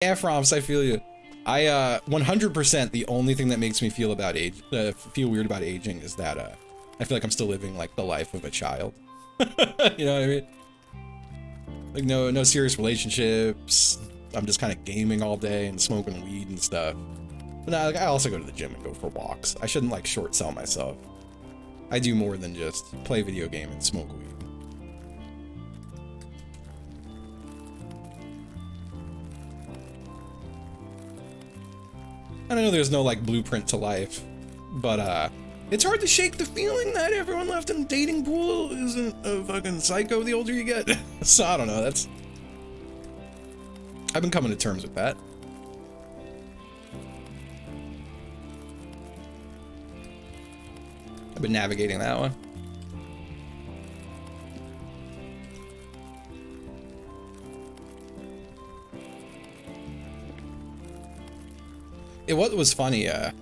Yeah, Fromps, I feel you. I 100% the only thing that makes me feel about feel weird about aging is that I feel like I'm still living like the life of a child. You know what I mean? Like no serious relationships. I'm just kind of gaming all day and smoking weed and stuff. But no, like, I also go to the gym and go for walks. I shouldn't like short sell myself. I do more than just play video game and smoke weed. I know there's no like blueprint to life, but it's hard to shake the feeling that everyone left in the dating pool isn't a fucking psycho the older you get. So I don't know, I've been coming to terms with that. I've been navigating that one. What was funny, am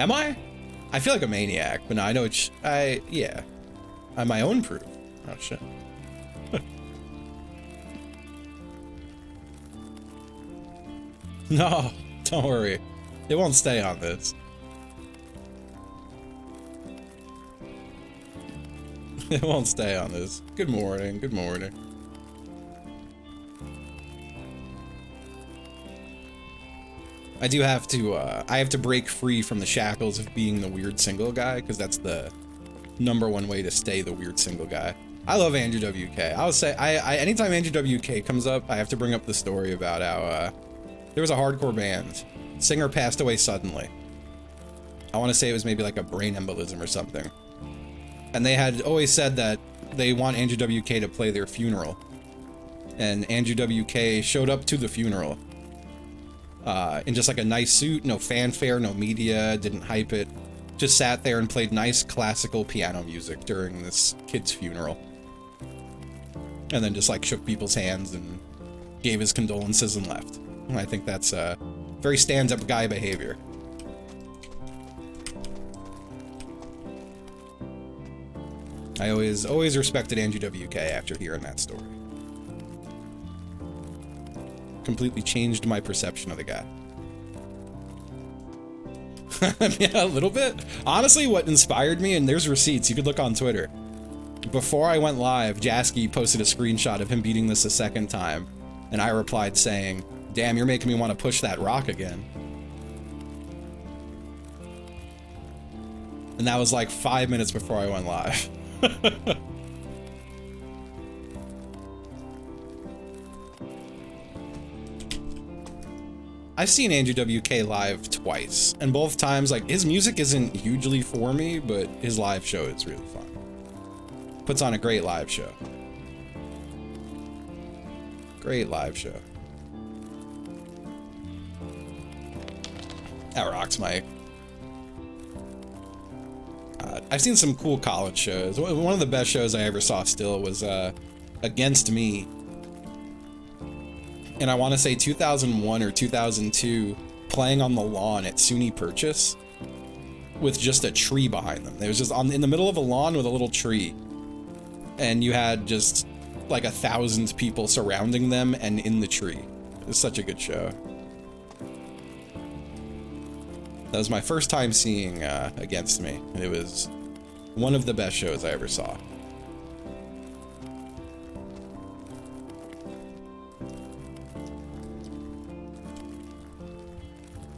I? I feel like a maniac, but no, I know it's, yeah. I'm my own proof. Oh, shit. No, don't worry. It won't stay on this. It won't stay on this. Good morning, good morning. I do have to, I have to break free from the shackles of being the weird single guy, because that's the #1 way to stay the weird single guy. I love Andrew WK. I would say, anytime Andrew WK comes up, I have to bring up the story about how, there was a hardcore band. Singer passed away suddenly. I want to say it was maybe like a brain embolism or something. And they had always said that they want Andrew WK to play their funeral. And Andrew WK showed up to the funeral. In just like a nice suit, no fanfare, no media, didn't hype it. Just sat there and played nice classical piano music during this kid's funeral. And then just like shook people's hands and gave his condolences and left. And I think that's very stand-up guy behavior. I always respected Andrew WK after hearing that story. Completely changed my perception of the guy. Yeah, a little bit. Honestly, what inspired me, and there's receipts, you could look on Twitter. Before I went live, Jasky posted a screenshot of him beating this a second time, and I replied saying, "Damn, you're making me want to push that rock again." And that was like 5 minutes before I went live. I've seen Andrew WK live twice, and both times, like, his music isn't hugely for me, but his live show is really fun. Puts on a great live show. Great live show. That rocks, Mike. I've seen some cool college shows. One of the best shows I ever saw still was Against Me. And I want to say 2001 or 2002, playing on the lawn at SUNY Purchase with just a tree behind them. There was just in the middle of a lawn with a little tree. And you had just like 1,000 people surrounding them and in the tree. It was such a good show. That was my first time seeing Against Me, and it was one of the best shows I ever saw.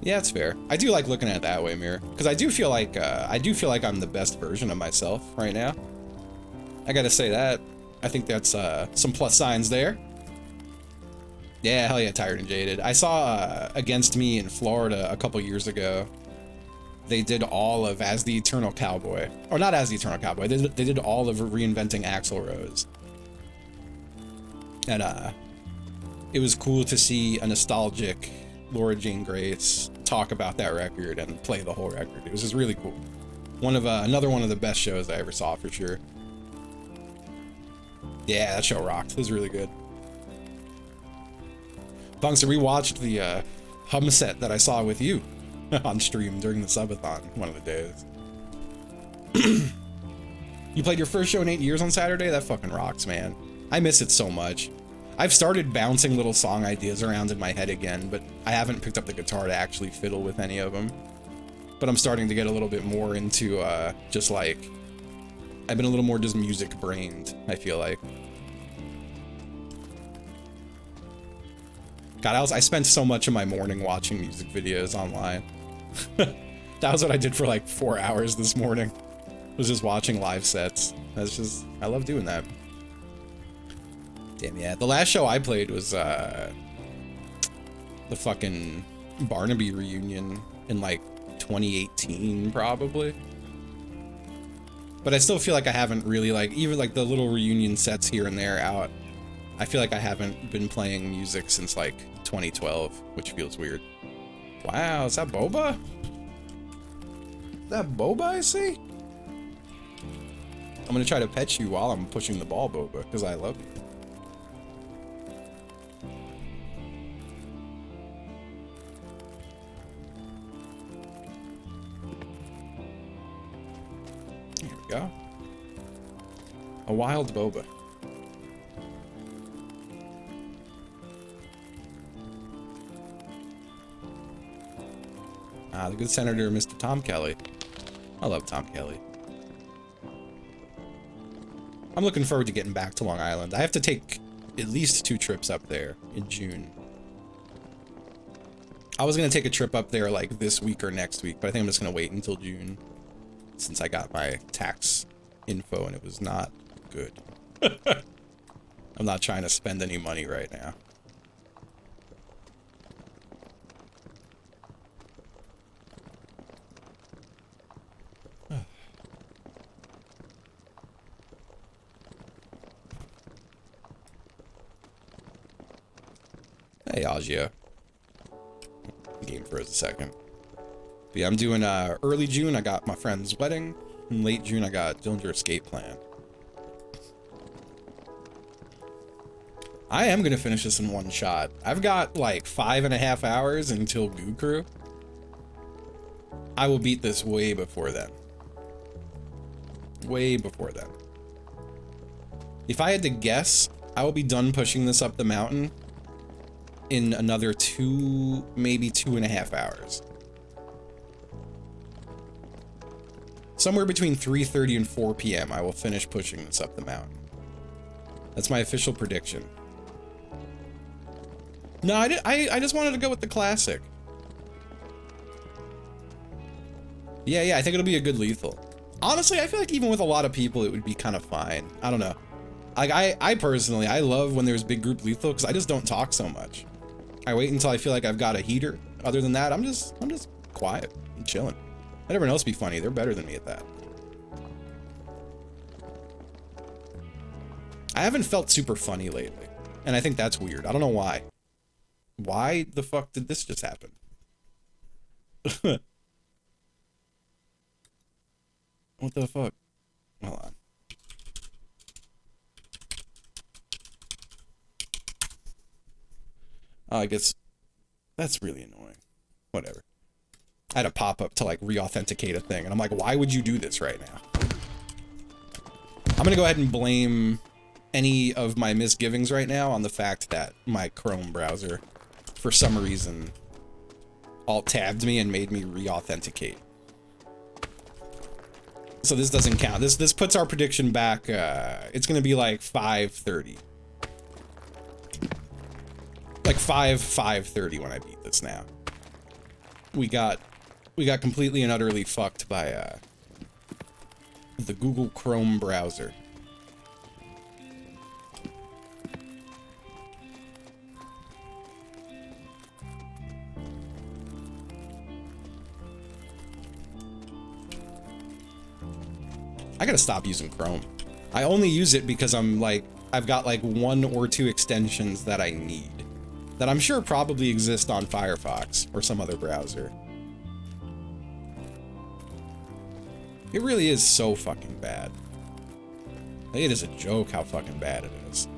Yeah, it's fair. I do like looking at it that way, Mirror, because I do feel like I'm the best version of myself right now. I gotta say that. I think that's some plus signs there. Yeah, hell yeah, Tired and Jaded. I saw Against Me in Florida a couple years ago. They did all of As the Eternal Cowboy. Or not As the Eternal Cowboy, they did all of Reinventing Axl Rose. And it was cool to see a nostalgic Laura Jane Grace talk about that record and play the whole record. It was just really cool. Another one of the best shows I ever saw, for sure. Yeah, that show rocked. It was really good. Punkster, we watched the hum set that I saw with you on stream during the subathon one of the days. You played your first show in 8 years on Saturday? That fucking rocks, man. I miss it so much. I've started bouncing little song ideas around in my head again, but I haven't picked up the guitar to actually fiddle with any of them. But I'm starting to get a little bit more into just like, I've been a little more just music brained, I feel like. God, I spent so much of my morning watching music videos online. That was what I did for like 4 hours this morning. Was just watching live sets. I love doing that. Damn, yeah. The last show I played was the fucking Barnaby reunion in like 2018 probably. But I still feel like I haven't really like, even like the little reunion sets here and there out, I feel like I haven't been playing music since like 2012, which feels weird. Wow, is that Boba? Is that Boba I see? I'm gonna try to pet you while I'm pushing the ball, Boba, because I love you. Here we go. A wild Boba. Ah, the good Senator, Mr. Tom Kelly. I love Tom Kelly. I'm looking forward to getting back to Long Island. I have to take at least 2 trips up there in June. I was going to take a trip up there like this week or next week, but I think I'm just going to wait until June since I got my tax info and it was not good. I'm not trying to spend any money right now. Hey, Agio. Game froze a second. But yeah, I'm doing early June, I got my friend's wedding. And late June, I got Dillinger Escape Plan. I am going to finish this in one shot. I've got like 5.5 hours until Goo Crew. I will beat this way before then. Way before then. If I had to guess, I will be done pushing this up the mountain in another 2, maybe 2.5 hours. Somewhere between 3:30 and 4 p.m. I will finish pushing this up the mountain. That's my official prediction. No, I just wanted to go with the classic. Yeah, I think it'll be a good lethal. Honestly, I feel like even with a lot of people, it would be kind of fine. I don't know. Like, I personally, I love when there's big group lethal because I just don't talk so much. I wait until I feel like I've got a heater. Other than that, I'm just quiet. I'm chilling. Let everyone else be funny. They're better than me at that. I haven't felt super funny lately, and I think that's weird. I don't know why. Why the fuck did this just happen? What the fuck? Hold on. I guess that's really annoying. Whatever. I had a pop-up to like re-authenticate a thing, and I'm like, why would you do this right now? I'm gonna go ahead and blame any of my misgivings right now on the fact that my Chrome browser, for some reason, alt-tabbed me and made me re-authenticate. So this doesn't count. This puts our prediction back. It's gonna be like 5:30. Like 5:30 when I beat this now. We got completely and utterly fucked by the Google Chrome browser. I gotta stop using Chrome. I only use it because I've got like 1 or 2 extensions that I need. That I'm sure probably exist on Firefox or some other browser. It really is so fucking bad. It is a joke how fucking bad it is.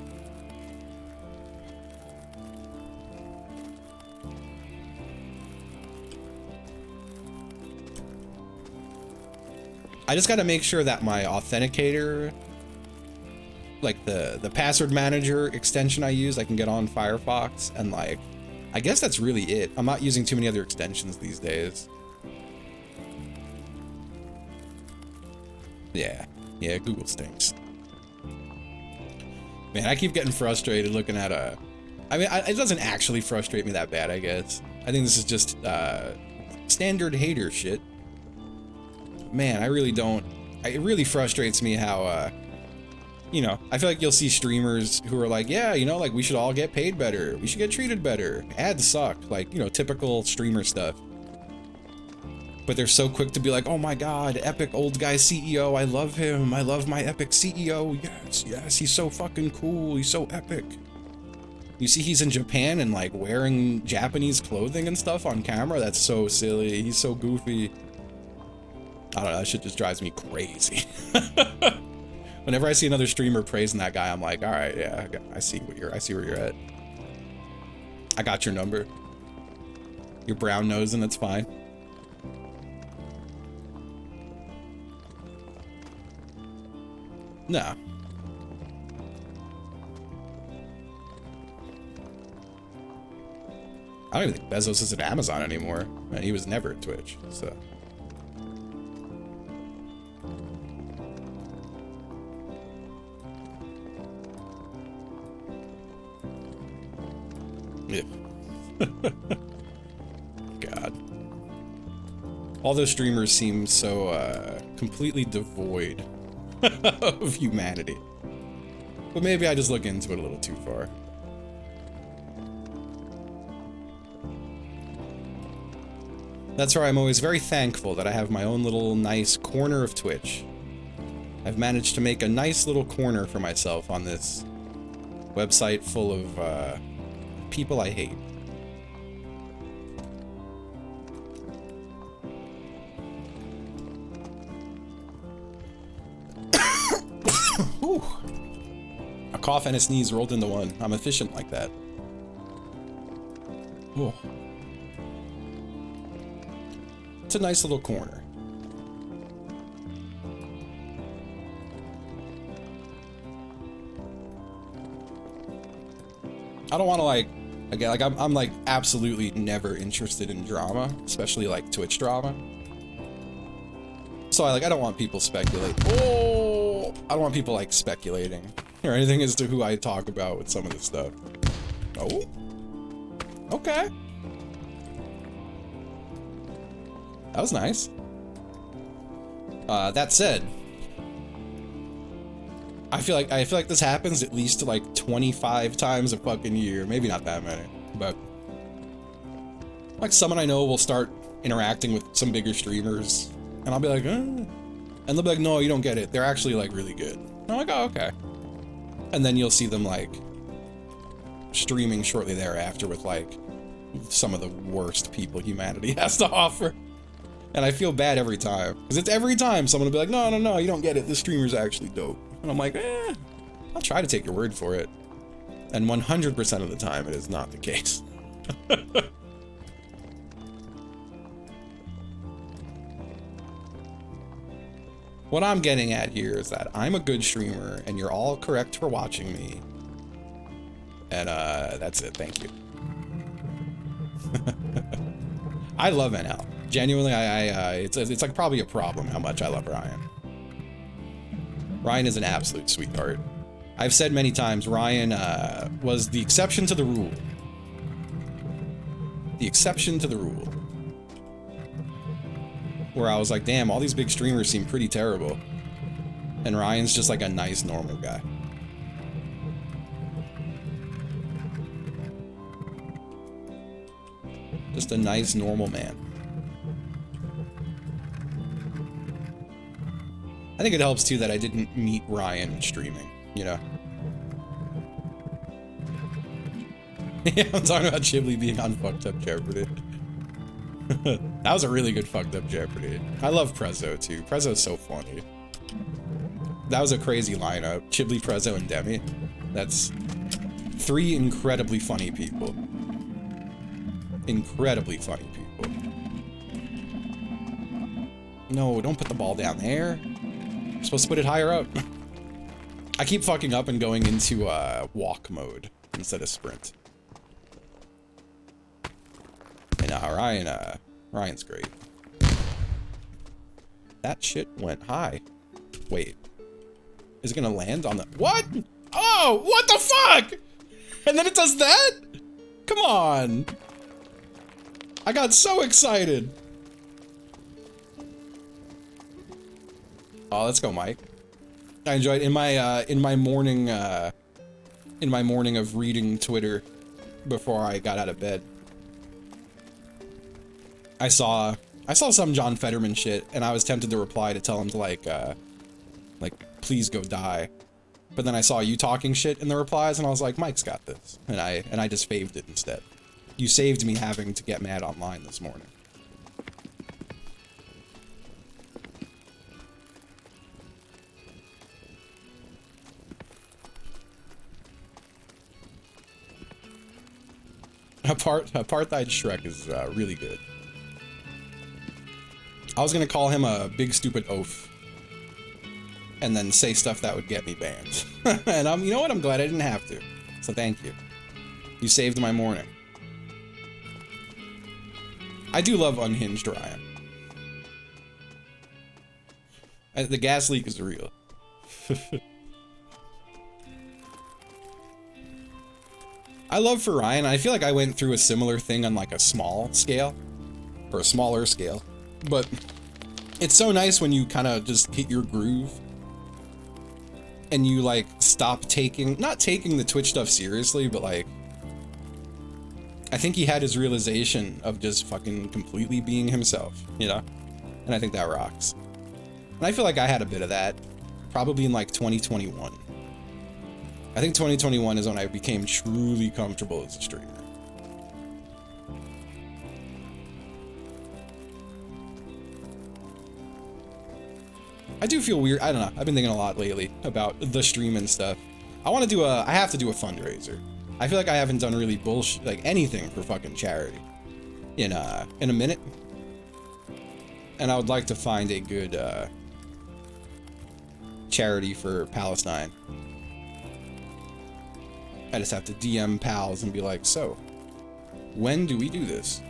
I just gotta make sure that my authenticator like the password manager extension I use, I can get on Firefox, and like, I guess that's really it. I'm not using too many other extensions these days. Yeah, Google stinks. Man, I keep getting frustrated looking at I mean, it doesn't actually frustrate me that bad, I guess. I think this is just standard hater shit. Man, I really don't. It really frustrates me how, you know, I feel like you'll see streamers who are like, yeah, you know, like we should all get paid better. We should get treated better. Ads suck. Like, you know, typical streamer stuff. But they're so quick to be like, oh my God, epic old guy CEO. I love him. I love my epic CEO. Yes, he's so fucking cool. He's so epic. You see he's in Japan and like wearing Japanese clothing and stuff on camera? That's so silly. He's so goofy. I don't know, that shit just drives me crazy. Whenever I see another streamer praising that guy, I'm like, all right, yeah, I see where you're at. I got your number. You're brown nosing, that's fine. No. I don't even think Bezos is at Amazon anymore. And he was never at Twitch, so. Yeah. God. All those streamers seem so completely devoid of humanity. But maybe I just look into it a little too far. That's why I'm always very thankful that I have my own little nice corner of Twitch. I've managed to make a nice little corner for myself on this website full of people I hate. Whew. A cough and a sneeze rolled into one. I'm efficient like that. Whoa. It's a nice little corner. I don't want to like, again, like I'm like absolutely never interested in drama, especially like Twitch drama. So I don't want people speculate. Oh, I don't want people like speculating or anything as to who I talk about with some of this stuff. Oh, okay. That was nice. That said, I feel like this happens at least like 25 times a fucking year. Maybe not that many, but like someone I know will start interacting with some bigger streamers, and I'll be like, and they'll be like, no, you don't get it. They're actually like really good. And I'm like, oh, okay. And then you'll see them like streaming shortly thereafter with like some of the worst people humanity has to offer. And I feel bad every time, because it's every time someone will be like, no, you don't get it. This streamer's actually dope. And I'm like, I'll try to take your word for it. And 100% of the time, it is not the case. What I'm getting at here is that I'm a good streamer, and you're all correct for watching me. And that's it. Thank you. I love NL. Genuinely, it's like probably a problem how much I love Ryan. Ryan is an absolute sweetheart. I've said many times, Ryan was the exception to the rule. The exception to the rule. Where I was like, damn, all these big streamers seem pretty terrible. And Ryan's just like a nice, normal guy. Just a nice, normal man. I think it helps too that I didn't meet Ryan streaming, you know? Yeah, I'm talking about Chiblee being on Fucked Up Jeopardy. That was a really good Fucked Up Jeopardy. I love Prezzo too. Prezzo's so funny. That was a crazy lineup. Chiblee, Prezzo, and Demi. That's 3 incredibly funny people. Incredibly funny people. No, don't put the ball down there. You're supposed to put it higher up. I keep fucking up and going into walk mode instead of sprint. And Ryan's great. That shit went high. Wait. Is it gonna land on the... What? Oh, what the fuck? And then it does that? Come on. I got so excited. Oh, let's go, Mike. I enjoyed in my morning of reading Twitter before I got out of bed. I saw some John Fetterman shit, and I was tempted to reply to tell him to like please go die. But then I saw you talking shit in the replies, and I was like, Mike's got this, and I just faved it instead. You saved me having to get mad online this morning. Apartheid Shrek is really good. I was gonna call him a big stupid oaf, and then say stuff that would get me banned. And you know what? I'm glad I didn't have to. So thank you. You saved my morning. I do love unhinged Ryan. The gas leak is real. I love for Ryan, I feel like I went through a similar thing on like a small scale, or a smaller scale, but it's so nice when you kind of just hit your groove and you like stop not taking the Twitch stuff seriously, but like, I think he had his realization of just fucking completely being himself, you know? And I think that rocks. And I feel like I had a bit of that, probably in like 2021. I think 2021 is when I became truly comfortable as a streamer. I do feel weird. I don't know. I've been thinking a lot lately about the stream and stuff. I have to do a fundraiser. I feel like I haven't done really bullshit, like anything for fucking charity in a minute. And I would like to find a good charity for Palestine. I just have to DM pals and be like, so, when do we do this?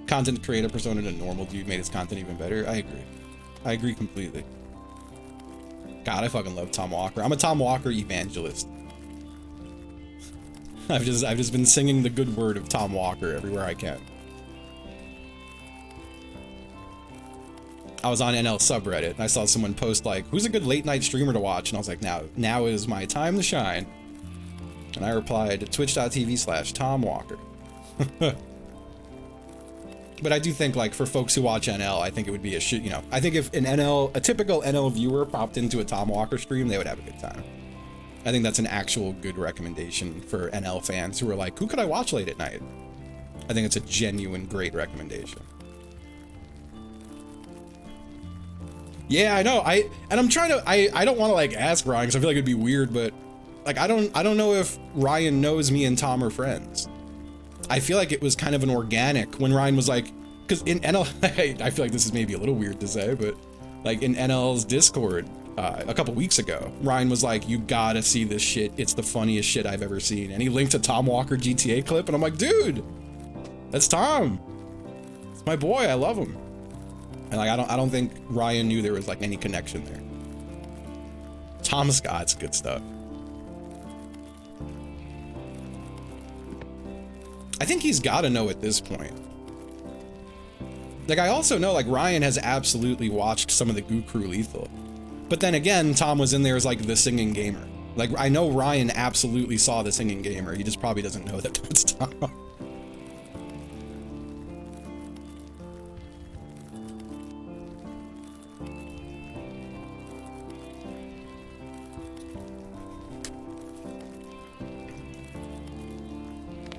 Content creator persona to normal dude made his content even better. I agree. I agree completely. God, I fucking love Tom Walker. I'm a Tom Walker evangelist. I've just been singing the good word of Tom Walker everywhere I can. I was on NL subreddit and I saw someone post like, who's a good late night streamer to watch? And I was like, now is my time to shine. And I replied, twitch.tv/Tom Walker. But I do think like for folks who watch NL, I think it would be you know, I think if a typical NL viewer popped into a Tom Walker stream, they would have a good time. I think that's an actual good recommendation for NL fans who are like, who could I watch late at night? I think it's a genuine great recommendation. Yeah, I know. I'm trying to. I don't want to like ask Ryan because I feel like it'd be weird, but like I don't know if Ryan knows me and Tom are friends. I feel like it was kind of an organic when Ryan was like, because in NL, I feel like this is maybe a little weird to say, but like in NL's Discord a couple weeks ago, Ryan was like, you gotta see this shit. It's the funniest shit I've ever seen. And he linked a Tom Walker GTA clip, and I'm like, dude, that's Tom. It's my boy. I love him. And like, I don't think Ryan knew there was like any connection there. Tom Scott's good stuff. I think he's got to know at this point. Like, I also know like Ryan has absolutely watched some of the Goo Crew Lethal. But then again, Tom was in there as like the singing gamer. Like, I know Ryan absolutely saw the singing gamer. He just probably doesn't know that that's Tom.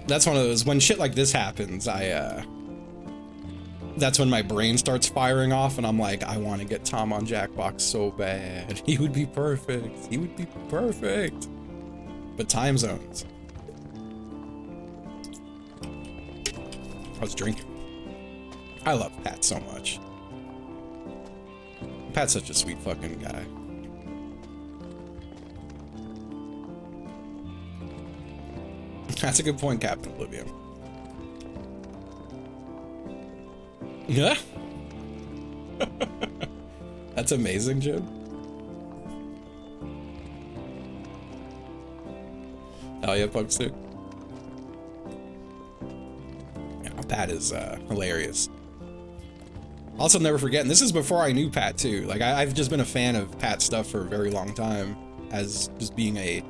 That's one of those, when shit like this happens, that's when my brain starts firing off and I'm like, I want to get Tom on Jackbox so bad. He would be perfect. He would be perfect. But time zones. I was drinking. I love Pat so much. Pat's such a sweet fucking guy. That's a good point, Captain Oblivion. Yeah. That's amazing, Jim. Oh yeah, Pugster. Yeah, Pat is hilarious. Also, never forgetting, this is before I knew Pat too. Like I've just been a fan of Pat's stuff for a very long time, as just being a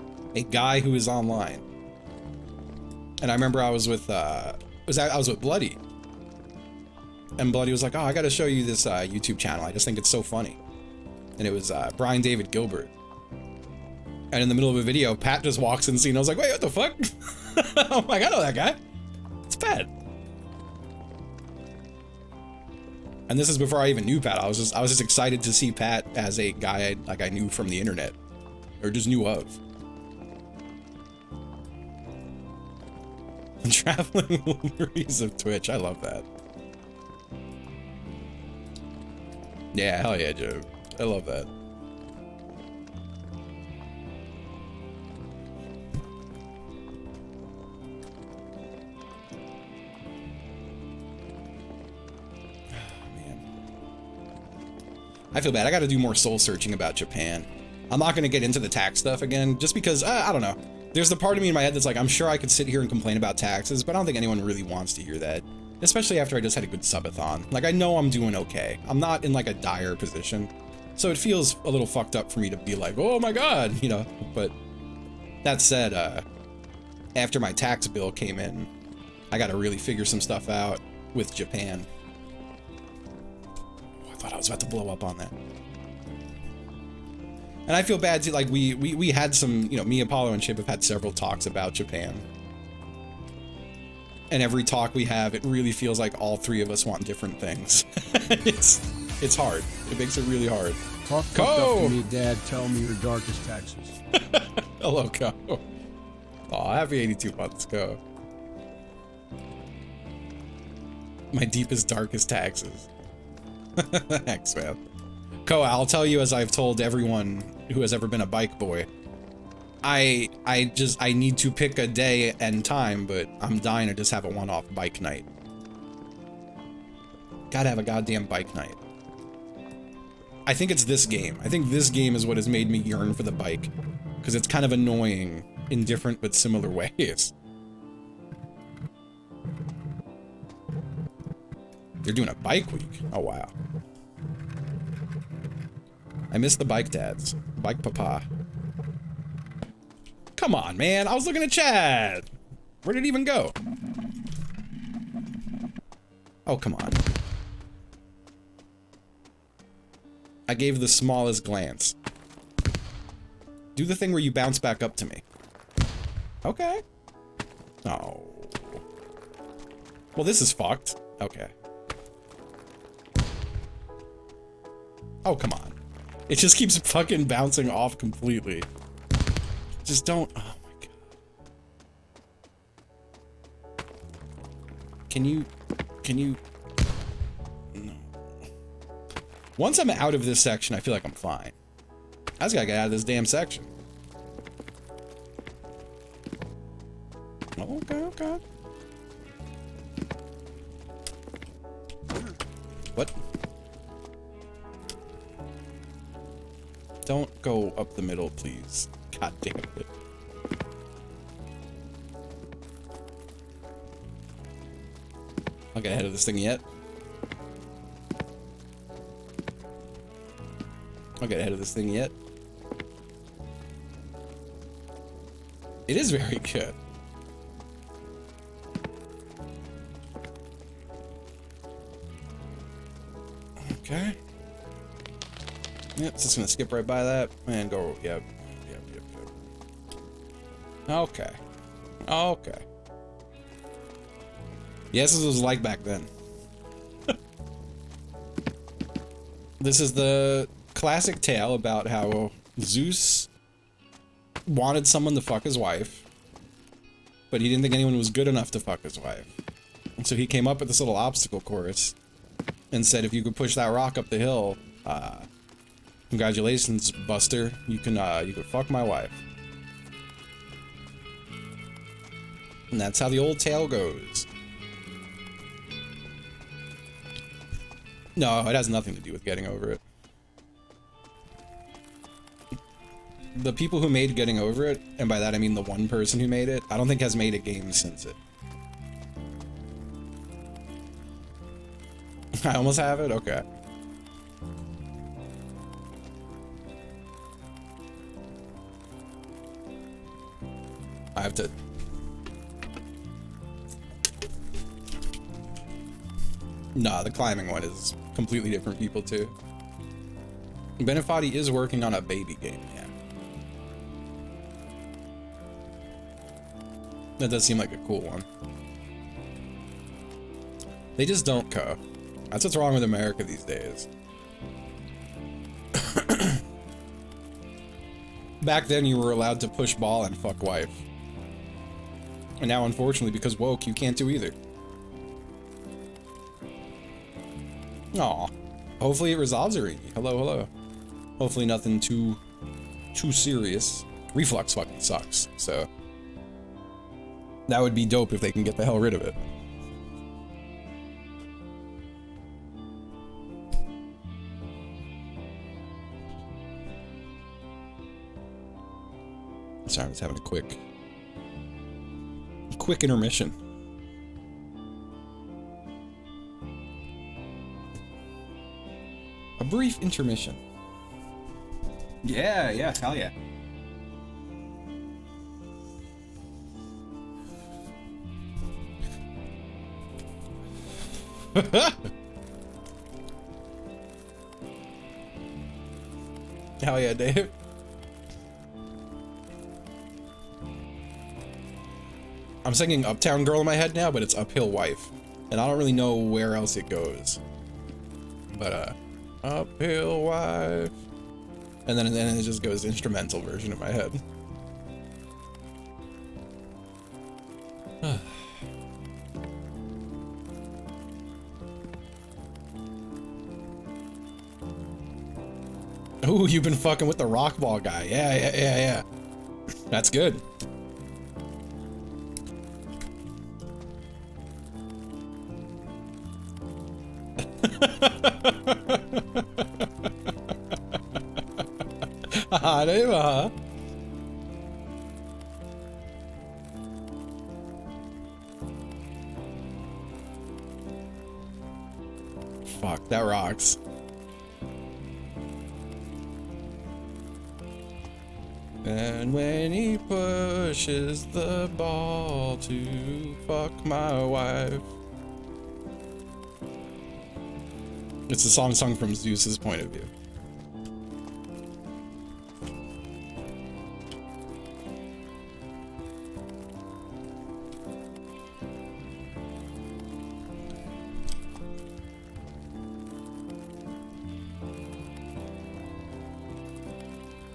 guy who is online. And I remember I was with I was with Bloody. And Bloody was like, oh, I gotta show you this YouTube channel. I just think it's so funny. And it was Brian David Gilbert. And in the middle of a video, Pat just walks in the scene. And I was like, wait, what the fuck? I'm like, I know that guy. It's Pat. And this is before I even knew Pat. I was just excited to see Pat as a guy I knew from the internet, or just knew of. The traveling luminaries of Twitch. I love that. Yeah, hell yeah, Joe. I love that. I feel bad. I gotta do more soul searching about Japan. I'm not gonna get into the tax stuff again, just because, I don't know. There's the part of me in my head that's like, I'm sure I could sit here and complain about taxes, but I don't think anyone really wants to hear that. Especially after I just had a good subathon. Like, I know I'm doing okay. I'm not in like a dire position. So it feels a little fucked up for me to be like, oh my god, you know. But that said, after my tax bill came in, I gotta really figure some stuff out with Japan. I thought I was about to blow up on that. And I feel bad too, like we had some, you know, me, Apollo, and Chip have had several talks about Japan. And every talk we have, it really feels like all three of us want different things. It's hard. It makes it really hard. Talk to me, Dad. Tell me your darkest taxes. Hello, Co. Aw, happy 82 months, Co. My deepest, darkest taxes. Thanks, man. Ko, I'll tell you, as I've told everyone who has ever been a bike boy, I need to pick a day and time, but I'm dying to just have a one-off bike night. Gotta have a goddamn bike night. I think it's this game. I think this game is what has made me yearn for the bike, because it's kind of annoying in different but similar ways. They're doing a bike week. Oh, wow. I miss the bike dads. Bike papa. Come on, man. I was looking at Chad. Where did it even go? Oh, come on. I gave the smallest glance. Do the thing where you bounce back up to me. Okay. Oh. Well, this is fucked. Okay. Oh, come on. It just keeps fucking bouncing off completely. Just don't. Oh my god. Can you? No. Once I'm out of this section, I feel like I'm fine. I just gotta get out of this damn section. Okay. What? Don't go up the middle, please. God damn it. I'll get ahead of this thing yet. It is very good. Okay. Yep, just gonna skip right by that and go, yep. Okay. Yes, this was like back then. This is the classic tale about how Zeus wanted someone to fuck his wife, but he didn't think anyone was good enough to fuck his wife. And so he came up with this little obstacle course and said if you could push that rock up the hill, Congratulations, Buster. You can fuck my wife. And that's how the old tale goes. No, it has nothing to do with getting over it. The people who made Getting Over It, and by that I mean the one person who made it, I don't think has made a game since it. I almost have it? Okay. I have to... Nah, the climbing one is completely different people too. Benefati is working on a baby game, yeah. That does seem like a cool one. They just don't co. That's what's wrong with America these days. Back then you were allowed to push ball and fuck wife. And now unfortunately because woke you can't do either. Aw. Hopefully it resolves already. Hello, hello. Hopefully nothing too serious. Reflux fucking sucks, so that would be dope if they can get the hell rid of it. Sorry, I was having a quick intermission. A brief intermission. Yeah, hell yeah. Hell yeah, Dave. I'm singing Uptown Girl in my head now, but it's Uphill Wife. And I don't really know where else it goes. But, Uphill Wife. And then it just goes instrumental version in my head. Ooh, you've been fucking with the rock ball guy. Yeah. That's good. Fuck, that rocks. And when he pushes the ball to fuck my wife. It's a song sung from Zeus's point of view.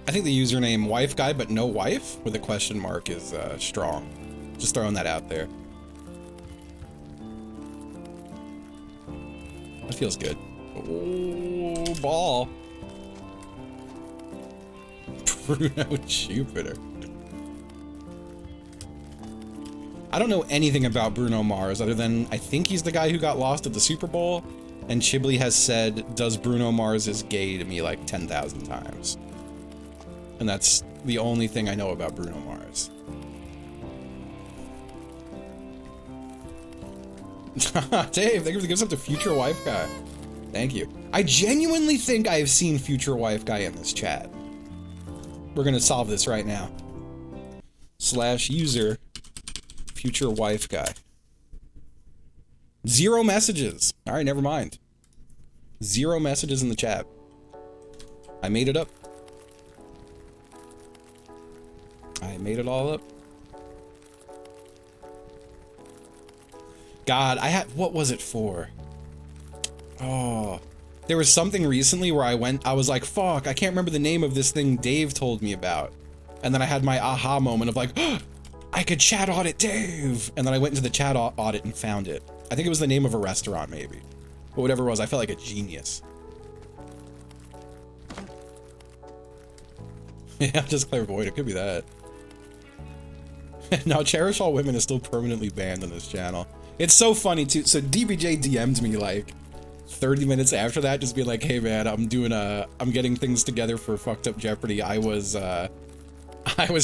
I think the username wife guy but no wife with a question mark is strong. Just throwing that out there. That feels good. Oh, ball. Bruno Jupiter. I don't know anything about Bruno Mars other than I think he's the guy who got lost at the Super Bowl, and Chiblee has said, "Does Bruno Mars is gay?" to me like 10,000 times. And that's the only thing I know about Bruno Mars. Dave, thank you for the gifts up to Future Wife Guy. Thank you. I genuinely think I have seen Future Wife Guy in this chat. We're gonna solve this right now. /user Future Wife Guy. 0 messages. Alright, never mind. 0 messages in the chat. I made it up. I made it all up. God, what was it for? Oh, there was something recently where I was like, fuck, I can't remember the name of this thing Dave told me about. And then I had my aha moment of like, oh, I could chat audit Dave. And then I went into the chat audit and found it. I think it was the name of a restaurant maybe. But whatever it was, I felt like a genius. Yeah, just clairvoyant. It could be that. Now, Cherish All Women is still permanently banned on this channel. It's so funny too. So DBJ DM'd me like 30 minutes after that, just being like, "Hey man, I'm getting things together for Fucked Up Jeopardy. I was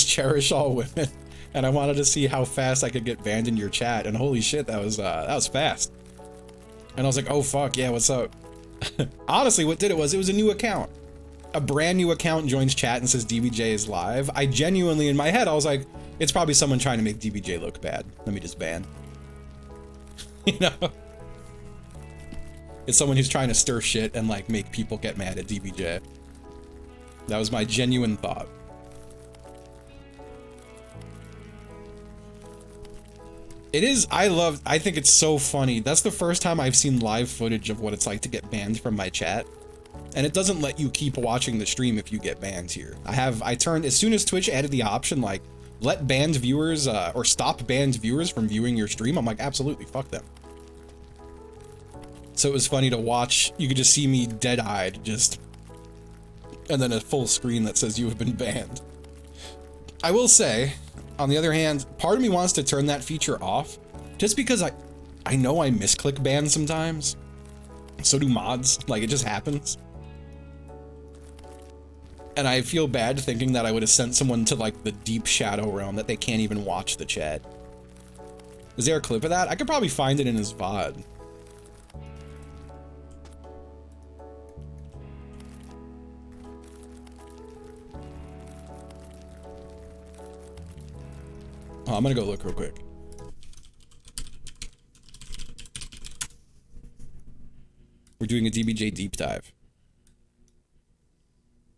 Cherish All Women, and I wanted to see how fast I could get banned in your chat." And holy shit, that was fast. And I was like, "Oh fuck, yeah, what's up?" Honestly, what did it was a new account. A brand new account joins chat and says DBJ is live. I genuinely, in my head, I was like, it's probably someone trying to make DBJ look bad. Let me just ban. You know? It's someone who's trying to stir shit and like make people get mad at DBJ. That was my genuine thought. It is, I think it's so funny. That's the first time I've seen live footage of what it's like to get banned from my chat. And it doesn't let you keep watching the stream if you get banned here. I turned, as soon as Twitch added the option, like, let banned viewers, or stop banned viewers from viewing your stream, I'm like, absolutely, fuck them. So it was funny to watch, you could just see me dead-eyed, just, and then a full screen that says you have been banned. I will say, on the other hand, part of me wants to turn that feature off, just because I know I misclick ban sometimes. So do mods, like, it just happens. And I feel bad thinking that I would have sent someone to like the deep shadow realm that they can't even watch the chat. Is there a clip of that? I could probably find it in his VOD. Oh, I'm gonna go look real quick. We're doing a DBJ deep dive.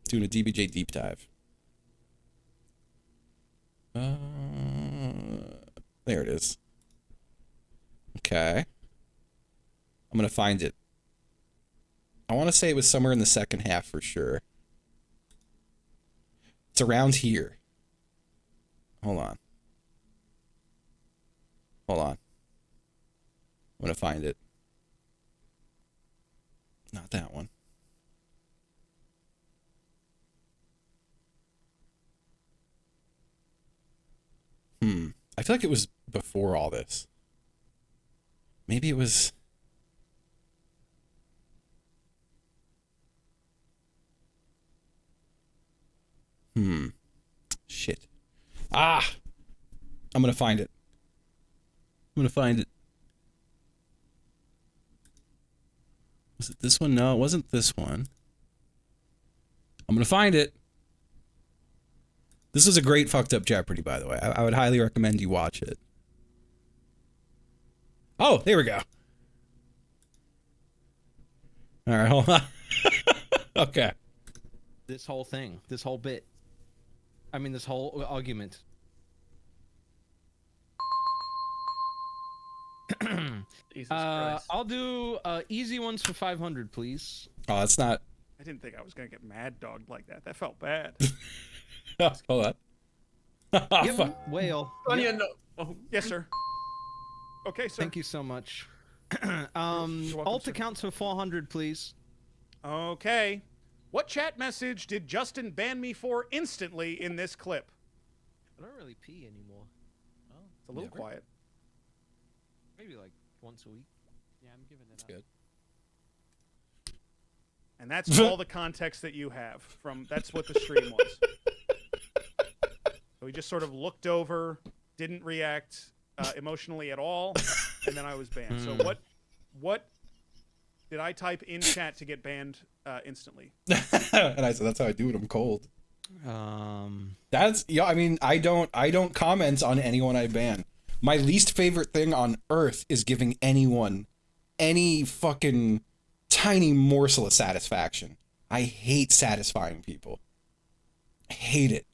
Doing a DBJ deep dive. There it is. Okay. I'm gonna find it. I want to say it was somewhere in the second half for sure. It's around here. Hold on. Hold on. I'm gonna find it. Not that one. I feel like it was before all this. Maybe it was... Shit. Ah! I'm gonna find it. I'm gonna find it. Was it this one? No, it wasn't this one. I'm gonna find it. This was a great Fucked Up Jeopardy, by the way. I would highly recommend you watch it. Oh, there we go. All right, hold on. Okay. This whole thing, this whole bit. I mean, this whole argument. Jesus Christ. I'll do easy ones for 500, please. Oh, that's not... I didn't think I was gonna get mad dogged like that. That felt bad. Oh, hold on. Yep, whale. Anya, no. Oh, yes, sir. Okay, sir. Thank you so much. You're welcome, Alt sir. accounts for 400, please. Okay. What chat message did Justin ban me for instantly in this clip? I don't really pee anymore. Oh, It's a little quiet. maybe like once a week. Yeah, I'm giving it up. Good. And that's all the context that you have from. That's what the stream was. So he just sort of looked over, didn't react emotionally at all, and then I was banned. So what did I type in chat to get banned instantly? And I said, that's how I do it. I'm cold. That's, yeah, I mean, I don't comment on anyone I ban. My least favorite thing on earth is giving anyone any fucking tiny morsel of satisfaction. I hate satisfying people. I hate it.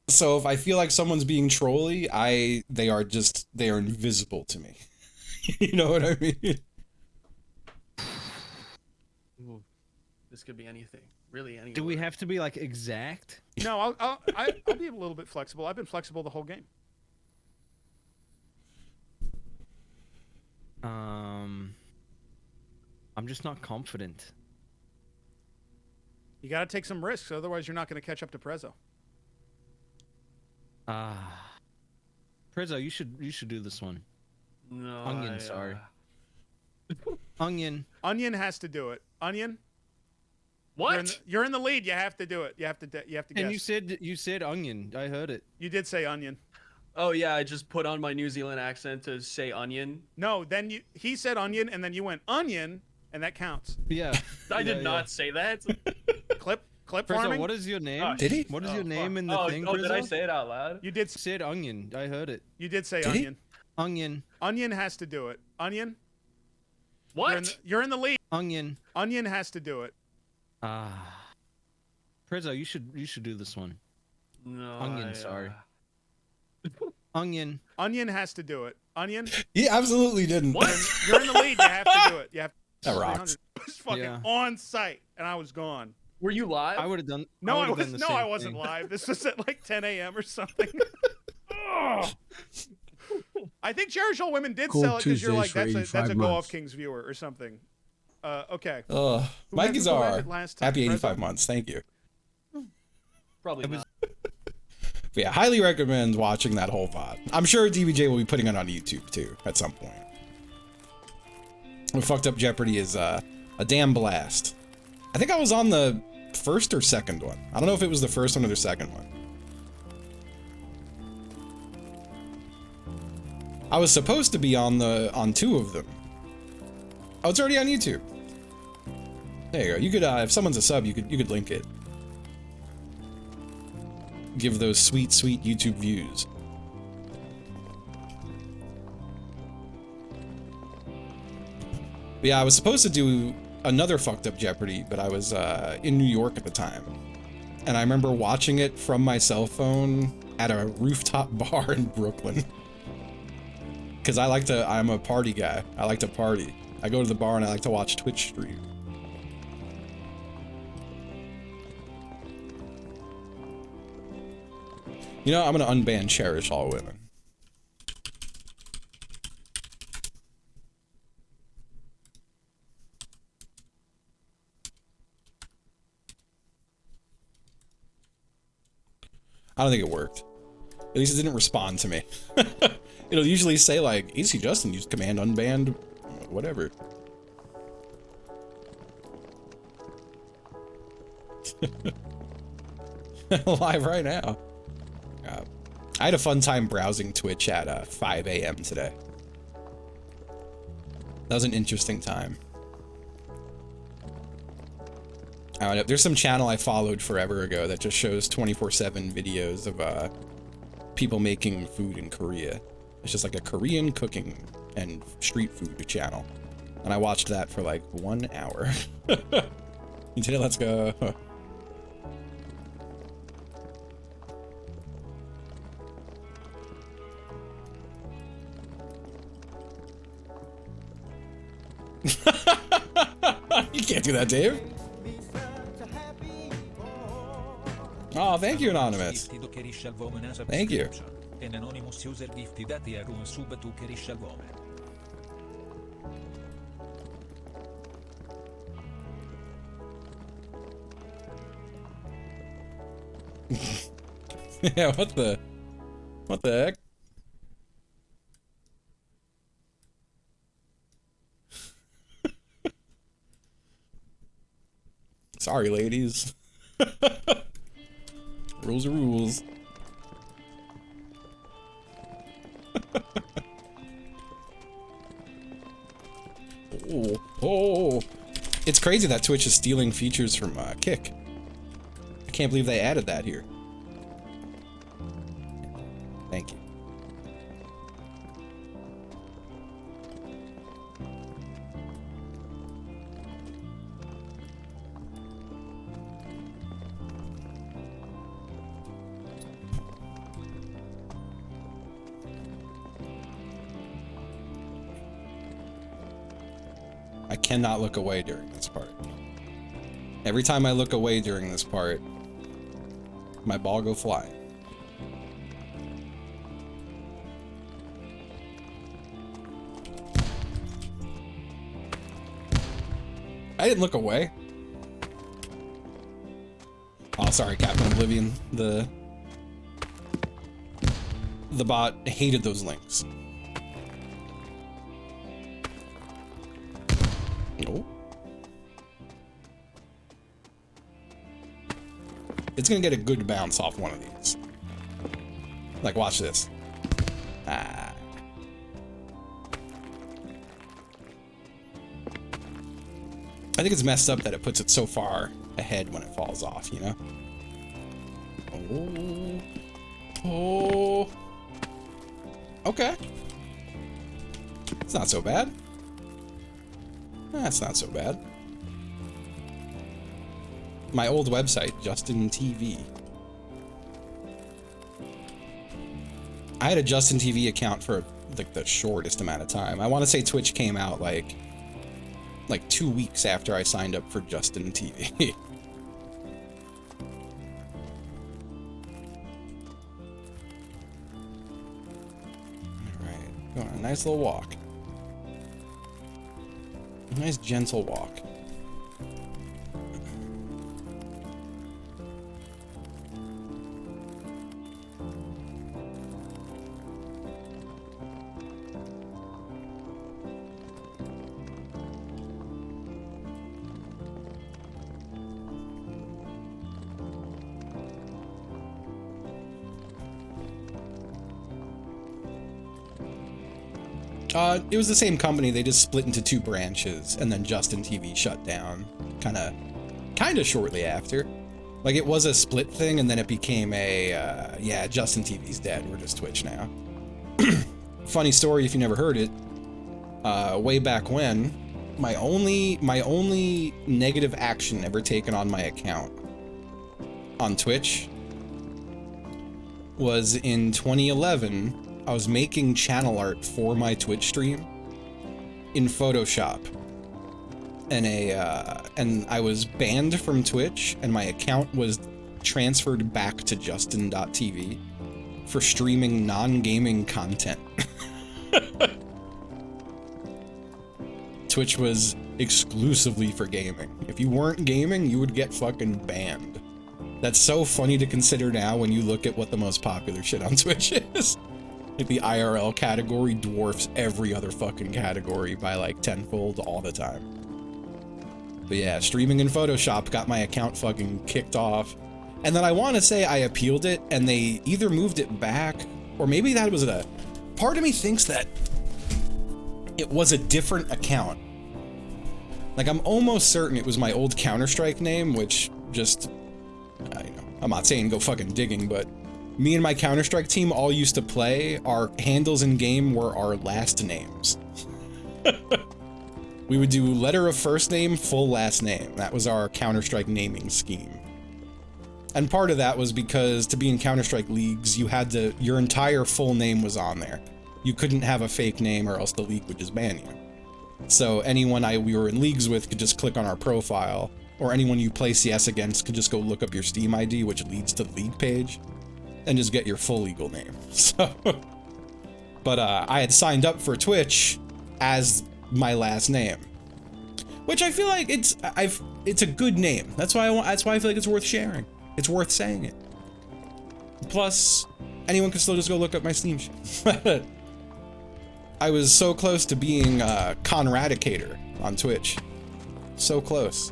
So if I feel like someone's being trolly, they are invisible to me. You know what I mean? Ooh, this could be anything. Really anything. Do we have to be like exact? No, I'll be a little bit flexible. I've been flexible the whole game. I'm just not confident. You got to take some risks, otherwise you're not going to catch up to Prezzo. Prezzo, you should do this one. No. Onion, sorry. Onion. Onion has to do it. Onion. What? You're in the lead. You have to do it. You have to guess. And you said onion. I heard it. You did say onion. Oh yeah, I just put on my New Zealand accent to say onion. No, then he said onion, and then you went onion, and that counts. Yeah. I did not say that. Clip Prezzo, farming. what is your name? Oh, Did he? What is your name in the thing, Oh, did I Prezzo? say it out loud? You did. Said onion. I heard it. You did say Did he? onion. Onion. Onion has to do it. Onion. What? You're in the lead. Onion. Onion has to do it. Prezzo, you should do this one. No. Onion, sorry. Onion. Onion has to do it. Onion. He absolutely didn't. What? You're in the lead. You have to do it. You have. That rocks. It was fucking Yeah. on site, and I was gone. Were you live? I would have done. No, I would've done the was. No, same I wasn't thing. live. This was at like 10 a.m. or something. Ugh. I think Cherish All Women did Cold sell it because you're Tuesdays like for that's a 85 Go Off months. Kings viewer or something. Okay. Mikey Who had Czar, it last time? happy Prezzo? 85 months. Thank you. Probably not. But yeah, highly recommend watching that whole VOD. I'm sure DBJ will be putting it on YouTube too at some point. Fucked Up Jeopardy is a damn blast. I think I was on the first or second one. I don't know if it was the first one or the second one. I was supposed to be on two of them. Oh, it's already on YouTube. There you go. You could if someone's a sub, you could link it. Give those sweet YouTube views. But yeah, I was supposed to do another Fucked Up Jeopardy, but I was in New York at the time. And I remember watching it from my cell phone at a rooftop bar in Brooklyn. Because I'm a party guy. I like to party. I go to the bar and I like to watch Twitch stream. You know, I'm gonna unban Cherish All Women. I don't think it worked. At least it didn't respond to me. It'll usually say like, HCJustin used command unbanned, whatever. Live right now. I had a fun time browsing Twitch at 5 a.m. today. That was an interesting time. I don't know, there's some channel I followed forever ago that just shows 24/7 videos of people making food in Korea. It's just like a Korean cooking and street food channel. And I watched that for like 1 hour. You did it, let's go. You can't do that, Dave. Oh, thank you, Anonymous. Thank you. An anonymous user gifted at a room sub to Kerishal Woman. Yeah, what the heck? Sorry, ladies. Rules are rules. Oh. It's crazy that Twitch is stealing features from Kick. I can't believe they added that here. Thank you. I cannot look away during this part. Every time I look away during this part, my ball go flying. I didn't look away. sorry, Captain Oblivion. The bot hated those links. Oh. It's gonna get a good bounce off one of these. Like, watch this. Ah. I think it's messed up that it puts it so far ahead when it falls off, you know? Oh. Oh. Okay. It's not so bad. That's not so bad. My old website, Justin TV. I had a Justin TV account for like the shortest amount of time. I want to say Twitch came out like 2 weeks after I signed up for Justin TV. Alright, going on a nice little walk. A nice gentle walk. It was the same company. They just split into 2 branches, and then Justin TV shut down, kind of shortly after. Like, it was a split thing, and then it became a, yeah, Justin TV's dead. We're just Twitch now. Funny story if you never heard it. Way back when, my only negative action ever taken on my account on Twitch was in 2011. I was making channel art for my Twitch stream in Photoshop, and I was banned from Twitch, and my account was transferred back to Justin.tv for streaming non-gaming content. Twitch was exclusively for gaming. If you weren't gaming, you would get fucking banned. That's so funny to consider now when you look at what the most popular shit on Twitch is. Like, the IRL category dwarfs every other fucking category by like tenfold all the time. But yeah, streaming in Photoshop got my account fucking kicked off. And then I want to say I appealed it, and they either moved it back, or maybe that was a... Part of me thinks that it was a different account. Like, I'm almost certain it was my old Counter-Strike name, which just... I'm not saying go fucking digging, but... Me and my Counter-Strike team all used to play. Our handles in game were our last names. We would do letter of first name, full last name. That was our Counter-Strike naming scheme. And part of that was because to be in Counter-Strike leagues, you had to, your entire full name was on there. You couldn't have a fake name or else the league would just ban you. So anyone we were in leagues with could just click on our profile, or anyone you play CS against could just go look up your Steam ID, which leads to the league page, and just get your full legal name. So, but I had signed up for Twitch as my last name, which I feel like it's a good name. That's why I feel like it's worth sharing. It's worth saying it. Plus, anyone can still just go look up my Steam shit. I was so close to being Conradicator on Twitch. So close.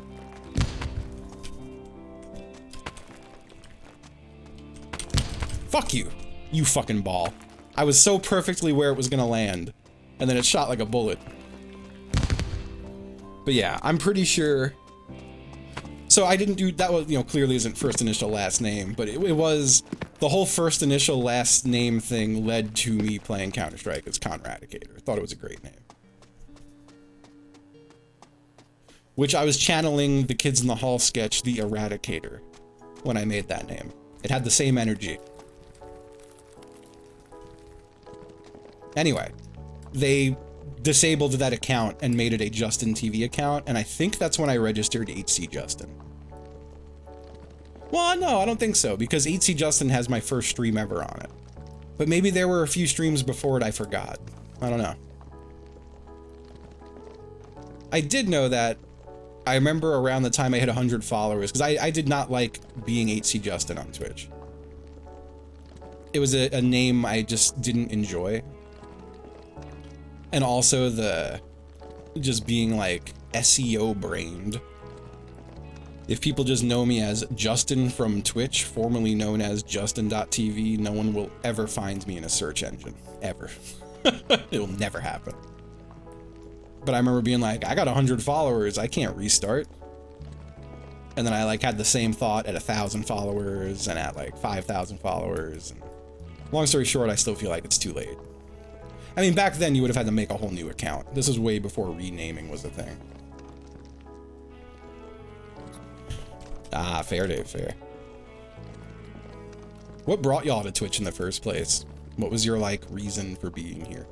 Fuck you, you fucking ball. I was so perfectly where it was gonna land, and then it shot like a bullet. But yeah, I'm pretty sure. So I didn't do that. Was, you know, clearly isn't first initial last name, but it was the whole first initial last name thing led to me playing Counter-Strike as Conradicator. I thought it was a great name. Which I was channeling the Kids in the Hall sketch, The Eradicator, when I made that name. It had the same energy. Anyway, they disabled that account and made it a Justin TV account, and I think that's when I registered HCJustin. Well, no, I don't think so, because HCJustin has my first stream ever on it. But maybe there were a few streams before it I forgot. I don't know. I did know that I remember around the time I hit 100 followers, because I did not like being HCJustin on Twitch. It was a name I just didn't enjoy. And also the just being like SEO brained. If people just know me as Justin from Twitch, formerly known as Justin.tv, no one will ever find me in a search engine. Ever. It will never happen. But I remember being like, I got 100 followers, I can't restart. And then I like had the same thought at 1,000 followers and at like 5,000 followers. And long story short, I still feel like it's too late. I mean, back then you would have had to make a whole new account. This was way before renaming was a thing. Ah, fair, Dave, fair. What brought y'all to Twitch in the first place? What was your, like, reason for being here?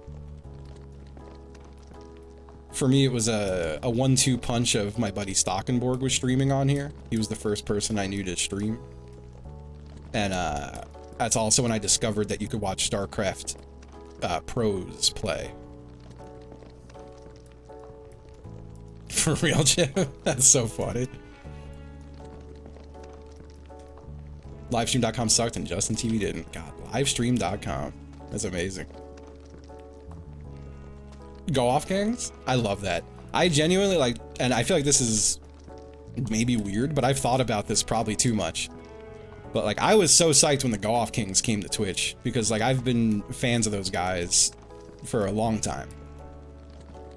For me, it was a 1-2 punch of my buddy Stockenborg was streaming on here. He was the first person I knew to stream. And that's also when I discovered that you could watch Starcraft pros play. For real, Jim? That's so funny. Livestream.com sucked and Justin TV didn't. God, livestream.com. That's amazing. Go off gangs? I love that. I genuinely like, and I feel like this is maybe weird, but I've thought about this probably too much. But like, I was so psyched when the Go Off Kings came to Twitch because like I've been fans of those guys for a long time.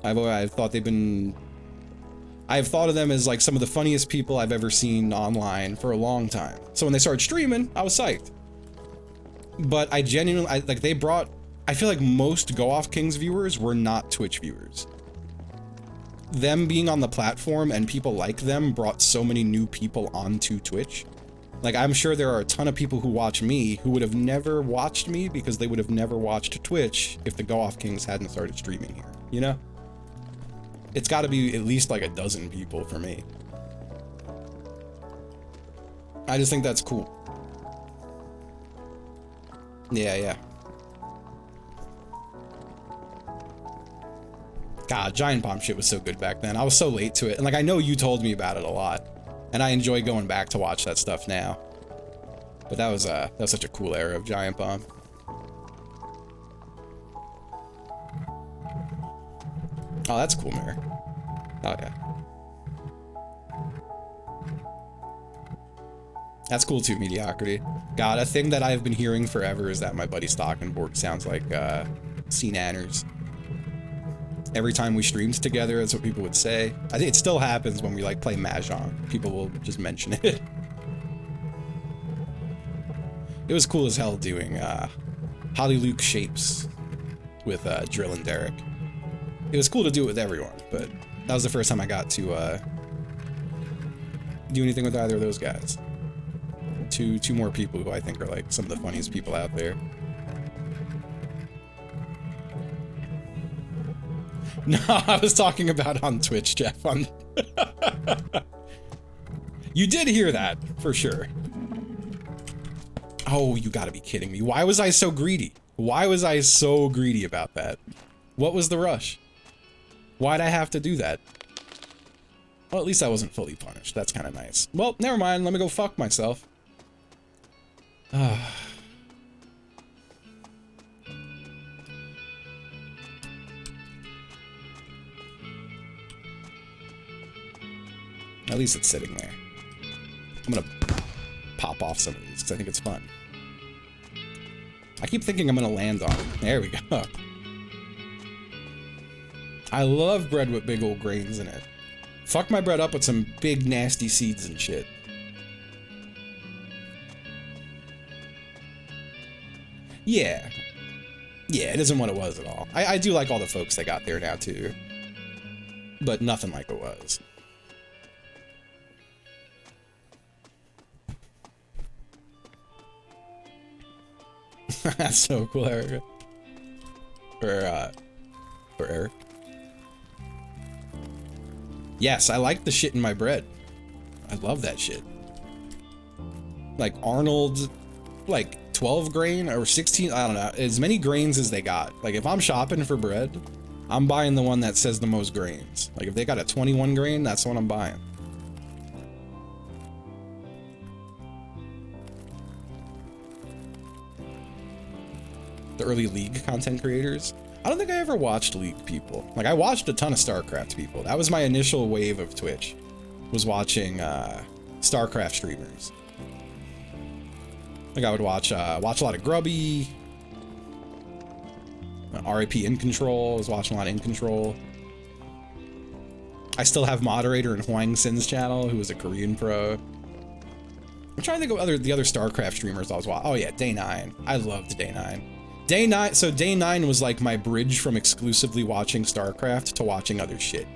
I've thought they've been, I've thought of them as like some of the funniest people I've ever seen online for a long time. So when they started streaming, I was psyched. But I genuinely, like they brought, I feel like most Go Off Kings viewers were not Twitch viewers. Them being on the platform and people like them brought so many new people onto Twitch. Like, I'm sure there are a ton of people who watch me who would have never watched me because they would have never watched Twitch if the Go Off Kings hadn't started streaming here, you know? It's got to be at least like a dozen people for me. I just think that's cool. Yeah. God, Giant Bomb shit was so good back then. I was so late to it. And like, I know you told me about it a lot. And I enjoy going back to watch that stuff now. But that was such a cool era of Giant Bomb. Oh, that's cool, Mary. Oh, yeah. That's cool too, Mediocrity. God, a thing that I've been hearing forever is that my buddy Stockenborg sounds like C. Nanners. Every time we streamed together, that's what people would say. I think it still happens when we like play Mahjong. People will just mention it. It was cool as hell doing Holly Luke shapes with Drill and Derek. It was cool to do it with everyone, but that was the first time I got to do anything with either of those guys. Two more people who I think are like some of the funniest people out there. No, I was talking about on Twitch, Jeff. You did hear that, for sure. Oh, you gotta be kidding me. Why was I so greedy? Why was I so greedy about that? What was the rush? Why'd I have to do that? Well, at least I wasn't fully punished. That's kind of nice. Well, never mind. Let me go fuck myself. At least it's sitting there. I'm gonna pop off some of these because I think it's fun. I keep thinking I'm gonna land on it. There we go. I love bread with big old grains in it. Fuck my bread up with some big nasty seeds and shit. Yeah. Yeah, it isn't what it was at all. I do like all the folks that got there now too. But nothing like it was. That's so cool, Erica. For Eric. Yes, I like the shit in my bread. I love that shit. Like Arnold, like 12 grain or 16, I don't know, as many grains as they got. Like if I'm shopping for bread, I'm buying the one that says the most grains. Like if they got a 21 grain, that's the one I'm buying. The early League content creators. I don't think I ever watched League people. Like I watched a ton of Starcraft people. That was my initial wave of Twitch, was watching Starcraft streamers. Like I would watch a lot of Grubby, RIP In Control. I was watching a lot of In Control. I still have moderator in Huang Sin's channel, who is a Korean pro. I'm trying to think of the other Starcraft streamers I was watching. Oh yeah, Day 9. I loved Day 9. Day 9, so Day 9 was like my bridge from exclusively watching Starcraft to watching other shit.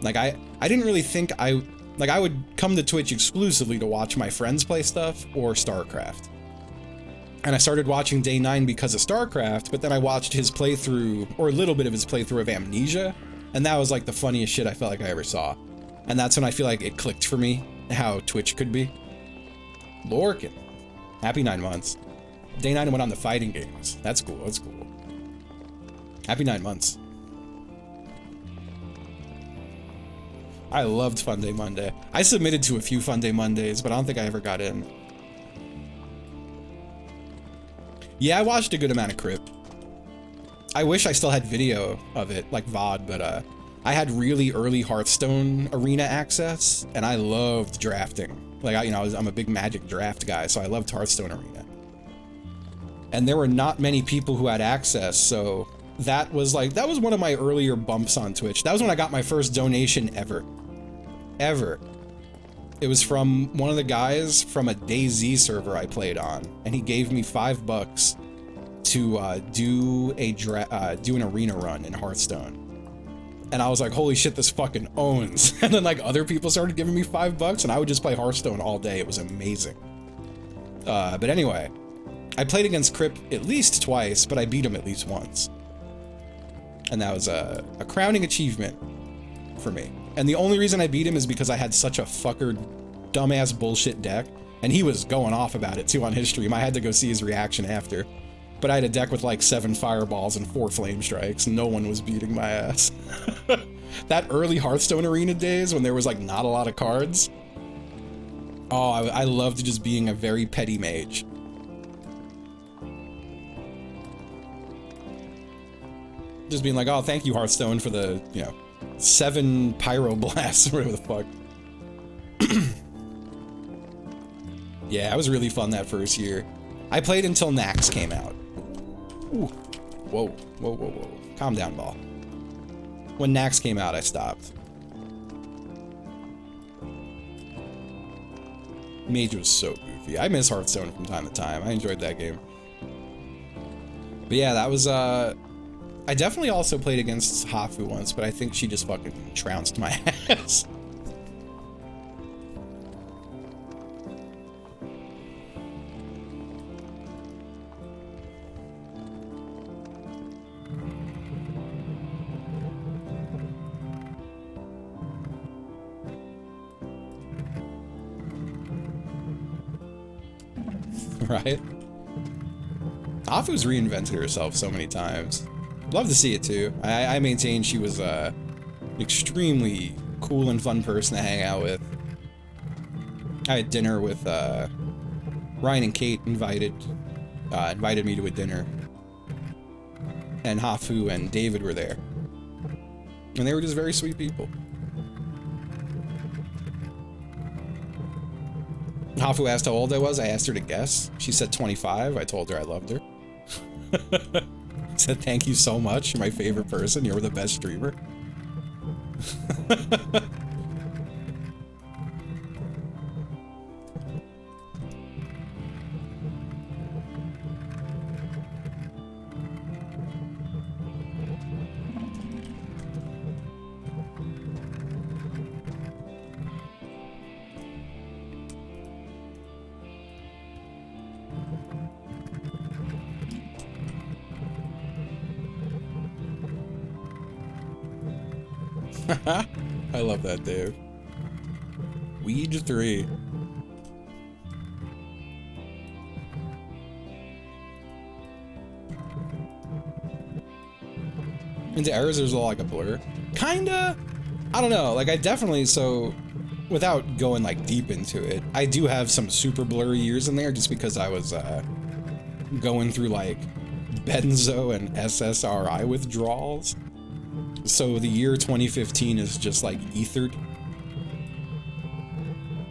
Like I didn't really think I would come to Twitch exclusively to watch my friends play stuff or Starcraft. And I started watching Day 9 because of Starcraft, but then I watched his playthrough, or a little bit of his playthrough of Amnesia, and that was like the funniest shit I felt like I ever saw. And that's when I feel like it clicked for me, how Twitch could be. Lorkin. Happy 9 months. Day 9 went on the fighting games. That's cool, that's cool. Happy 9 months. I loved Fun Day Monday. I submitted to a few Fun Day Mondays, but I don't think I ever got in. Yeah, I watched a good amount of Crypt. I wish I still had video of it, like VOD, but I had really early Hearthstone arena access, and I loved drafting. Like, I'm a big Magic draft guy, so I loved Hearthstone arena. And there were not many people who had access, so that was one of my earlier bumps on Twitch. That was when I got my first donation ever. Ever. It was from one of the guys from a DayZ server I played on, and he gave me $5 to do an arena run in Hearthstone. And I was like, holy shit, this fucking owns. And then like other people started giving me $5, and I would just play Hearthstone all day. It was amazing. But anyway, I played against Crip at least twice, but I beat him at least once. And that was a crowning achievement for me. And the only reason I beat him is because I had such a fucker dumbass bullshit deck, and he was going off about it too on his stream. I had to go see his reaction after. But I had a deck with like 7 fireballs and 4 flame strikes. No one was beating my ass. That early Hearthstone arena days when there was like not a lot of cards. Oh, I loved just being a very petty mage. Just being like, oh, thank you, Hearthstone, for the, 7 Pyroblasts, or whatever the fuck. Yeah, it was really fun that first year. I played until Nax came out. Ooh. Whoa, whoa, whoa, whoa. Calm down, ball. When Nax came out, I stopped. Mage was so goofy. I miss Hearthstone from time to time. I enjoyed that game. But yeah, that was, I definitely also played against Hafu once, but I think she just fucking trounced my ass. Right? Hafu's reinvented herself so many times. Love to see it too. I maintain she was an extremely cool and fun person to hang out with. I had dinner with Ryan and Kate invited me to a dinner, and Hafu and David were there, and they were just very sweet people. Hafu asked how old I was. I asked her to guess. She said 25. I told her I loved her. Said thank you so much. You're my favorite person. You're the best streamer. I love that, Dave. Weed 3. into errors, there's all like a blur. Kinda, I don't know, like I definitely, so without going like deep into it, I do have some super blurry years in there just because I was going through like benzo and SSRI withdrawals. So the year 2015 is just like ethered.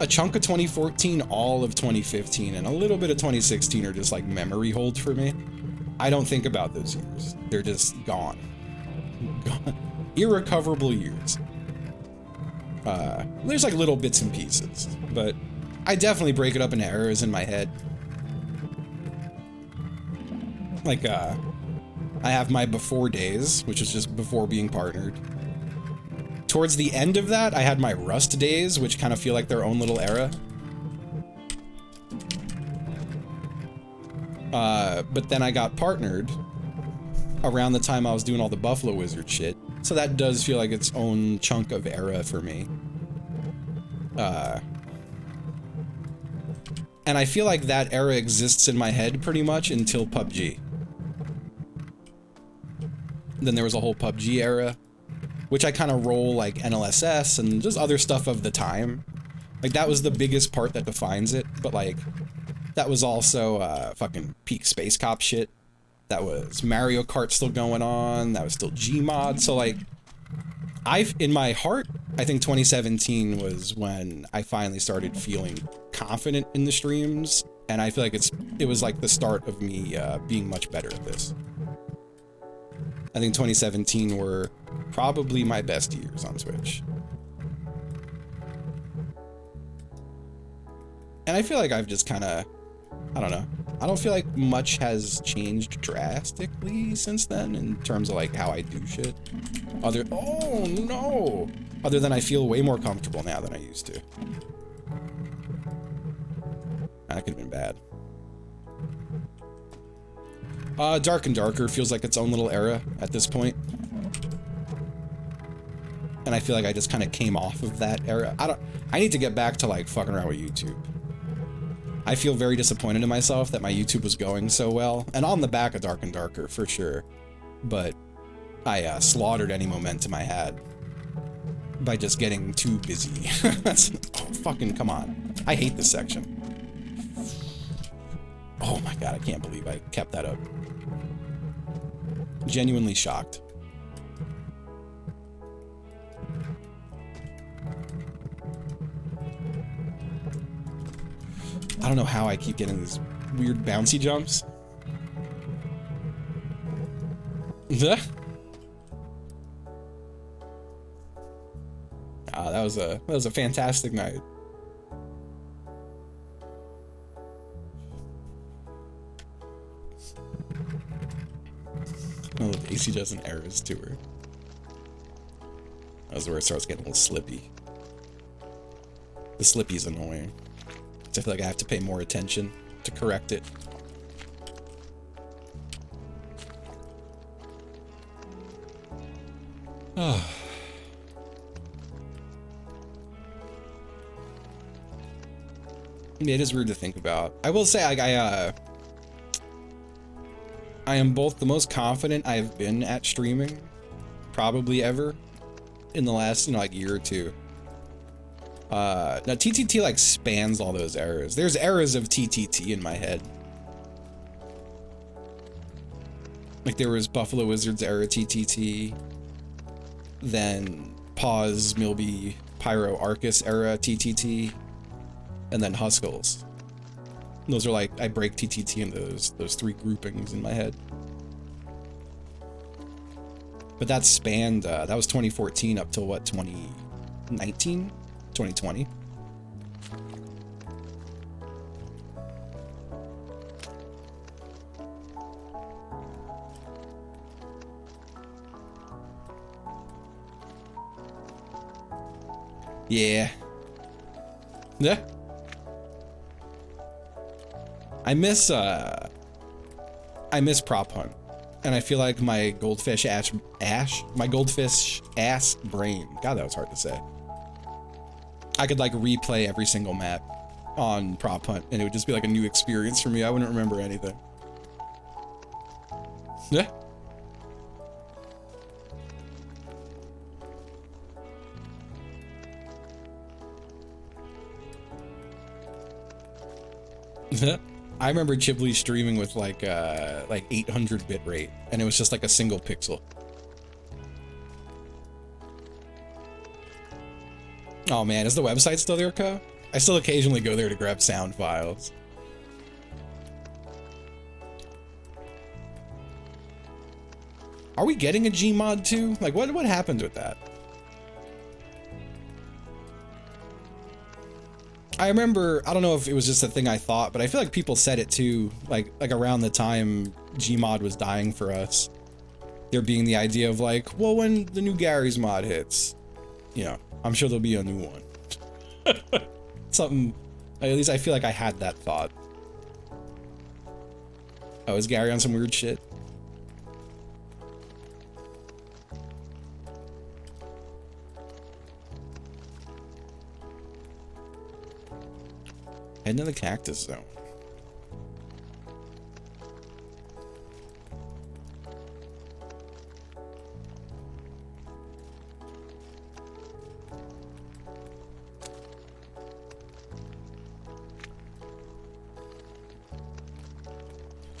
A chunk of 2014, all of 2015, and a little bit of 2016 are just like memory hold for me. I don't think about those years. They're just gone. Gone. Irrecoverable years. There's like little bits and pieces, but I definitely break it up into errors in my head. Like, I have my before days, which is just before being partnered. Towards the end of that, I had my Rust days, which kind of feel like their own little era. But then I got partnered around the time I was doing all the Buffalo Wizard shit. So that does feel like its own chunk of era for me. And I feel like that era exists in my head pretty much until PUBG. Then there was a whole PUBG era, which I kind of roll like NLSS and just other stuff of the time. Like that was the biggest part that defines it, but like that was also fucking peak Space Cop shit. That was Mario Kart still going on. That was still Gmod. So like, in my heart, I think 2017 was when I finally started feeling confident in the streams, and I feel like it was like the start of me being much better at this. I think 2017 were probably my best years on Twitch. And I feel like I've just kind of, I don't know. I don't feel like much has changed drastically since then in terms of like how I do shit. Oh no! Other than I feel way more comfortable now than I used to. That could have been bad. Dark and Darker feels like its own little era at this point. And I feel like I just kind of came off of that era. I need to get back to like fucking around with YouTube. I feel very disappointed in myself that my YouTube was going so well, and on the back of Dark and Darker for sure, but I slaughtered any momentum I had by just getting too busy. That's, oh, fucking come on. I hate this section. Oh my god, I can't believe I kept that up. Genuinely shocked. I don't know how I keep getting these weird bouncy jumps. That was a fantastic night. Oh, the HCJustin Eras tour. That's where it starts getting a little slippy. The slippy's annoying. I feel like I have to pay more attention to correct it. Oh. Yeah, it is weird to think about. I will say, I am both the most confident I've been at streaming, probably ever, in the last, like, year or two. Now TTT like spans all those eras. There's eras of TTT in my head. Like there was Buffalo Wizards era TTT, then Pause, Milby, Pyro, Arcus era TTT, and then Huskulls. Those are like, I break TTT into those three groupings in my head. But that spanned, that was 2014 up till what, 2019? 2020. Yeah. Yeah. I miss prop hunt. And I feel like my goldfish ass brain. God, that was hard to say. I could like replay every single map on prop hunt and it would just be like a new experience for me. I wouldn't remember anything. Yeah. I remember Chibley streaming with like 800 bit rate, and it was just like a single pixel. Oh man, is the website still there, Co? I still occasionally go there to grab sound files. Are we getting a Gmod too? Like, what happened with that? I remember, I don't know if it was just a thing I thought, but I feel like people said it too, like around the time Gmod was dying for us. There being the idea of like, well, when the new Gary's mod hits, you know, I'm sure there'll be a new one. Something, at least I feel like I had that thought. Oh, is Gary on some weird shit? Head to the cactus zone.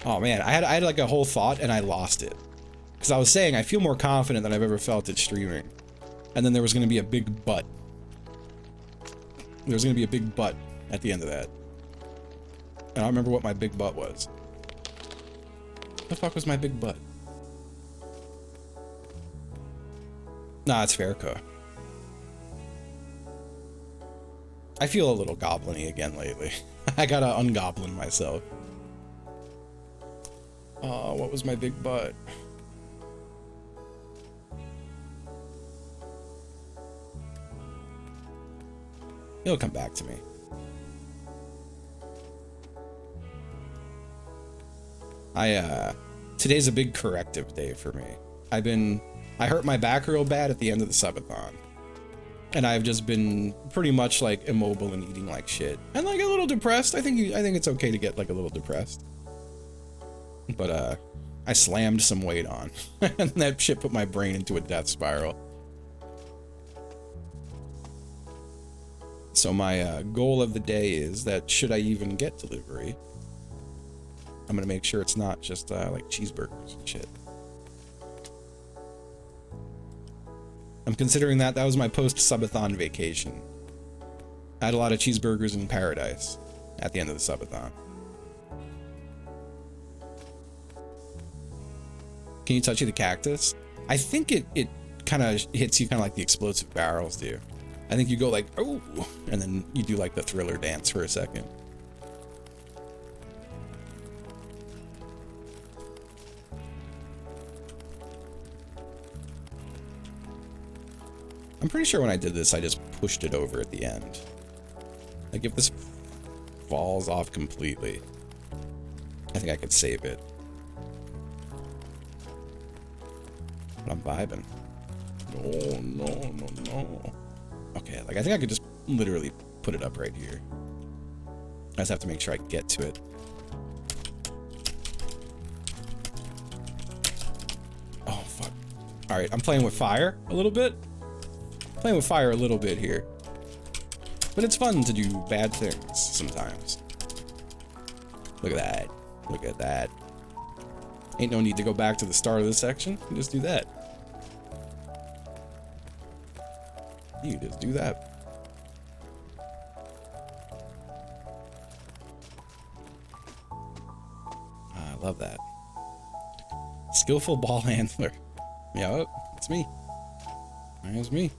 Oh man, I had like a whole thought and I lost it. Because I was saying I feel more confident than I've ever felt at streaming. And then there was going to be a big but. There was going to be a big but at the end of that. And I don't remember what my big butt was. What the fuck was my big butt? Nah, it's Fairco. I feel a little goblin-y again lately. I gotta ungoblin myself. What was my big butt? It'll come back to me. Today's a big corrective day for me. I hurt my back real bad at the end of the subathon. And I've just been pretty much like immobile and eating like shit. And like a little depressed. I think it's okay to get like a little depressed. But I slammed some weight on. And that shit put my brain into a death spiral. So my goal of the day is that should I even get delivery, I'm gonna make sure it's not just like cheeseburgers and shit. I'm considering that was my post-subathon vacation. I had a lot of cheeseburgers in paradise at the end of the subathon. Can you touch the cactus? I think it kind of hits you kind of like the explosive barrels do. I think you go like, oh, and then you do like the Thriller dance for a second. I'm pretty sure when I did this, I just pushed it over at the end. Like if this falls off completely, I think I could save it. But I'm vibing. No. Okay, like I think I could just literally put it up right here. I just have to make sure I get to it. Oh, fuck. Alright, I'm playing with fire a little bit. Playing with fire a little bit here. But it's fun to do bad things sometimes. Look at that. Look at that. Ain't no need to go back to the start of this section. You can just do that. You just do that. I love that. Skillful ball handler. Yeah, it's me. It's me.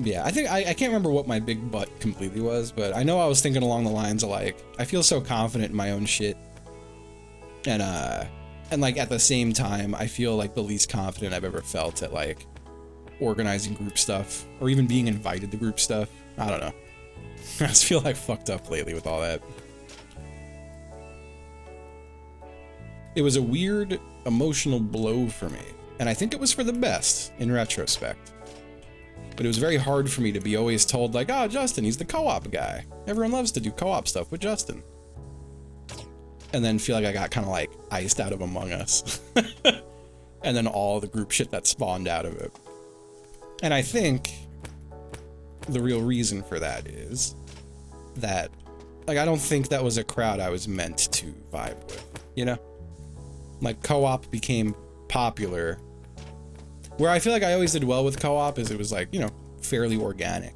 Yeah, I think I can't remember what my big butt completely was, but I know I was thinking along the lines of like, I feel so confident in my own shit. And like at the same time, I feel like the least confident I've ever felt at like organizing group stuff or even being invited to group stuff. I don't know. I just feel like fucked up lately with all that. It was a weird emotional blow for me, and I think it was for the best in retrospect. But it was very hard for me to be always told like, oh, Justin, he's the co-op guy. Everyone loves to do co-op stuff with Justin. And then feel like I got kind of like iced out of Among Us. and then all the group shit that spawned out of it. And I think the real reason for that is that, like, I don't think that was a crowd I was meant to vibe with, you know? Like, co-op became popular. Where I feel like I always did well with co-op is it was like, you know, fairly organic.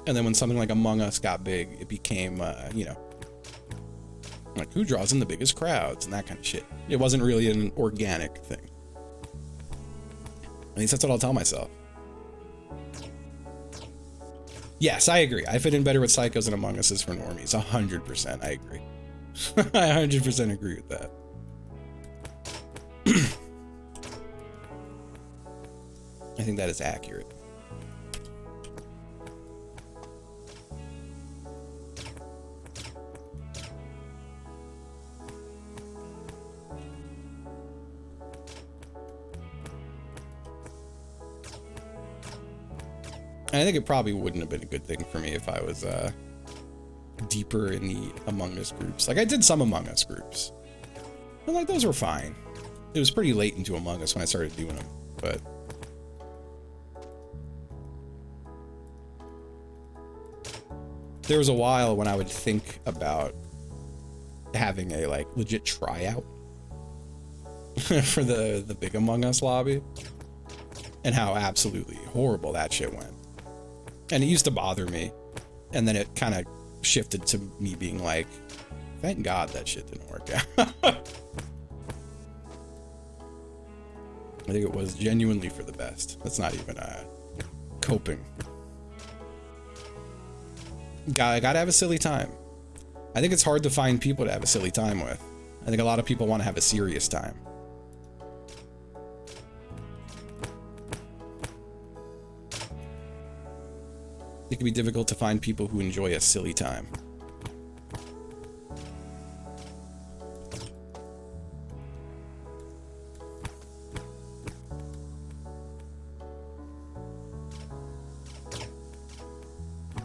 And then when something like Among Us got big, it became, you know, like, who draws in the biggest crowds and that kind of shit. It wasn't really an organic thing. At least that's what I'll tell myself. Yes, I agree. I fit in better with psychos and Among Us is for normies. 100%. I agree. I 100% agree with that. I think that is accurate. And I think it probably wouldn't have been a good thing for me if I was deeper in the Among Us groups. Like, I did some Among Us groups. And, like, those were fine. It was pretty late into Among Us when I started doing them, but... there was a while when I would think about having a, like, legit tryout for the big Among Us lobby. And how absolutely horrible that shit went. And it used to bother me. And then it kind of shifted to me being like, thank God that shit didn't work out. I think it was genuinely for the best. That's not even coping. Gotta have a silly time. I think it's hard to find people to have a silly time with. I think a lot of people want to have a serious time. It can be difficult to find people who enjoy a silly time.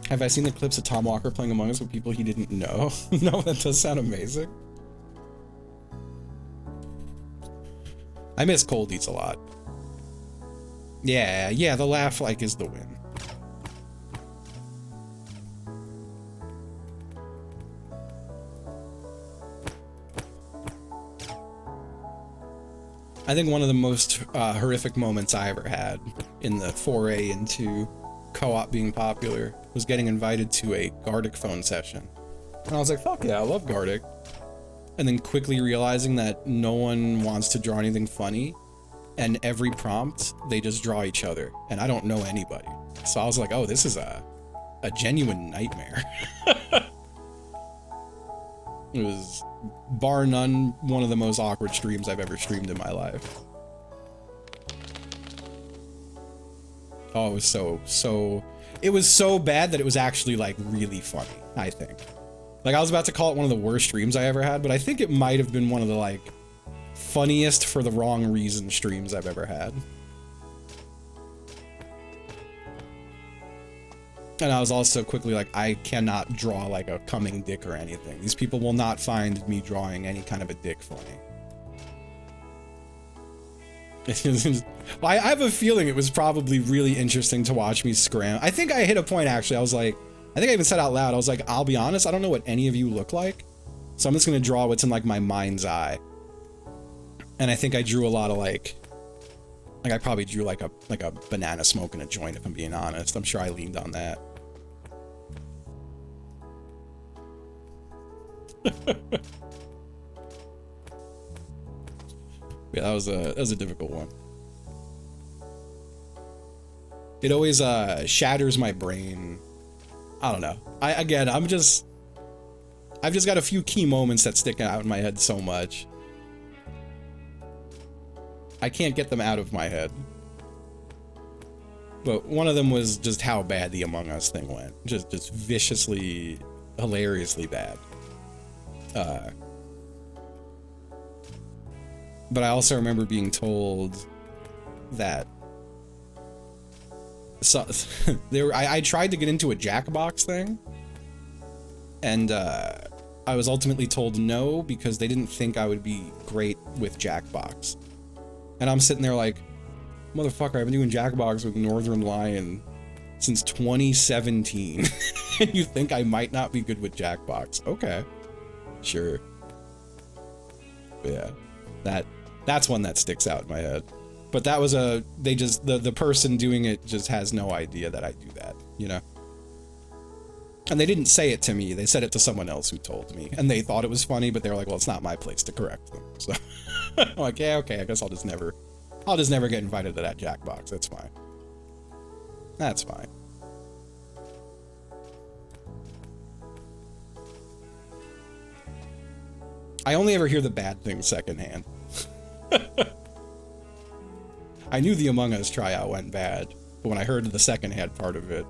Have I seen the clips of Tom Walker playing Among Us with people he didn't know? No, that does sound amazing. I miss Cold Eats a lot. Yeah, the laugh like is the win. I think one of the most horrific moments I ever had in the foray into co-op being popular was getting invited to a Gartic phone session. And I was like, fuck yeah, I love Gartic. And then quickly realizing that no one wants to draw anything funny, and every prompt, they just draw each other. And I don't know anybody. So I was like, oh, this is a genuine nightmare. It was, bar none, one of the most awkward streams I've ever streamed in my life. Oh, it was it was so bad that it was actually, like, really funny, I think. Like, I was about to call it one of the worst streams I ever had, but I think it might have been one of the, like, funniest for the wrong reason streams I've ever had. And I was also quickly like, I cannot draw like a coming dick or anything. These people will not find me drawing any kind of a dick funny. I have a feeling it was probably really interesting to watch me scram. I think I hit a point actually, I was like, I think I even said out loud, I was like, I'll be honest, I don't know what any of you look like. So I'm just gonna draw what's in like my mind's eye. And I think I drew a lot of like I probably drew like a banana smoking a joint if I'm being honest. I'm sure I leaned on that. Yeah, that was a difficult one. It always shatters my brain. I don't know. I've just got a few key moments that stick out in my head so much. I can't get them out of my head. But one of them was just how bad the Among Us thing went. Just viciously, hilariously bad. But I also remember being told that I tried to get into a Jackbox thing, and I was ultimately told no because they didn't think I would be great with Jackbox. And I'm sitting there like, motherfucker, I've been doing Jackbox with Northern Lion since 2017. And you think I might not be good with Jackbox? Okay, sure. But yeah, that's one that sticks out in my head. But that was the person doing it just has no idea that I do that, you know? And they didn't say it to me, they said it to someone else who told me. And they thought it was funny, but they were like, well, it's not my place to correct them. So I'm like, yeah, okay, I guess I'll just never get invited to that Jackbox. That's fine. That's fine. I only ever hear the bad things secondhand. I knew the Among Us tryout went bad, but when I heard the secondhand part of it,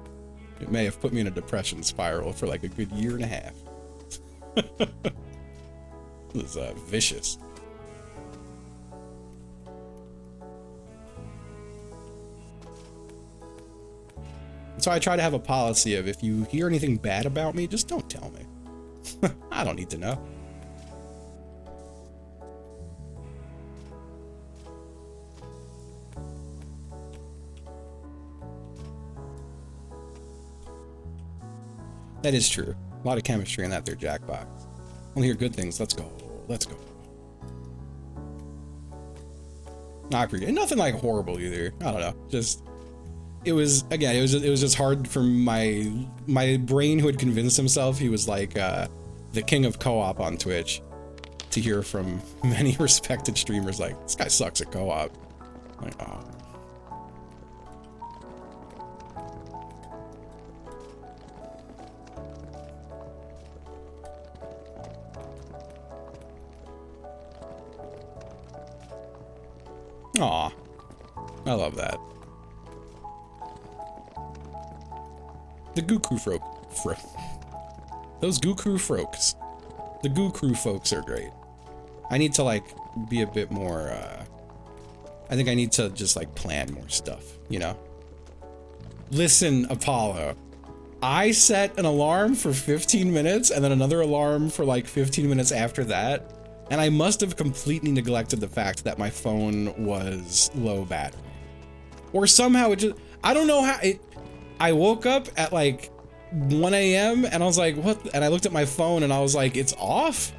it may have put me in a depression spiral for like a good year and a half. It was vicious. So I try to have a policy of if you hear anything bad about me, just don't tell me. I don't need to know. That is true. A lot of chemistry in that there Jackbox. Only hear good things. Let's go. Let's go. I appreciate it. Nothing like horrible either. I don't know. Just it was again. It was just hard for my brain, who had convinced himself he was like the king of co-op on Twitch, to hear from many respected streamers like, this guy sucks at co-op. Like, oh. Aw, I love that. The Goku those Goku folks. The Goku folks are great. I need to like be a bit more, I think I need to just like plan more stuff, you know? Listen, Apollo, I set an alarm for 15 minutes and then another alarm for like 15 minutes after that. And I must have completely neglected the fact that my phone was low battery. Or somehow it just, I don't know how it, I woke up at like 1 a.m. and I was like, what? And I looked at my phone and I was like, it's off?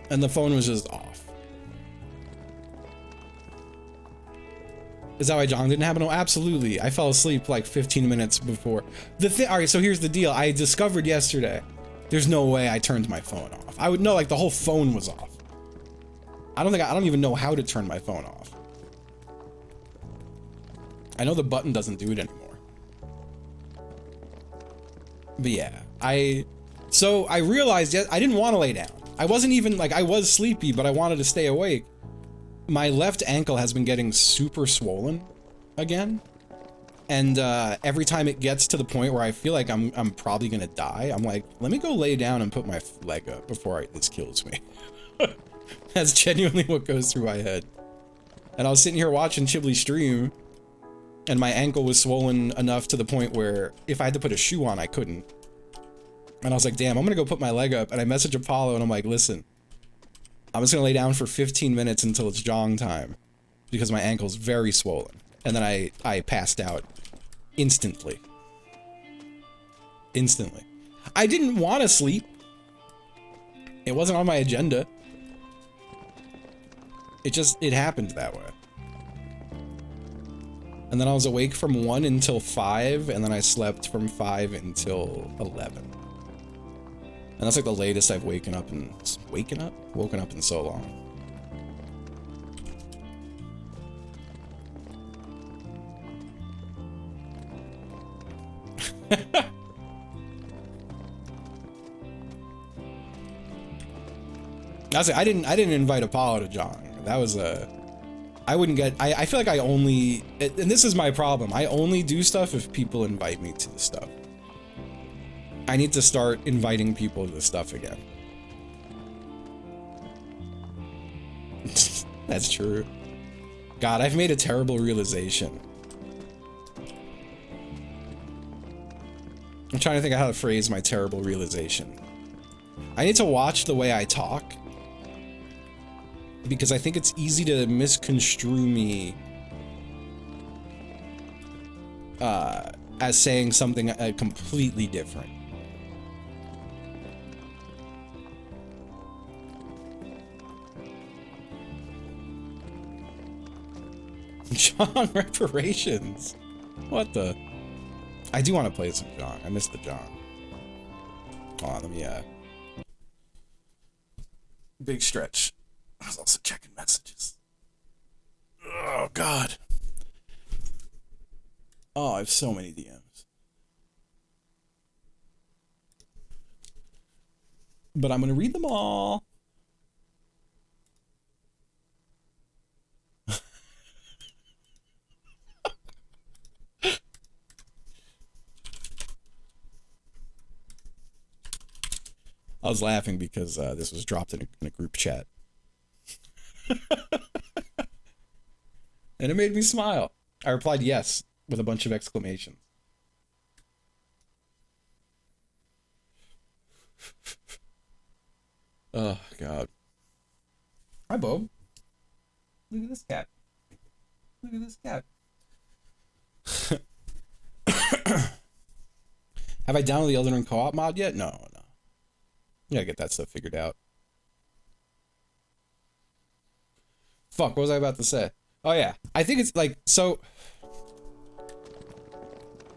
And the phone was just off. Is that why John didn't happen? No, absolutely. I fell asleep like 15 minutes before. All right, so here's the deal. I discovered yesterday, there's no way I turned my phone off. I would know, like the whole phone was off. I don't even know how to turn my phone off. I know the button doesn't do it anymore. But yeah, so I realized I didn't want to lay down. I wasn't even like, I was sleepy, but I wanted to stay awake. My left ankle has been getting super swollen again. And every time it gets to the point where I feel like I'm probably gonna die, I'm like, let me go lay down and put my leg up before this kills me. That's genuinely what goes through my head. And I was sitting here watching Chibli stream, and my ankle was swollen enough to the point where if I had to put a shoe on, I couldn't. And I was like, damn, I'm gonna go put my leg up. And I message Apollo and I'm like, listen, I'm just gonna lay down for 15 minutes until it's jong time, because my ankle's very swollen. And then I passed out instantly. Instantly. I didn't want to sleep. It wasn't on my agenda. It happened that way. And then I was awake from 1 until 5, and then I slept from 5 until 11. And that's like the latest I've woken up in so long. I didn't invite Apollo to John. That was I wouldn't get, I feel like I only, and this is my problem, I only do stuff if people invite me to the stuff. I need to start inviting people to the stuff again. That's true. God, I've made a terrible realization. I'm trying to think of how to phrase my terrible realization. I need to watch the way I talk. because I think it's easy to misconstrue me as saying something completely different. John reparations. What the? I do want to play some John. I missed the John. Hold on, let me big stretch. I was also checking messages. Oh God. Oh, I have so many DMs. But I'm gonna read them all. I was laughing because this was dropped in a group chat. And it made me smile. I replied yes with a bunch of exclamations. Oh, God. Hi, Bo. Look at this cat. Look at this cat. Have I downloaded the Elden Ring co-op mod yet? No. I gotta get that stuff figured out. Fuck, what was I about to say? Oh yeah, I think it's like, so...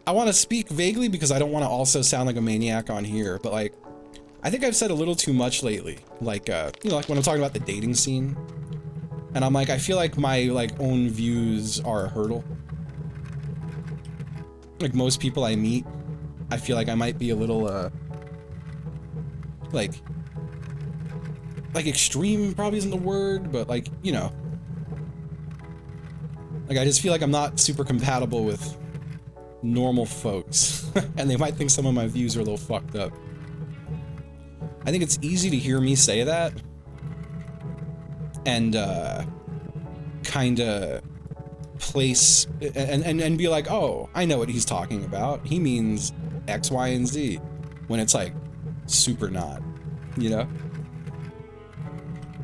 I want to speak vaguely because I don't want to also sound like a maniac on here, but like, I think I've said a little too much lately. Like, you know, like when I'm talking about the dating scene. And I'm like, I feel like my, like, own views are a hurdle. Like most people I meet, I feel like I might be a little, like extreme probably isn't the word, but like, you know. Like I just feel like I'm not super compatible with normal folks. And they might think some of my views are a little fucked up. I think it's easy to hear me say that. And, kinda place, and be like, oh, I know what he's talking about. He means X, Y, and Z. When it's like, super not, you know?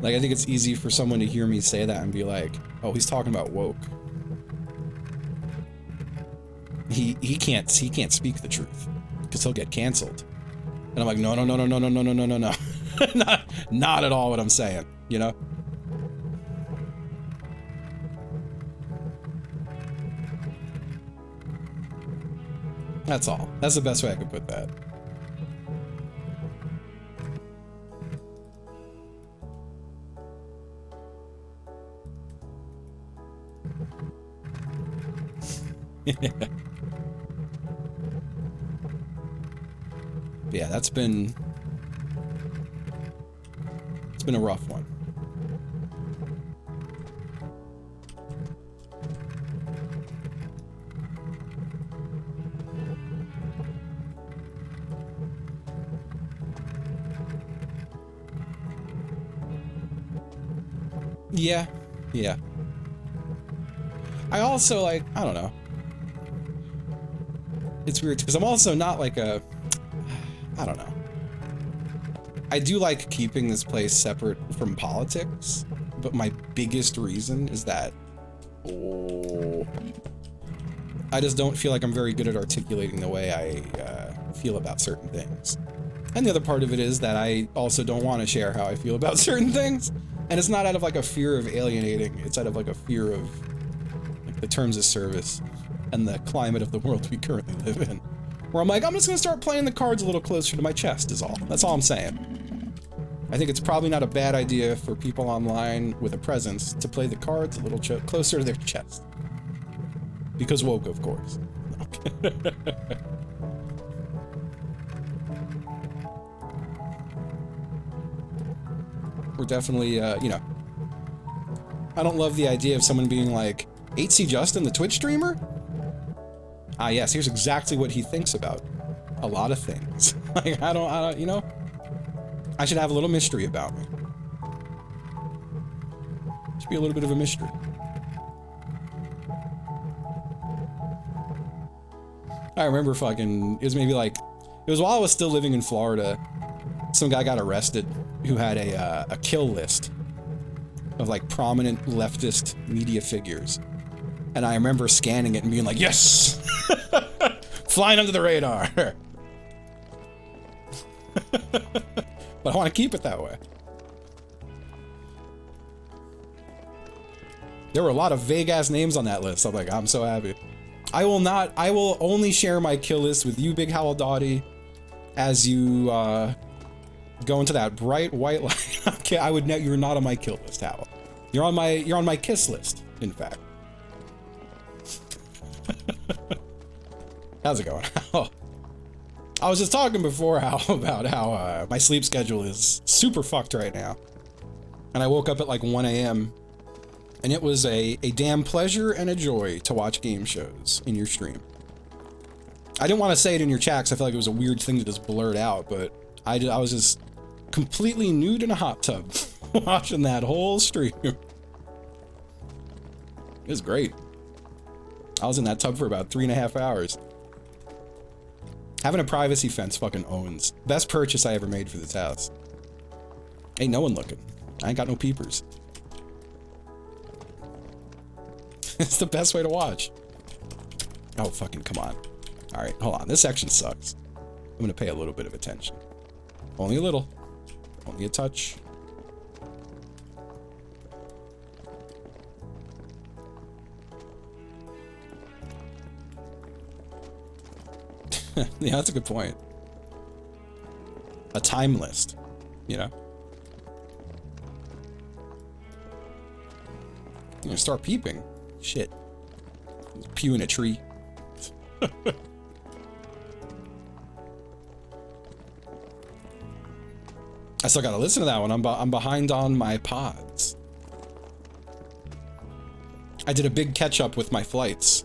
Like, I think it's easy for someone to hear me say that and be like, oh, he's talking about woke. He can't speak the truth because he'll get canceled. And I'm like, no. not at all what I'm saying, you know? That's all. That's the best way I could put that. Yeah, it's been a rough one. Yeah. I also, like, I don't know. It's weird because I'm also not like I don't know. I do like keeping this place separate from politics, but my biggest reason is that I just don't feel like I'm very good at articulating the way I feel about certain things. And the other part of it is that I also don't want to share how I feel about certain things. And it's not out of like a fear of alienating, it's out of like a fear of like the terms of service and the climate of the world we currently live in. Where I'm like, I'm just gonna start playing the cards a little closer to my chest is all. That's all I'm saying. I think it's probably not a bad idea for people online with a presence to play the cards a little closer to their chest. Because woke, of course. We're definitely, you know, I don't love the idea of someone being like, HCJustin, the Twitch streamer? Ah, yes, here's exactly what he thinks about a lot of things. Like, I don't, you know, I should have a little mystery about me. Should be a little bit of a mystery. I remember fucking, it was maybe like, it was while I was still living in Florida, some guy got arrested who had a kill list of like prominent leftist media figures. And I remember scanning it and being like, yes! Flying under the radar! But I want to keep it that way. There were a lot of vague-ass names on that list. I'm like, I'm so happy. I will only share my kill list with you, Big Howaldati, as you, go into that bright white light. Okay, you're not on my kill list, Howell. You're on my kiss list, in fact. How's it going? I was just talking before about how my sleep schedule is super fucked right now. And I woke up at like 1 a.m. and it was a damn pleasure and a joy to watch game shows in your stream. I didn't want to say it in your chat because I felt like it was a weird thing to just blurt out, but I was just completely nude in a hot tub watching that whole stream. It was great. I was in that tub for about 3.5 hours. Having a privacy fence fucking owns. Best purchase I ever made for this house. Ain't no one looking. I ain't got no peepers. It's the best way to watch. Oh, fucking come on. Alright, hold on. This section sucks. I'm gonna pay a little bit of attention. Only a little. Only a touch. Yeah, that's a good point. A time list, you know? I'm gonna start peeping. Shit. Pew in a tree. I still gotta listen to that one. I'm behind on my pods. I did a big catch up with my flights.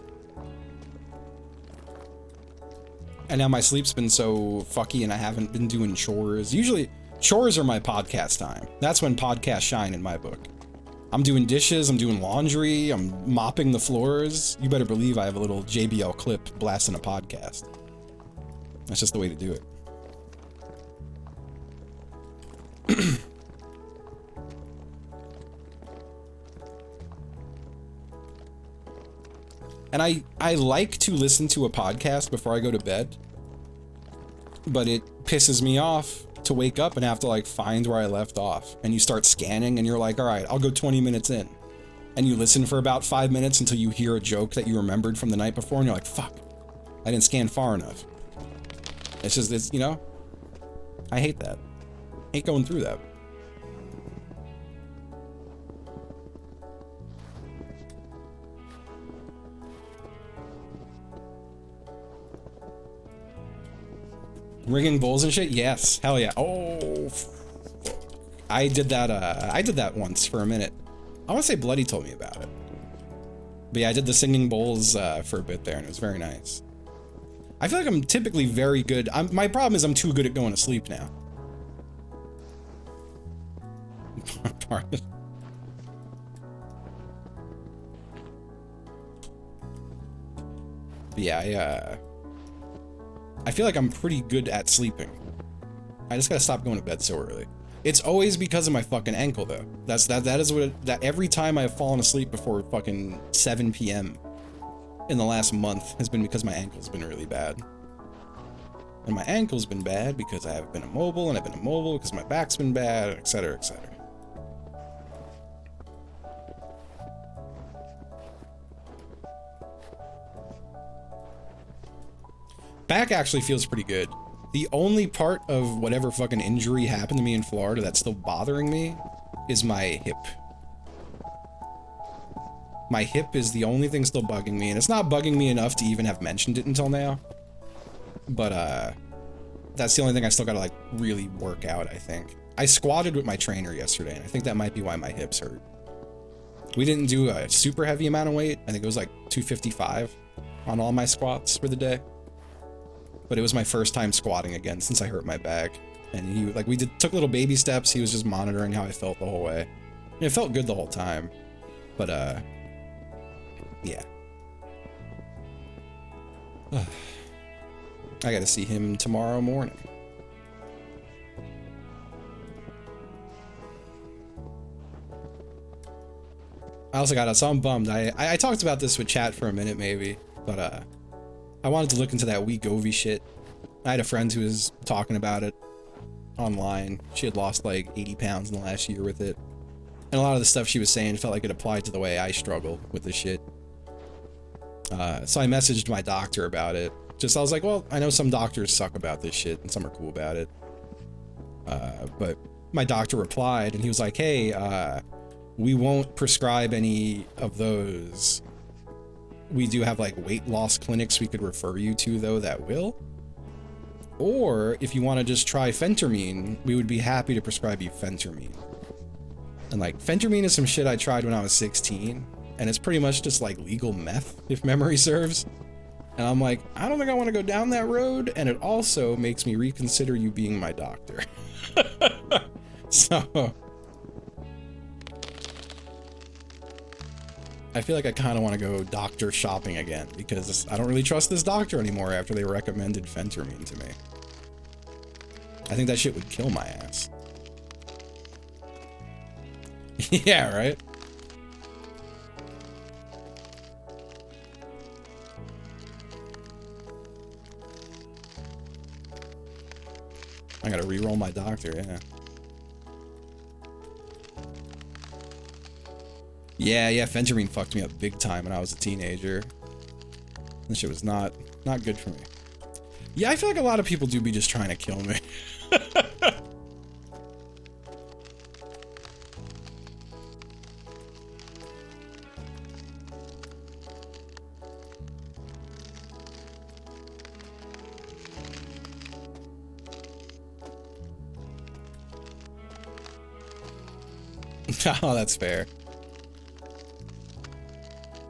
And now my sleep's been so fucky and I haven't been doing chores. Usually, chores are my podcast time. That's when podcasts shine in my book. I'm doing dishes, I'm doing laundry, I'm mopping the floors. You better believe I have a little JBL clip blasting a podcast. That's just the way to do it. And I like to listen to a podcast before I go to bed, but it pisses me off to wake up and have to like find where I left off. And you start scanning and you're like, all right, I'll go 20 minutes in. And you listen for about 5 minutes until you hear a joke that you remembered from the night before and you're like, fuck, I didn't scan far enough. It's you know, I hate that. I hate going through that. Rigging bowls and shit? Yes. Hell yeah. Oh, I did that once for a minute. I want to say Bloody told me about it. But yeah, I did the singing bowls for a bit there and it was very nice. I feel like I'm typically very good. My problem is I'm too good at going to sleep now. But yeah, I feel like I'm pretty good at sleeping. I just gotta stop going to bed so early. It's always because of my fucking ankle though. That is what every time I've fallen asleep before fucking 7 p.m. in the last month has been because my ankle's been really bad. And my ankle's been bad because I have been immobile, and I've been immobile because my back's been bad, etc., etc. Back actually feels pretty good. The only part of whatever fucking injury happened to me in Florida that's still bothering me is my hip. My hip is the only thing still bugging me, and it's not bugging me enough to even have mentioned it until now. But, that's the only thing I still gotta, like, really work out, I think. I squatted with my trainer yesterday, and I think that might be why my hips hurt. We didn't do a super heavy amount of weight. I think it was, like, 255 on all my squats for the day. But it was my first time squatting again since I hurt my back. And he, like, took little baby steps. He was just monitoring how I felt the whole way. And it felt good the whole time. But, yeah. I gotta see him tomorrow morning. also got it, so I'm bummed. I talked about this with chat for a minute maybe, but I wanted to look into that Wegovy shit. I had a friend who was talking about it online. She had lost like 80 pounds in the last year with it. And a lot of the stuff she was saying felt like it applied to the way I struggle with this shit. So I messaged my doctor about it. I was like, well, I know some doctors suck about this shit and some are cool about it. But my doctor replied and he was like, hey, we won't prescribe any of those. We do have like weight loss clinics we could refer you to though that will. Or if you want to just try phentermine, we would be happy to prescribe you phentermine. And like phentermine is some shit I tried when I was 16 and it's pretty much just like legal meth if memory serves. And I'm like, I don't think I want to go down that road, and it also makes me reconsider you being my doctor. So I feel like I kind of want to go doctor shopping again because I don't really trust this doctor anymore after they recommended phentermine to me. I think that shit would kill my ass. Yeah, right? I gotta re-roll my doctor, yeah. Yeah, phentermine fucked me up big time when I was a teenager. This shit was not good for me. Yeah, I feel like a lot of people do be just trying to kill me. Oh, that's fair.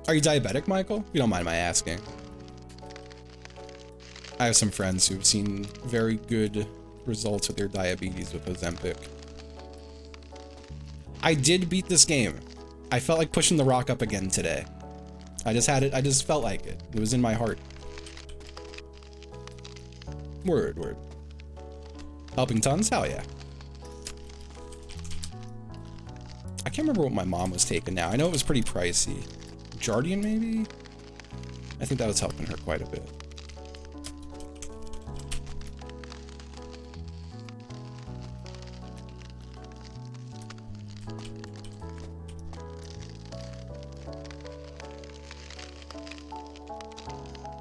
Are you diabetic, Michael? If you don't mind my asking. I have some friends who've seen very good results with their diabetes with Ozempic. I did beat this game. I felt like pushing the rock up again today. I just felt like it. It was in my heart. Word. Helping tons? Hell yeah. I can't remember what my mom was taking now. I know it was pretty pricey. Jardian, maybe? I think that was helping her quite a bit.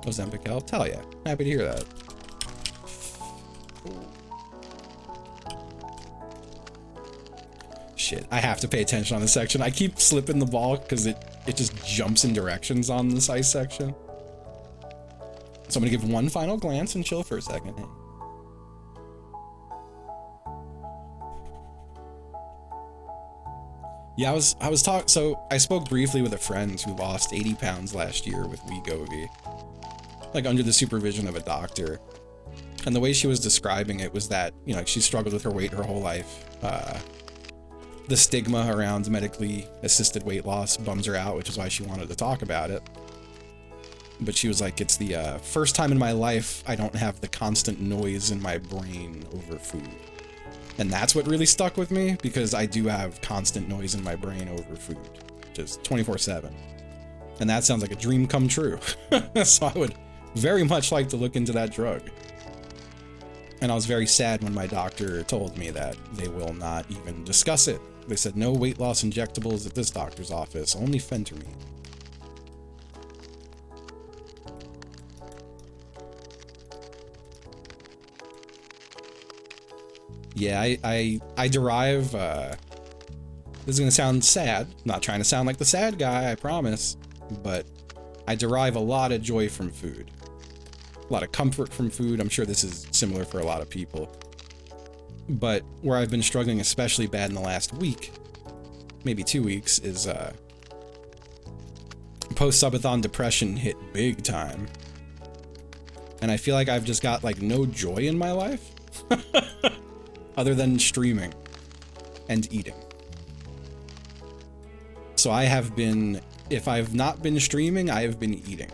Ozempic helped? Hell yeah. Happy to hear that. Shit, I have to pay attention on this section. I keep slipping the ball because it just jumps in directions on this ice section. So I'm gonna give one final glance and chill for a second. Hey. Yeah, so I spoke briefly with a friend who lost 80 pounds last year with Wegovy, like under the supervision of a doctor. And the way she was describing it was that, you know, like she struggled with her weight her whole life. The stigma around medically assisted weight loss bums her out, which is why she wanted to talk about it. But she was like, it's the first time in my life I don't have the constant noise in my brain over food. And that's what really stuck with me, because I do have constant noise in my brain over food, just 24/7. And that sounds like a dream come true. So I would very much like to look into that drug. And I was very sad when my doctor told me that they will not even discuss it. They said no weight loss injectables at this doctor's office, only phentermine. Yeah, I derive, this is gonna sound sad, not trying to sound like the sad guy, I promise, but I derive a lot of joy from food. A lot of comfort from food. I'm sure this is similar for a lot of people. But where I've been struggling especially bad in the last week, maybe 2 weeks, is post-subathon depression hit big time. And I feel like I've just got like no joy in my life other than streaming and eating. So I have been, if I've not been streaming, I have been eating.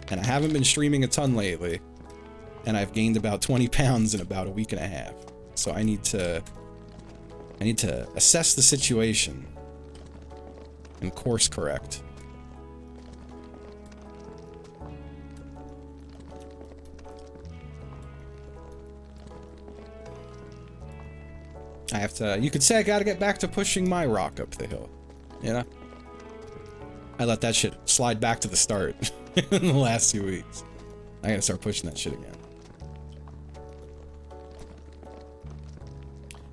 And I haven't been streaming a ton lately, and I've gained about 20 pounds in about a week and a half. So I need to assess the situation and course correct. I have to, you could say I gotta get back to pushing my rock up the hill, you know? I let that shit slide back to the start in the last 2 weeks. I gotta start pushing that shit again.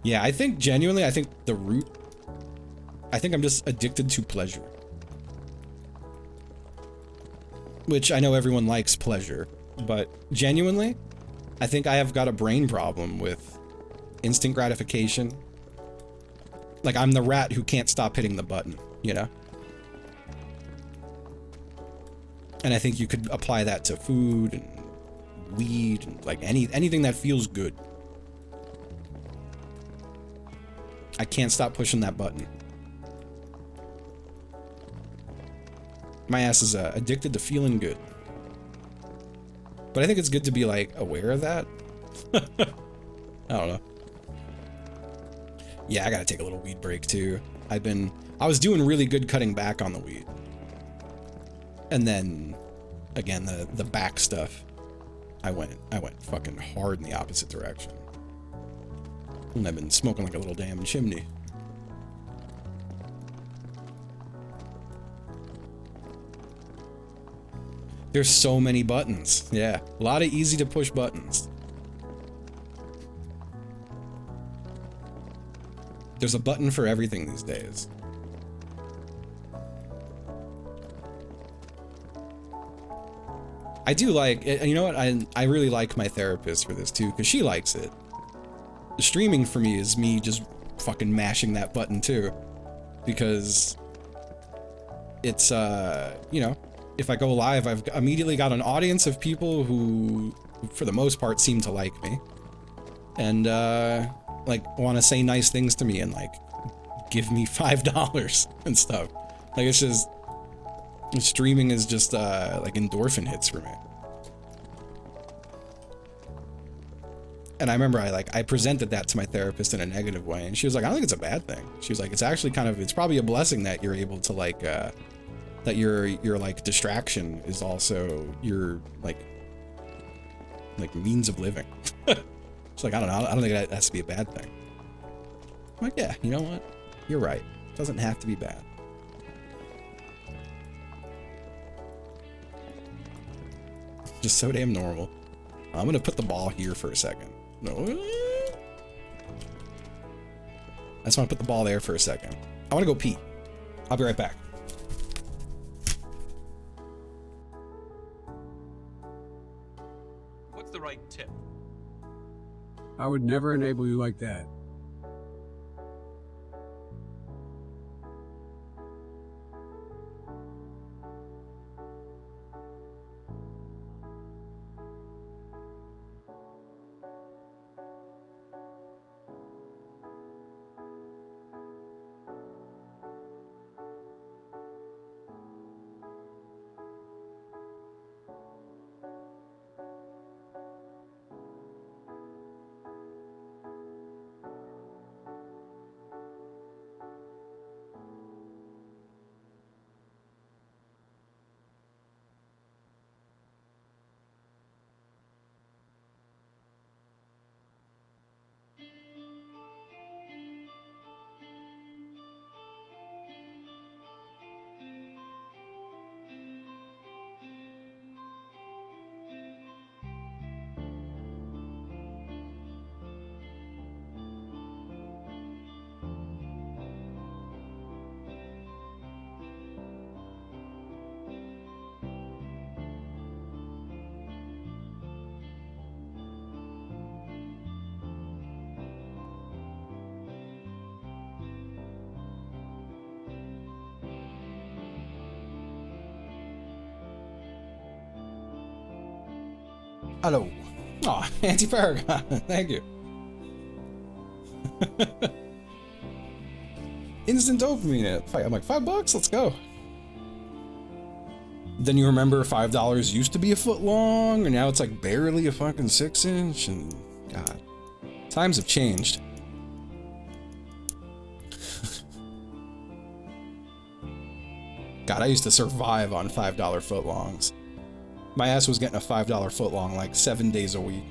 Yeah, I think genuinely, I think the root, I think I'm just addicted to pleasure. Which I know everyone likes pleasure, but genuinely, I think I have got a brain problem with instant gratification. Like, I'm the rat who can't stop hitting the button, you know? And I think you could apply that to food and weed and like anything that feels good. I can't stop pushing that button. My ass is addicted to feeling good. But I think it's good to be like aware of that. I don't know. Yeah, I gotta take a little weed break too. I was doing really good cutting back on the weed. And then, again, the back stuff, I went fucking hard in the opposite direction. And I've been smoking like a little damn chimney. There's so many buttons. Yeah, a lot of easy to push buttons. There's a button for everything these days. I do like, and you know what, I really like my therapist for this too, because she likes it. The streaming for me is me just fucking mashing that button too, because it's, you know, if I go live, I've immediately got an audience of people who, for the most part, seem to like me, and like want to say nice things to me and like give me $5 and stuff. Like, it's just, streaming is just like endorphin hits for me. And I remember I presented that to my therapist in a negative way, and she was like, I don't think it's a bad thing. She was like, it's actually kind of, it's probably a blessing that you're able to like, that your like distraction is also your like means of living. It's like, I don't know, I don't think that has to be a bad thing. I'm like, yeah, you know what? You're right. It doesn't have to be bad. Just so damn normal. I'm gonna put the ball here for a second. No. I just want to put the ball there for a second. I want to go pee. I'll be right back. What's the right tip? I would never enable you like that. Hello. Oh, anti-paragon. Thank you. Instant dopamine. I'm like, $5? Let's go. Then you remember $5 used to be a foot long, and now it's like barely a fucking 6-inch, and God, times have changed. God, I used to survive on $5 footlongs. My ass was getting a $5 footlong like 7 days a week.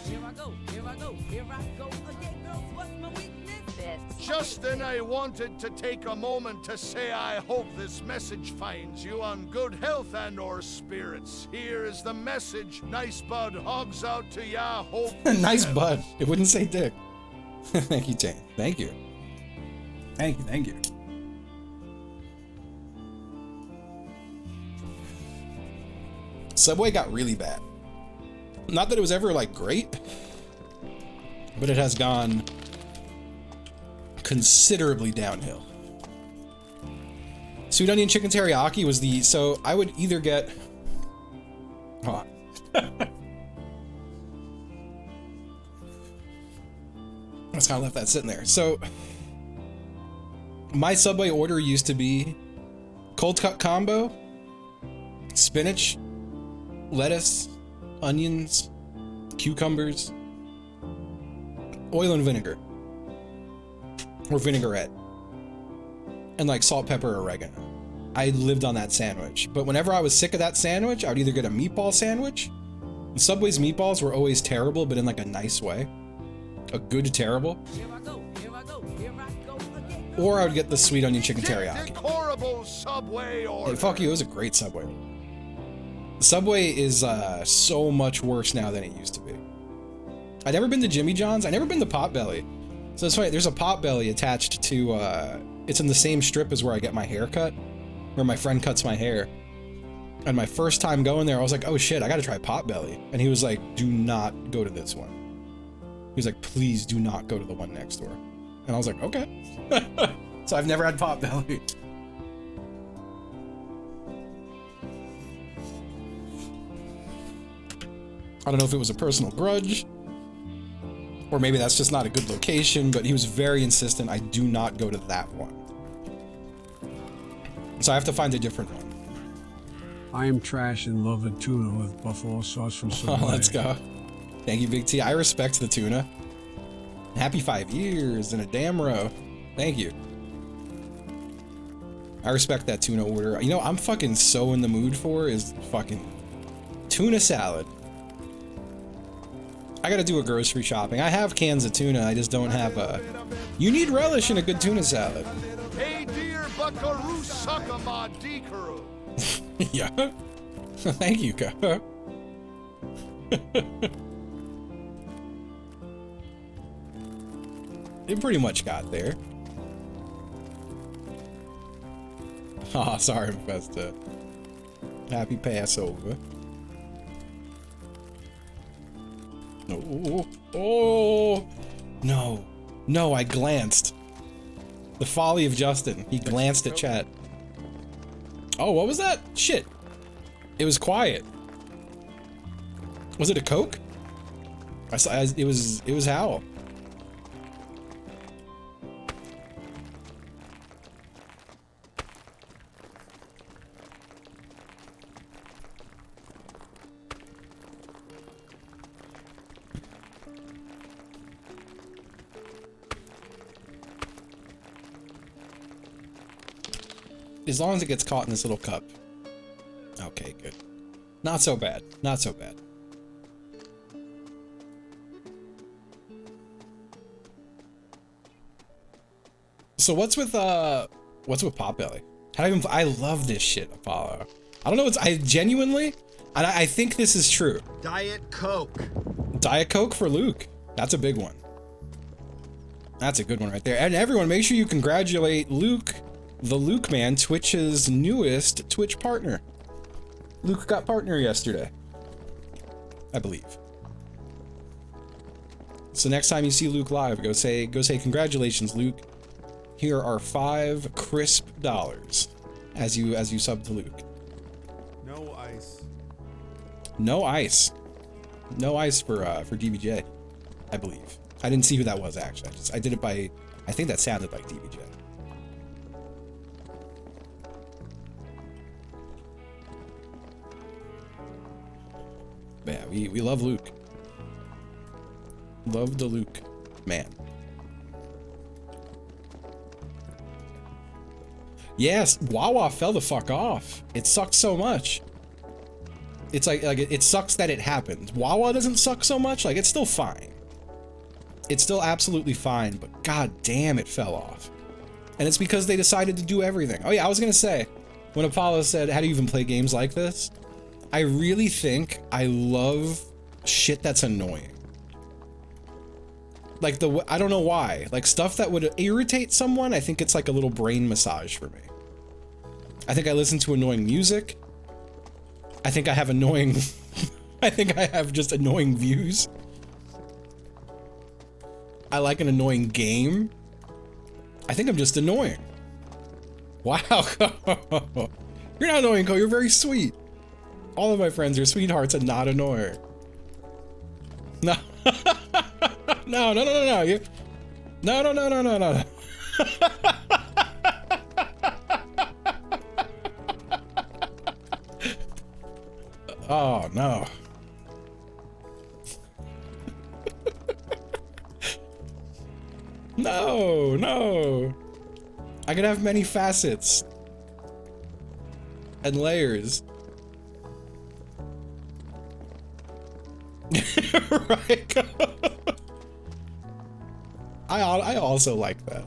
Here I go, here I go, here I go again, girls. What's my weakness? Justin, I wanted to take a moment to say I hope this message finds you on good health and or spirits. Here is the message. Nice bud, hogs out to ya. Hope. Nice bud. It wouldn't say dick. Thank you, Tane. Thank you. Thank you, thank you. Subway got really bad. Not that it was ever like great, but it has gone considerably downhill. Sweet onion chicken teriyaki was the, so I would either get, hold on. I just kind of left that sitting there. So my Subway order used to be cold cut combo, spinach, lettuce, onions, cucumbers, oil and vinegar, or vinaigrette, and like salt, pepper, oregano. I lived on that sandwich. But whenever I was sick of that sandwich, I would either get a meatball sandwich. And Subway's meatballs were always terrible, but in like a nice way. A good terrible. Or I would get the sweet onion chicken teriyaki. Horrible Subway order. Hey, fuck you, it was a great Subway. Subway is so much worse now than it used to be. I'd never been to Jimmy John's. I'd never been to Potbelly. So it's funny, there's a Potbelly attached to, it's in the same strip as where I get my hair cut, where my friend cuts my hair. And my first time going there, I was like, oh shit, I gotta try Potbelly. And he was like, do not go to this one. He was like, please do not go to the one next door. And I was like, okay. So I've never had Potbelly. I don't know if it was a personal grudge, or maybe that's just not a good location, but he was very insistent I do not go to that one. So I have to find a different one. I am trash and love a tuna with buffalo sauce from Subway. Oh, let's go. Thank you, Big T. I respect the tuna. Happy 5 years in a damn row. Thank you. I respect that tuna order. You know, I'm fucking so in the mood for is fucking tuna salad. I gotta do a grocery shopping. I have cans of tuna, I just don't have a... You need relish in a good tuna salad. Hey dear buckaroo sucka ma deekaroo. Yeah. Thank you, Ka. It pretty much got there. Oh, sorry, Infesta. Happy Passover. Oh, oh, no, no, I glanced. The folly of Justin. He glanced at chat. Oh, what was that? Shit. It was quiet. Was it a Coke? I saw, it was Howl. As long as it gets caught in this little cup. Okay, good. Not so bad. Not so bad. So what's with Potbelly? I love this shit, Apollo. I don't know I genuinely, and I think this is true. Diet Coke. Diet Coke for Luke. That's a big one. That's a good one right there. And everyone, make sure you congratulate Luke, the Luke Man, Twitch's newest Twitch partner. Luke got partner yesterday, I believe. So next time you see Luke live, go say congratulations, Luke. Here are $5 crisp as you sub to Luke. No ice. No ice. No ice for DBJ, I believe. I didn't see who that was actually. I did it by, I think that sounded like DBJ. Yeah, we love Luke. Love the Luke man. Yes, Wawa fell the fuck off. It sucks so much. It's like it sucks that it happened. Wawa doesn't suck so much. Like, it's still fine. It's still absolutely fine, but god damn, it fell off. And it's because they decided to do everything. Oh yeah, I was gonna say, when Apollo said, how do you even play games like this? I really think I love shit that's annoying. Like I don't know why. Like stuff that would irritate someone, I think it's like a little brain massage for me. I think I listen to annoying music. I think I have annoying, I think I have just annoying views. I like an annoying game. I think I'm just annoying. Wow, you're not annoying, Ko. You're very sweet. All of my friends are sweethearts and not annoying. No, no, no, no, no, no. You, no, no, no, no, no, no. Oh no. No, no. I could have many facets and layers. Right. I also like that.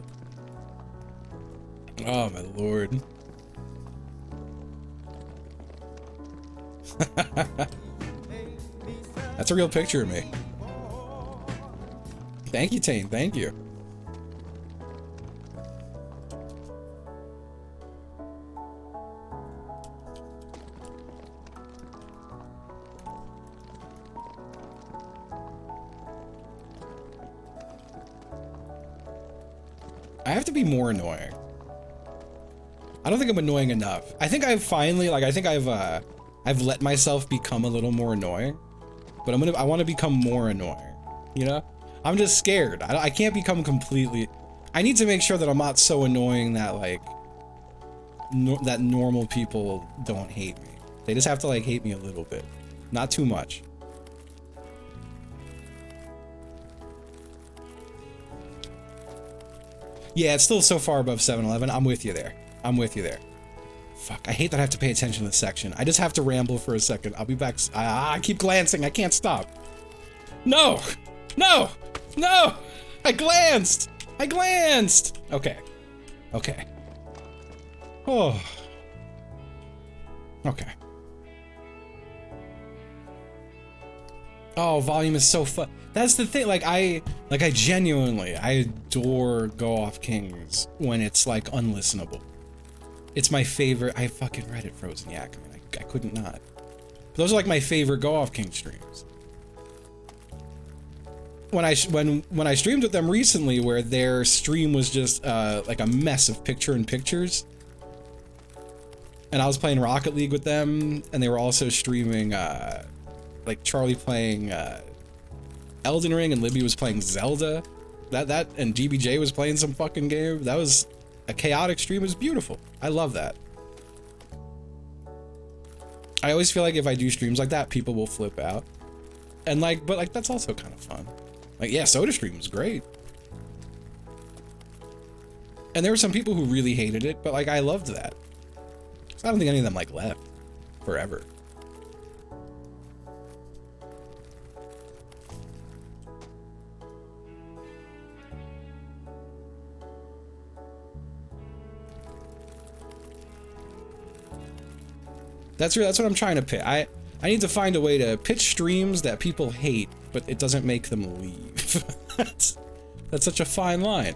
Oh my lord. That's a real picture of me. Thank you, Tane. Thank you. I have to be more annoying. I don't think I'm annoying enough. I think I've finally, like, I think I've let myself become a little more annoying, but I want to become more annoying, you know? I'm just scared. I can't become completely, I need to make sure that I'm not so annoying that, like, that normal people don't hate me. They just have to, like, hate me a little bit. Not too much. Yeah, it's still so far above 7-Eleven. I'm with you there. I'm with you there. Fuck, I hate that I have to pay attention to this section. I just have to ramble for a second. I'll be back. I keep glancing. I can't stop. No! No! No! I glanced! I glanced! Okay. Okay. Oh. Okay. Oh, volume is so fun. That's the thing, like I genuinely, I adore Go Off Kings when it's like unlistenable. It's my favorite. I fucking read it, Frozen Yak. I mean, I couldn't not. But those are like my favorite Go Off King streams. When I streamed with them recently, where their stream was just like a mess of picture-in-pictures, and I was playing Rocket League with them, and they were also streaming like Charlie playing Elden Ring and Libby was playing Zelda. That and GBJ was playing some fucking game. That was a chaotic stream. It was beautiful. I love that. I always feel like if I do streams like that, people will flip out. And like, but like that's also kind of fun. Like, yeah, Soda Stream was great. And there were some people who really hated it, but like I loved that. So I don't think any of them like left forever. That's what I'm trying to pitch. I need to find a way to pitch streams that people hate, but it doesn't make them leave. That's such a fine line.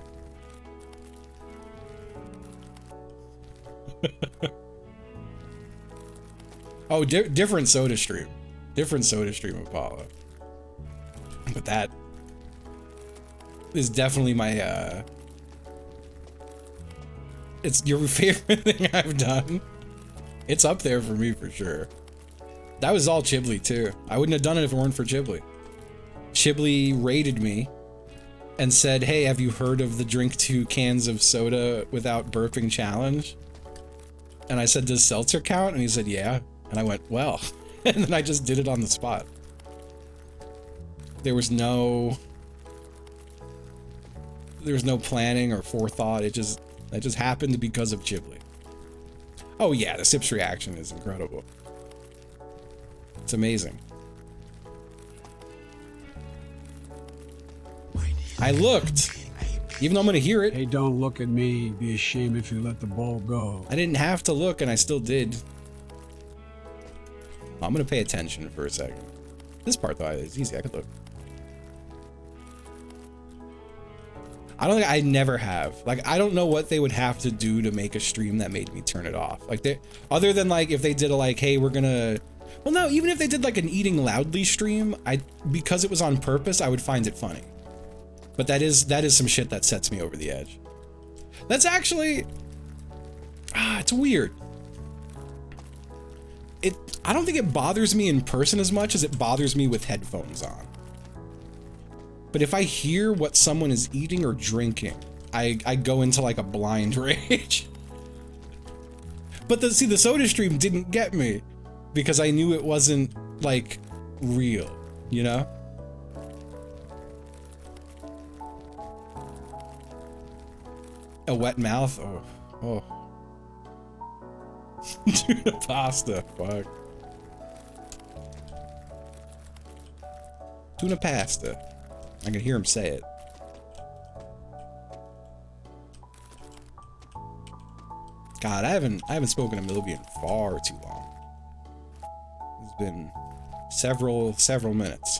Oh, different Soda Stream. Different Soda Stream, Apollo. But that is definitely my, it's your favorite thing I've done. It's up there for me for sure. That was all Chiblee too. I wouldn't have done it if it weren't for Chiblee. Chiblee rated me and said, hey, have you heard of the drink 2 cans of soda without burping challenge? And I said, does seltzer count? And he said, yeah. And I went, well, and then I just did it on the spot. There was no planning or forethought. It just happened because of Chiblee. Oh yeah, the Sips reaction is incredible. It's amazing. I looked. Even though I'm gonna hear it. Hey, don't look at me. Be ashamed if you let the ball go. I didn't have to look and I still did. I'm gonna pay attention for a second. This part though is easy, I could look. I don't think I never have. Like, I don't know what they would have to do to make a stream that made me turn it off. Like, they, other than like if they did a like, hey, we're gonna, well, no, even if they did like an eating loudly stream, because it was on purpose, I would find it funny. But that is some shit that sets me over the edge. That's actually, it's weird. I don't think it bothers me in person as much as it bothers me with headphones on. But if I hear what someone is eating or drinking, I go into like a blind rage. But see, the soda stream didn't get me because I knew it wasn't like real, you know? A wet mouth? Oh. Tuna pasta, fuck. Tuna pasta. I can hear him say it. God, I haven't spoken to Milby in far too long. It's been several minutes.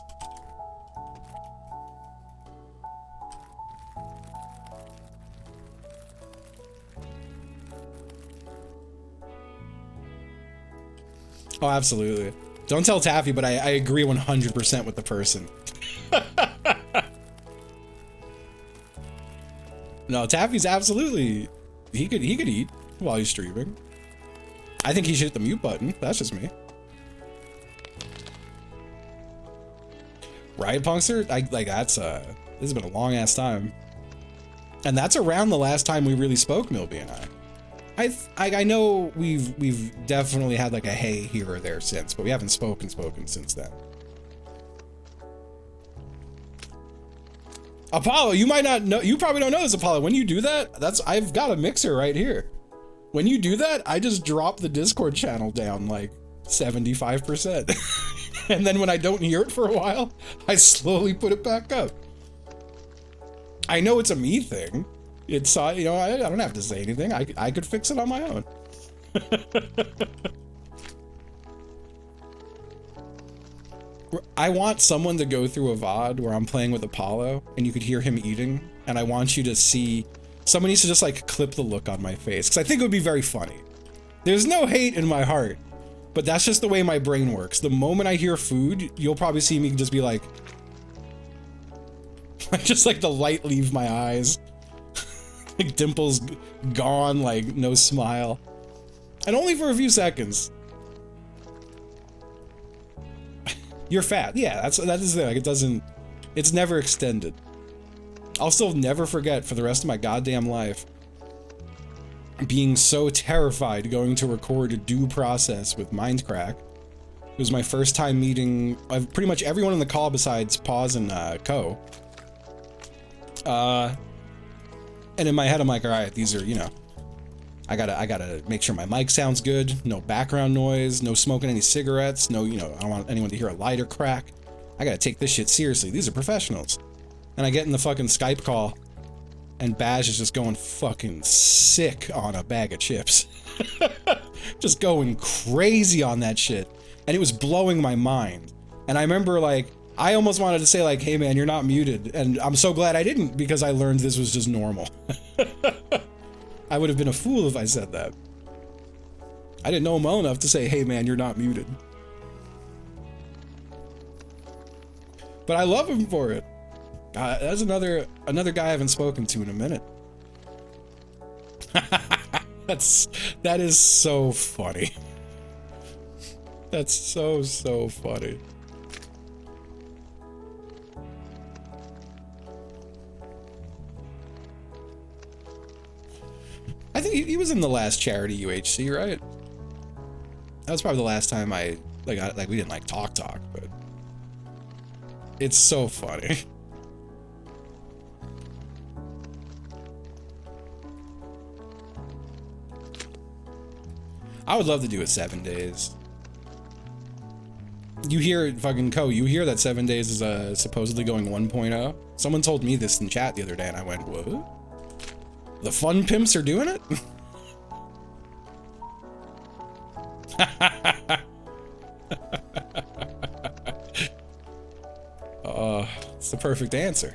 Oh, absolutely. Don't tell Taffy, but I agree 100% with the person. No, Taffy's absolutely, he could eat while he's streaming. I think he should hit the mute button. That's just me. Right, Punkster? This has been a long ass time. And that's around the last time we really spoke, Milby and I know we've definitely had like a hey here or there since, but we haven't spoken since then. Apollo, you might not know, you probably don't know this, Apollo. When you do that, I've got a mixer right here. When you do that, I just drop the Discord channel down like 75%. And then when I don't hear it for a while, I slowly put it back up. I know it's a me thing. It's, you know, I don't have to say anything. I could fix it on my own. I want someone to go through a VOD where I'm playing with Apollo and you could hear him eating, and I want you to see, someone needs to just like clip the look on my face, because I think it would be very funny. There's no hate in my heart, but that's just the way my brain works. The moment I hear food, you'll probably see me just be like just like the light leave my eyes. Like dimples gone, like no smile. And only for a few seconds. You're fat. Yeah, that is there. Like it's never extended. I'll still never forget for the rest of my goddamn life being so terrified going to record a due process with Mindcrack. It was my first time meeting pretty much everyone in the call besides Pause and Co. And in my head, I'm like, all right, these are, you know, I gotta make sure my mic sounds good, no background noise, no smoking any cigarettes, no, you know, I don't want anyone to hear a lighter crack. I gotta take this shit seriously. These are professionals. And I get in the fucking Skype call, and Baz is just going fucking sick on a bag of chips. Just going crazy on that shit. And it was blowing my mind. And I remember, like, I almost wanted to say, like, hey man, you're not muted. And I'm so glad I didn't, because I learned this was just normal. I would have been a fool if I said that. I didn't know him well enough to say, hey man, you're not muted. But I love him for it. That's another guy I haven't spoken to in a minute. That is so funny. That's so funny. I think he was in the last charity UHC, right? That was probably the last time we didn't like talk, but it's so funny. I would love to do it 7 days. You hear fucking you hear that 7 days is supposedly going 1.0? Someone told me this in chat the other day and I went, what? The fun pimps are doing it? It's the perfect answer.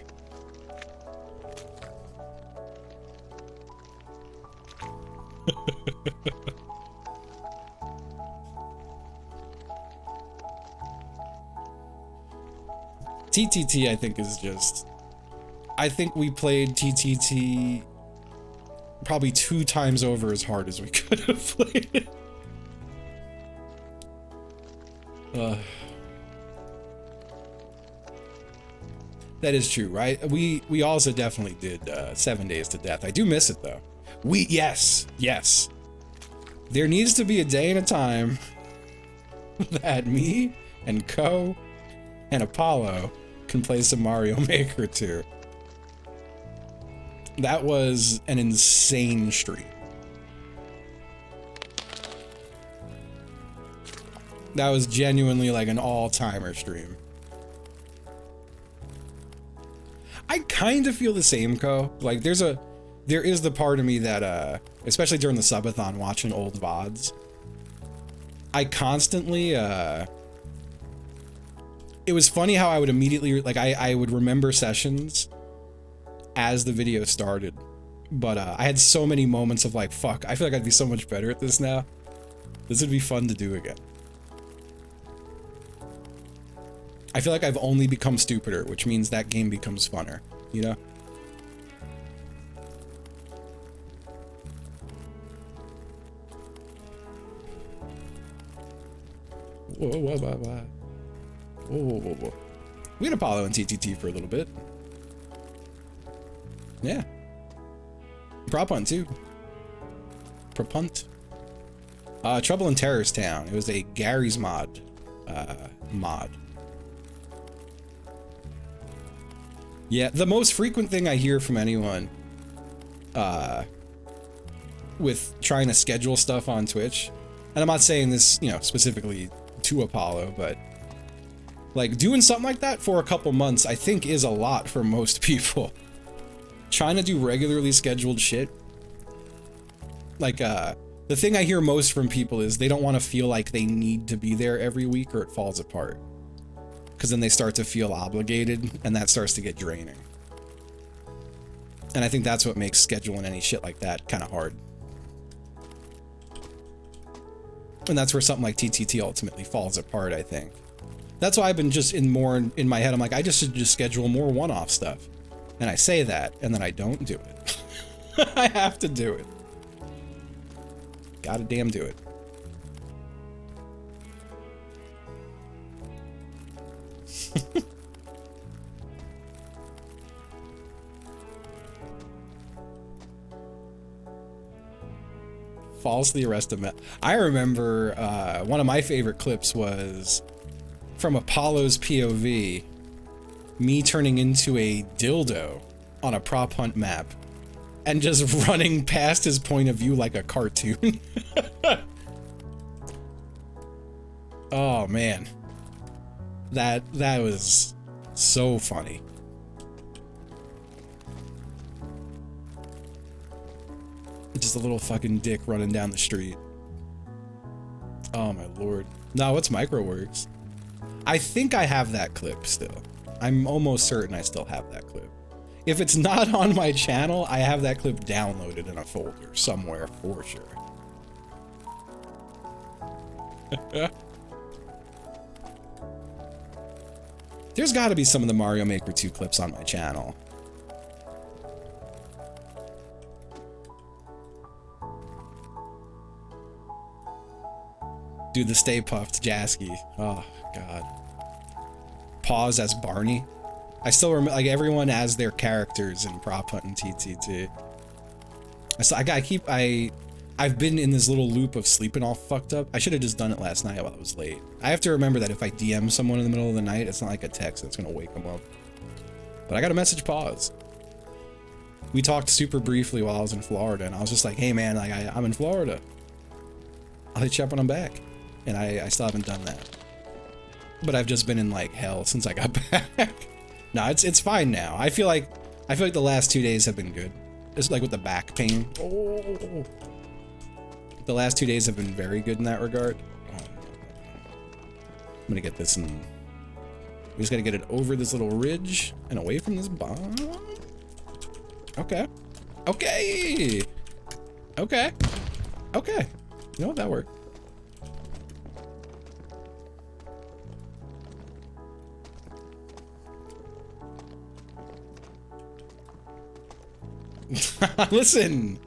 TTT, I think, is just... I think we played TTT probably 2 times over as hard as we could have played it. That is true, right? We also definitely did 7 days to death. I do miss it, though. Yes. There needs to be a day and a time that me and Co and Apollo can play some Mario Maker 2. That was an insane stream. That was genuinely like an all-timer stream. I kind of feel the same, Co. Like there is the part of me that especially during the subathon watching old VODs, I constantly it was funny how I would immediately, like, I would remember sessions as the video started, but I had so many moments of like, fuck, I feel like I'd be so much better at this now. This would be fun to do again. I feel like I've only become stupider, which means that game becomes funner, you know? Whoa. We had Apollo and TTT for a little bit. Yeah. Prop hunt too. Propunt. Trouble in Terrorist Town. It was a Gary's mod. Yeah, the most frequent thing I hear from anyone with trying to schedule stuff on Twitch, and I'm not saying this, you know, specifically to Apollo, but like doing something like that for a couple months, I think is a lot for most people. Trying to do regularly scheduled shit. Like, the thing I hear most from people is they don't want to feel like they need to be there every week or it falls apart. Because then they start to feel obligated and that starts to get draining. And I think that's what makes scheduling any shit like that kind of hard. And that's where something like TTT ultimately falls apart, I think. That's why I've been just in my head, I'm like, I just should just schedule more one-off stuff. And I say that, and then I don't do it. I have to do it. Gotta damn do it. Falsely arrested men. I remember one of my favorite clips was from Apollo's POV, me turning into a dildo on a prop hunt map and just running past his point of view like a cartoon. Oh man, that was so funny. Just a little fucking dick running down the street. Oh my lord. No, it's Microworks. I think I have that clip still. I'm almost certain I still have that clip. If it's not on my channel, I have that clip downloaded in a folder somewhere for sure. There's got to be some of the Mario Maker 2 clips on my channel. Dude, the Stay Puffed Jasky. Oh, God. Pause as Barney. I still remember, like, everyone as their characters in Prop Hunt and TTT. I've been in this little loop of sleeping all fucked up. I should have just done it last night while it was late. I have to remember that if I DM someone in the middle of the night, it's not like a text that's gonna wake them up. But I got a message pause. We talked super briefly while I was in Florida, and I was just like, hey man, like I'm in Florida. I'll hit you up when I'm back. And I still haven't done that. But I've just been in like hell since I got back. No, it's fine now. I feel like the last 2 days have been good. Just like with the back pain. Oh. The last 2 days have been very good in that regard. I'm gonna get this in. We just gotta get it over this little ridge and away from this bomb. Okay. Okay. Okay. Okay. You know what? That worked. Listen.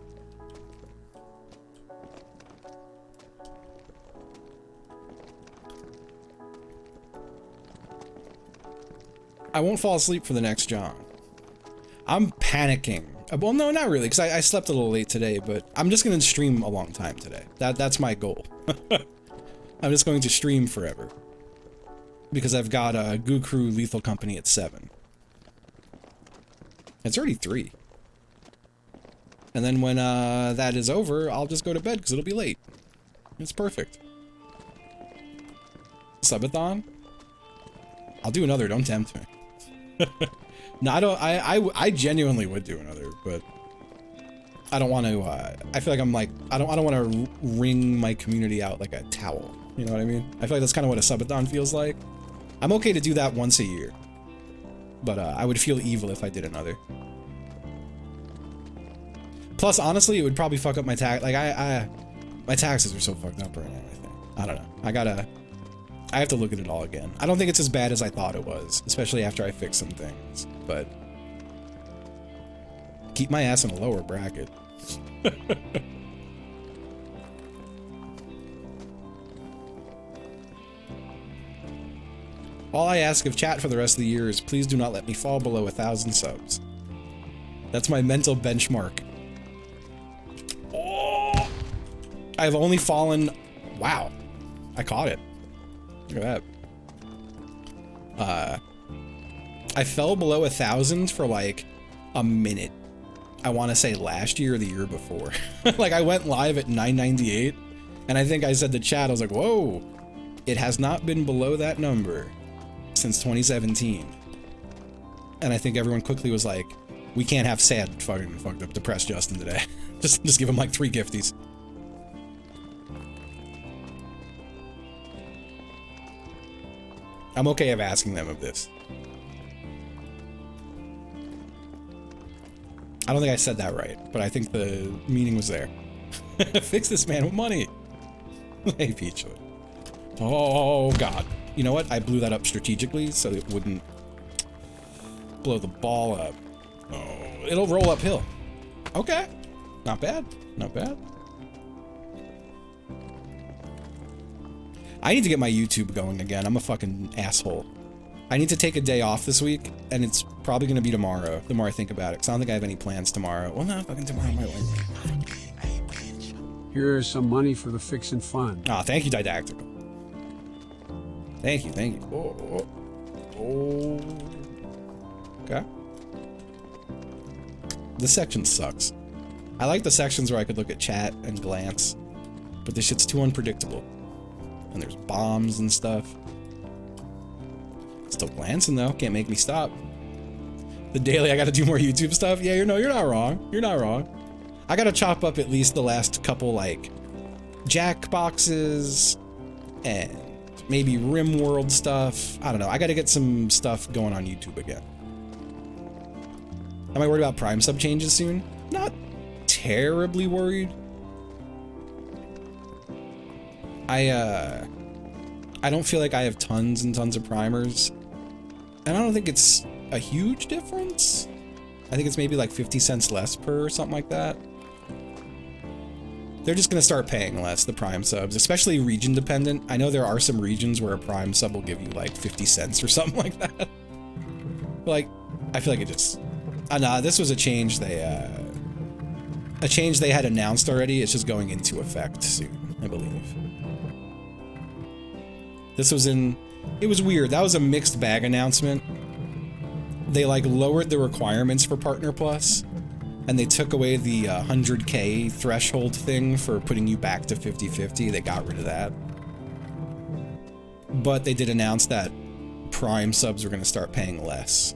I won't fall asleep for the next John. I'm panicking. Well, no, not really, because I slept a little late today, but I'm just going to stream a long time today. That's my goal. I'm just going to stream forever. Because I've got a Goo Crew Lethal Company at 7. It's already 3. And then when that is over, I'll just go to bed because it'll be late. It's perfect. Subathon? I'll do another, don't tempt me. No, I genuinely would do another, but I don't want to, I feel like I'm like, I don't want to wring my community out like a towel. You know what I mean? I feel like that's kind of what a subathon feels like. I'm okay to do that once a year, but I would feel evil if I did another. Plus, honestly, it would probably fuck up my tax. Like my taxes are so fucked up right now. I don't know. I have to look at it all again. I don't think it's as bad as I thought it was, especially after I fixed some things, but keep my ass in a lower bracket. All I ask of chat for the rest of the year is please do not let me fall below 1,000 subs. That's my mental benchmark. Oh! I've only fallen... Wow. I caught it. Look at that. I fell below 1,000 for like a minute. I want to say last year or the year before. Like I went live at 998 and I think I said to chat, I was like, whoa, it has not been below that number since 2017. And I think everyone quickly was like, we can't have sad fucked up depressed Justin today. just give him like 3 gifties. I'm okay of asking them of this. I don't think I said that right, but I think the meaning was there. Fix this man with money. Hey, Peach. Oh, God. You know what? I blew that up strategically so it wouldn't blow the ball up. Oh, it'll roll uphill. Okay. Not bad. Not bad. I need to get my YouTube going again. I'm a fucking asshole. I need to take a day off this week, and it's probably going to be tomorrow, the more I think about it, because I don't think I have any plans tomorrow. Well, no, fucking tomorrow might work. Here's some money for the fixin' fun. Ah, thank you, Didactical. Thank you, thank you. Oh. Okay. This section sucks. I like the sections where I could look at chat and glance, but this shit's too unpredictable. And there's bombs and stuff. Still glancing though, can't make me stop. The daily, I gotta do more YouTube stuff. Yeah, you're not wrong. You're not wrong. I gotta chop up at least the last couple like jack boxes and maybe RimWorld stuff. I don't know. I gotta get some stuff going on YouTube again. Am I worried about Prime sub changes soon? Not terribly worried. I don't feel like I have tons and tons of primers, and I don't think it's a huge difference. I think it's maybe like 50 cents less per or something like that. They're just gonna start paying less, the Prime subs, especially region dependent. I know there are some regions where a Prime sub will give you like 50 cents or something like that. But like, I feel like it just, nah, this was a change they had announced already. It's just going into effect soon, I believe. This was it was weird. That was a mixed bag announcement. They like lowered the requirements for Partner Plus, and they took away the 100K threshold thing for putting you back to 50/50. They got rid of that. But they did announce that Prime subs were going to start paying less.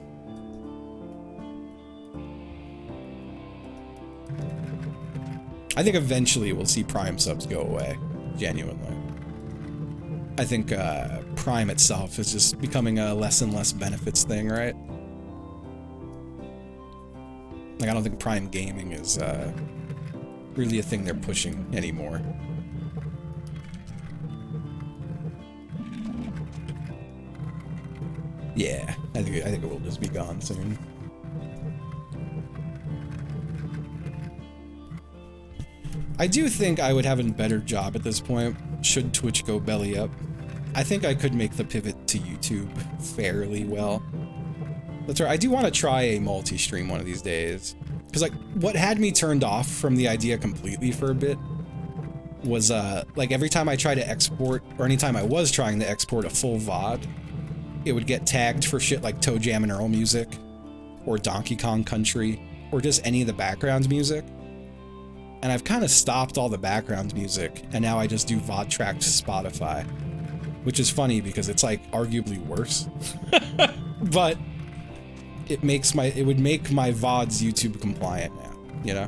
I think eventually we'll see Prime subs go away, genuinely. I think Prime itself is just becoming a less and less benefits thing, right? Like, I don't think Prime Gaming is really a thing they're pushing anymore. Yeah, I think it will just be gone soon. I do think I would have a better job at this point, should Twitch go belly up. I think I could make the pivot to YouTube fairly well. That's right, I do want to try a multi-stream one of these days. Because, like, what had me turned off from the idea completely for a bit was, like, every time I try to export, or anytime I was trying to export a full VOD, it would get tagged for shit like Toe Jam and Earl music, or Donkey Kong Country, or just any of the background music. And I've kind of stopped all the background music, and now I just do VOD tracked Spotify. Which is funny because it's like arguably worse. But it would make my VODs YouTube compliant now, you know?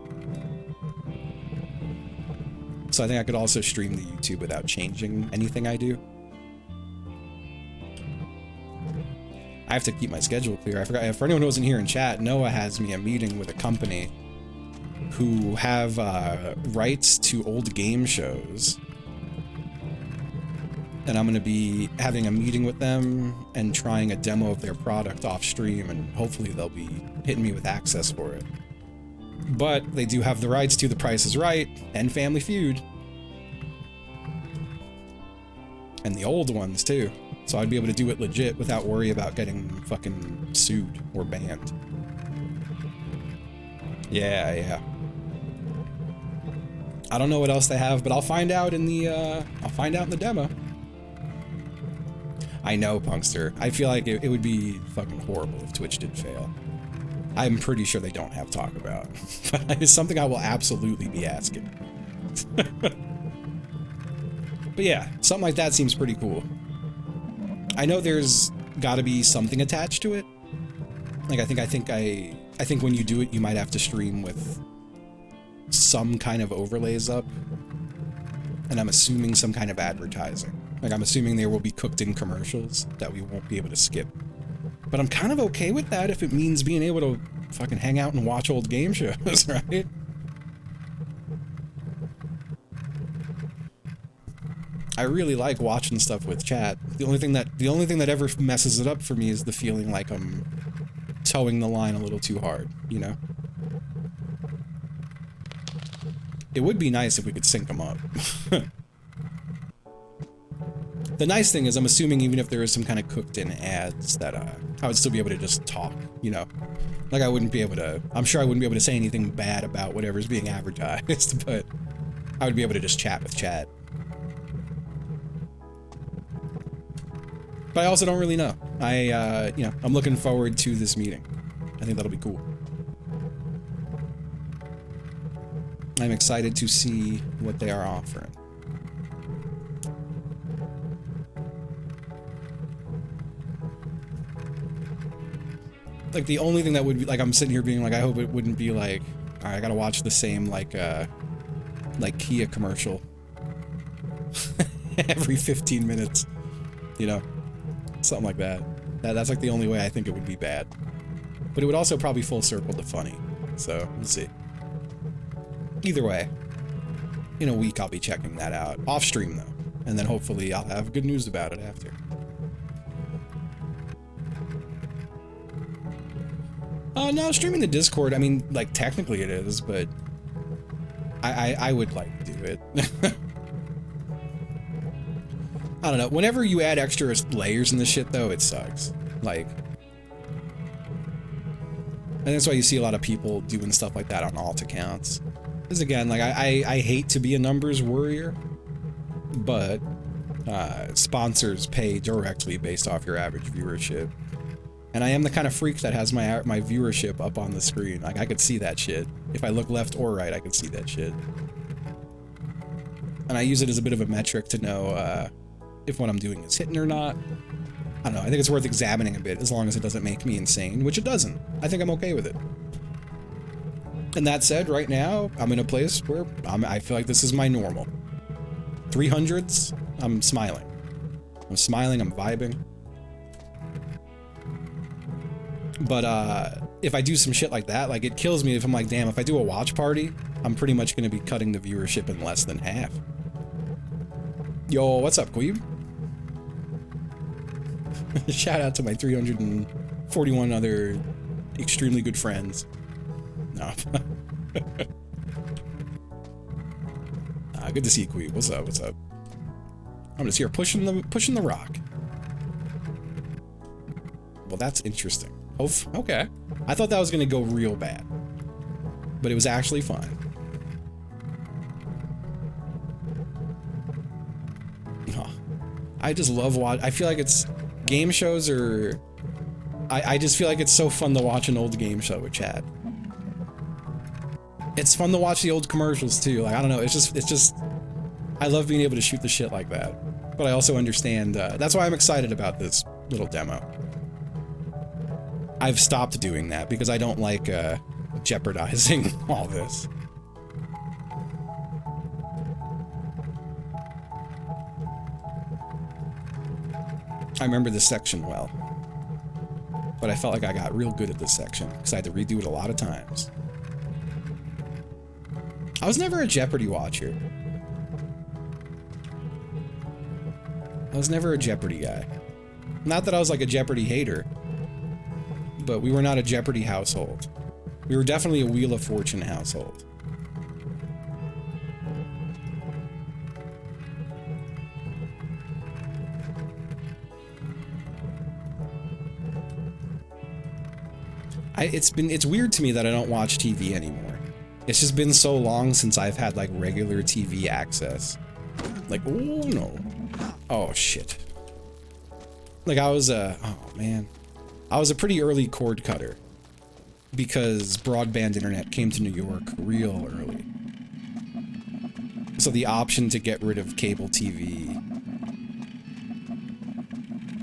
So I think I could also stream the YouTube without changing anything I do. I have to keep my schedule clear. I forgot, for anyone who wasn't here in chat, Noah has me a meeting with a company who have rights to old game shows. And I'm going to be having a meeting with them and trying a demo of their product off stream, and hopefully they'll be hitting me with access for it. But they do have the rights to The Price is Right and Family Feud. And the old ones too. So I'd be able to do it legit without worry about getting fucking sued or banned. Yeah. I don't know what else they have, but I'll find out in the demo. I know, Punkster. I feel like it would be fucking horrible if Twitch did fail. I'm pretty sure they don't have Talk About. But it's something I will absolutely be asking. But yeah, something like that seems pretty cool. I know there's gotta be something attached to it. Like, I think when you do it, you might have to stream with some kind of overlays up. And I'm assuming some kind of advertising. Like, I'm assuming there will be cooked-in commercials that we won't be able to skip. But I'm kind of okay with that if it means being able to fucking hang out and watch old game shows, right? I really like watching stuff with chat. The only thing that ever messes it up for me is the feeling like I'm towing the line a little too hard, you know? It would be nice if we could sync them up. The nice thing is, I'm assuming even if there is some kind of cooked-in ads, that I would still be able to just talk, you know? Like, I'm sure I wouldn't be able to say anything bad about whatever's being advertised, but I would be able to just chat with chat. But I also don't really know. I'm looking forward to this meeting. I think that'll be cool. I'm excited to see what they are offering. Like, the only thing that would be, like, I'm sitting here being like, I hope it wouldn't be like, all right, I gotta watch the same, like Kia commercial every 15 minutes, you know? Something like that. That's like the only way I think it would be bad. But it would also probably full circle to funny. So, we'll see. Either way, in a week I'll be checking that out. Off stream, though. And then hopefully I'll have good news about it after. No, streaming the Discord, I mean, like, technically it is, but I would like to do it. I don't know. Whenever you add extra layers in the shit, though, it sucks. Like, and that's why you see a lot of people doing stuff like that on alt accounts. Because again, like, I hate to be a numbers worrier, but sponsors pay directly based off your average viewership. And I am the kind of freak that has my viewership up on the screen. Like, I could see that shit. If I look left or right, I could see that shit. And I use it as a bit of a metric to know if what I'm doing is hitting or not. I don't know, I think it's worth examining a bit, as long as it doesn't make me insane, which it doesn't. I think I'm okay with it. And that said, right now, I'm in a place where I feel like this is my normal. 300s, I'm smiling. I'm smiling, I'm vibing. But if I do some shit like that, like, it kills me if I'm like, damn, if I do a watch party, I'm pretty much gonna be cutting the viewership in less than half. Yo, what's up, Queeb? Shout out to my 341 other extremely good friends. No. Good to see you, Queeb. What's up? What's up? I'm just here pushing the rock. Well, that's interesting. Oh, okay. I thought that was gonna go real bad, but it was actually fine. Oh, I just love I feel like it's game shows are. I just feel like it's so fun to watch an old game show with Chad. It's fun to watch the old commercials too. Like, I don't know. It's just. I love being able to shoot the shit like that, but I also understand. That's why I'm excited about this little demo. I've stopped doing that because I don't like jeopardizing all this. I remember this section well, but I felt like I got real good at this section because I had to redo it a lot of times. I was never a Jeopardy watcher. I was never a Jeopardy guy. Not that I was like a Jeopardy hater, but we were not a Jeopardy household. We were definitely a Wheel of Fortune household. It's weird to me that I don't watch TV anymore. It's just been so long since I've had like regular TV access. Like, oh no. Oh shit. Like I was oh man. I was a pretty early cord cutter because broadband internet came to New York real early. So the option to get rid of cable TV.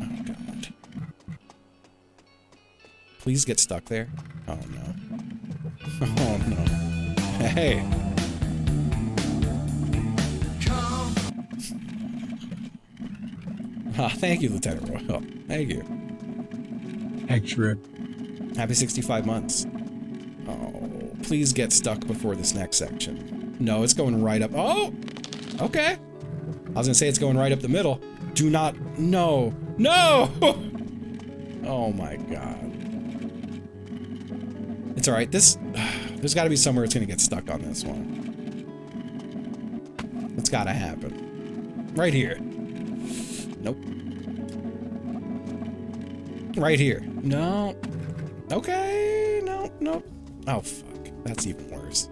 Oh god. Please get stuck there. Oh no. Oh no. Hey. Ah, thank you, Lieutenant Royal. Thank you. X-Rip. Happy 65 months. Oh, please get stuck before this next section. No, it's going right up. Oh! Okay. I was gonna say it's going right up the middle. Do not. No. No! Oh my god. It's alright. There's gotta be somewhere it's gonna get stuck on this one. It's gotta happen. Right here. Nope. Right here. No. Okay. No, no. Oh, fuck. That's even worse.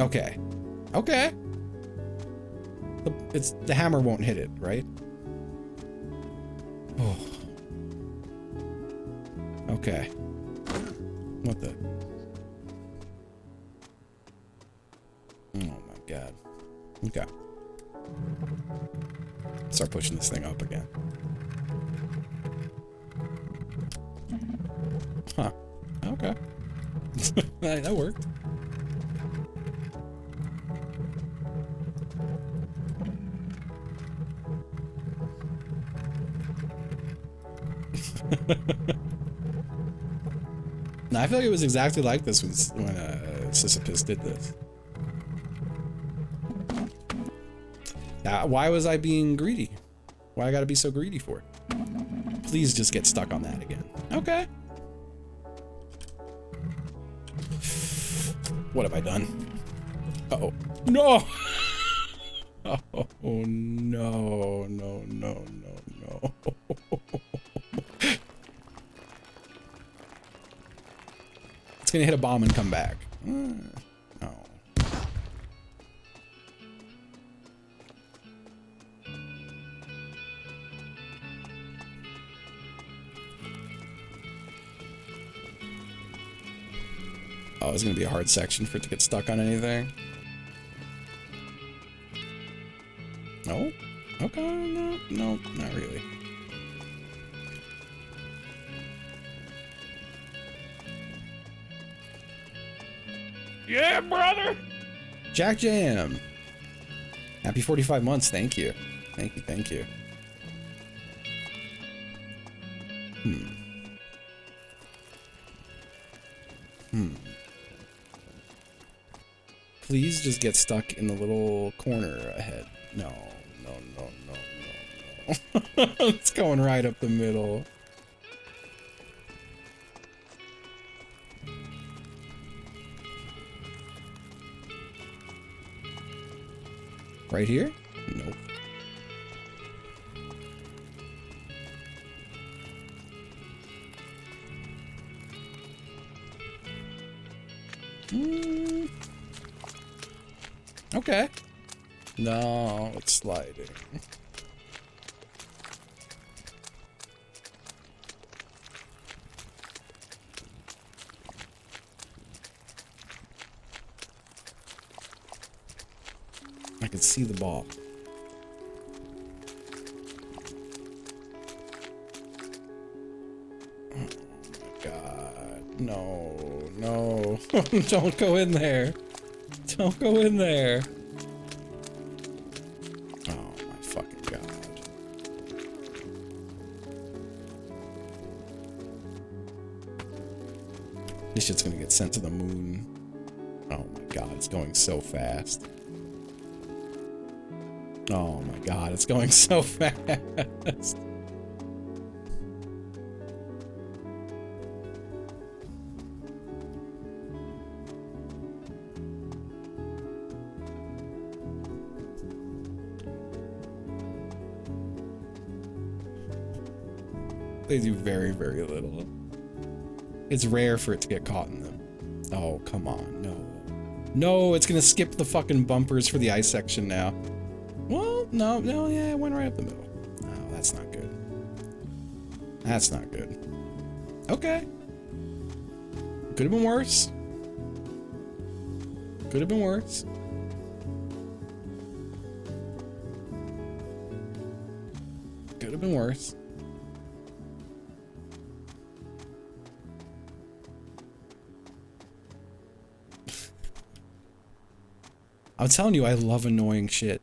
Okay. Okay. The hammer won't hit it, right? Oh. Okay. What the? Oh my god. Okay. Start pushing this thing up again. Huh. Okay. That worked. No, I feel like it was exactly like this when Sisyphus did this. Why was I being greedy? Why I gotta be so greedy for? Please just get stuck on that again. Okay. What have I done? Uh-oh. No! Oh, no, no, no, no, no. It's gonna hit a bomb and come back. Oh. Oh, it's gonna be a hard section for it to get stuck on anything. No? Okay, no, not really. Yeah, brother. Jack Jam. Happy 45 months. Thank you. Thank you. Please just get stuck in the little corner ahead. No. It's going right up the middle. Right here? Nope. Okay. No, it's sliding. I can see the ball. Oh my god. No. Don't go in there. Don't go in there. Oh my fucking god. This shit's gonna get sent to the moon. Oh my god, it's going so fast. Oh my god, it's going so fast. They do very, very little. It's rare for it to get caught in them. Oh, come on, no. No, it's gonna skip the fucking bumpers for the ice section now. Well, no, yeah, it went right up the middle. No, that's not good. That's not good. Okay. Could have been worse. Could have been worse. Could have been worse. I'm telling you, I love annoying shit.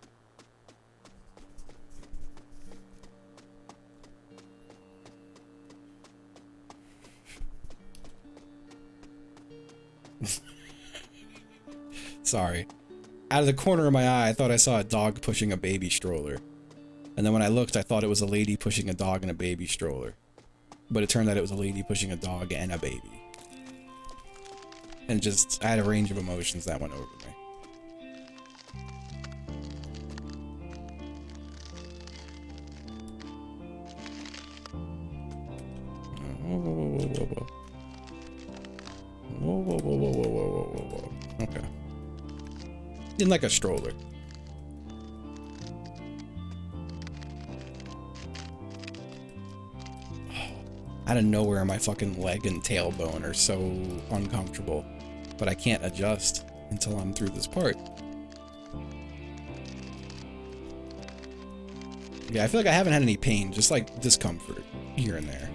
Sorry. Out of the corner of my eye, I thought I saw a dog pushing a baby stroller. And then when I looked, I thought it was a lady pushing a dog and a baby stroller. But it turned out it was a lady pushing a dog and a baby. And just, I had a range of emotions that went over me. Whoa. Okay. In like a stroller. Out of nowhere, my fucking leg and tailbone are so uncomfortable, but I can't adjust until I'm through this part. Yeah, I feel like I haven't had any pain, just like discomfort here and there.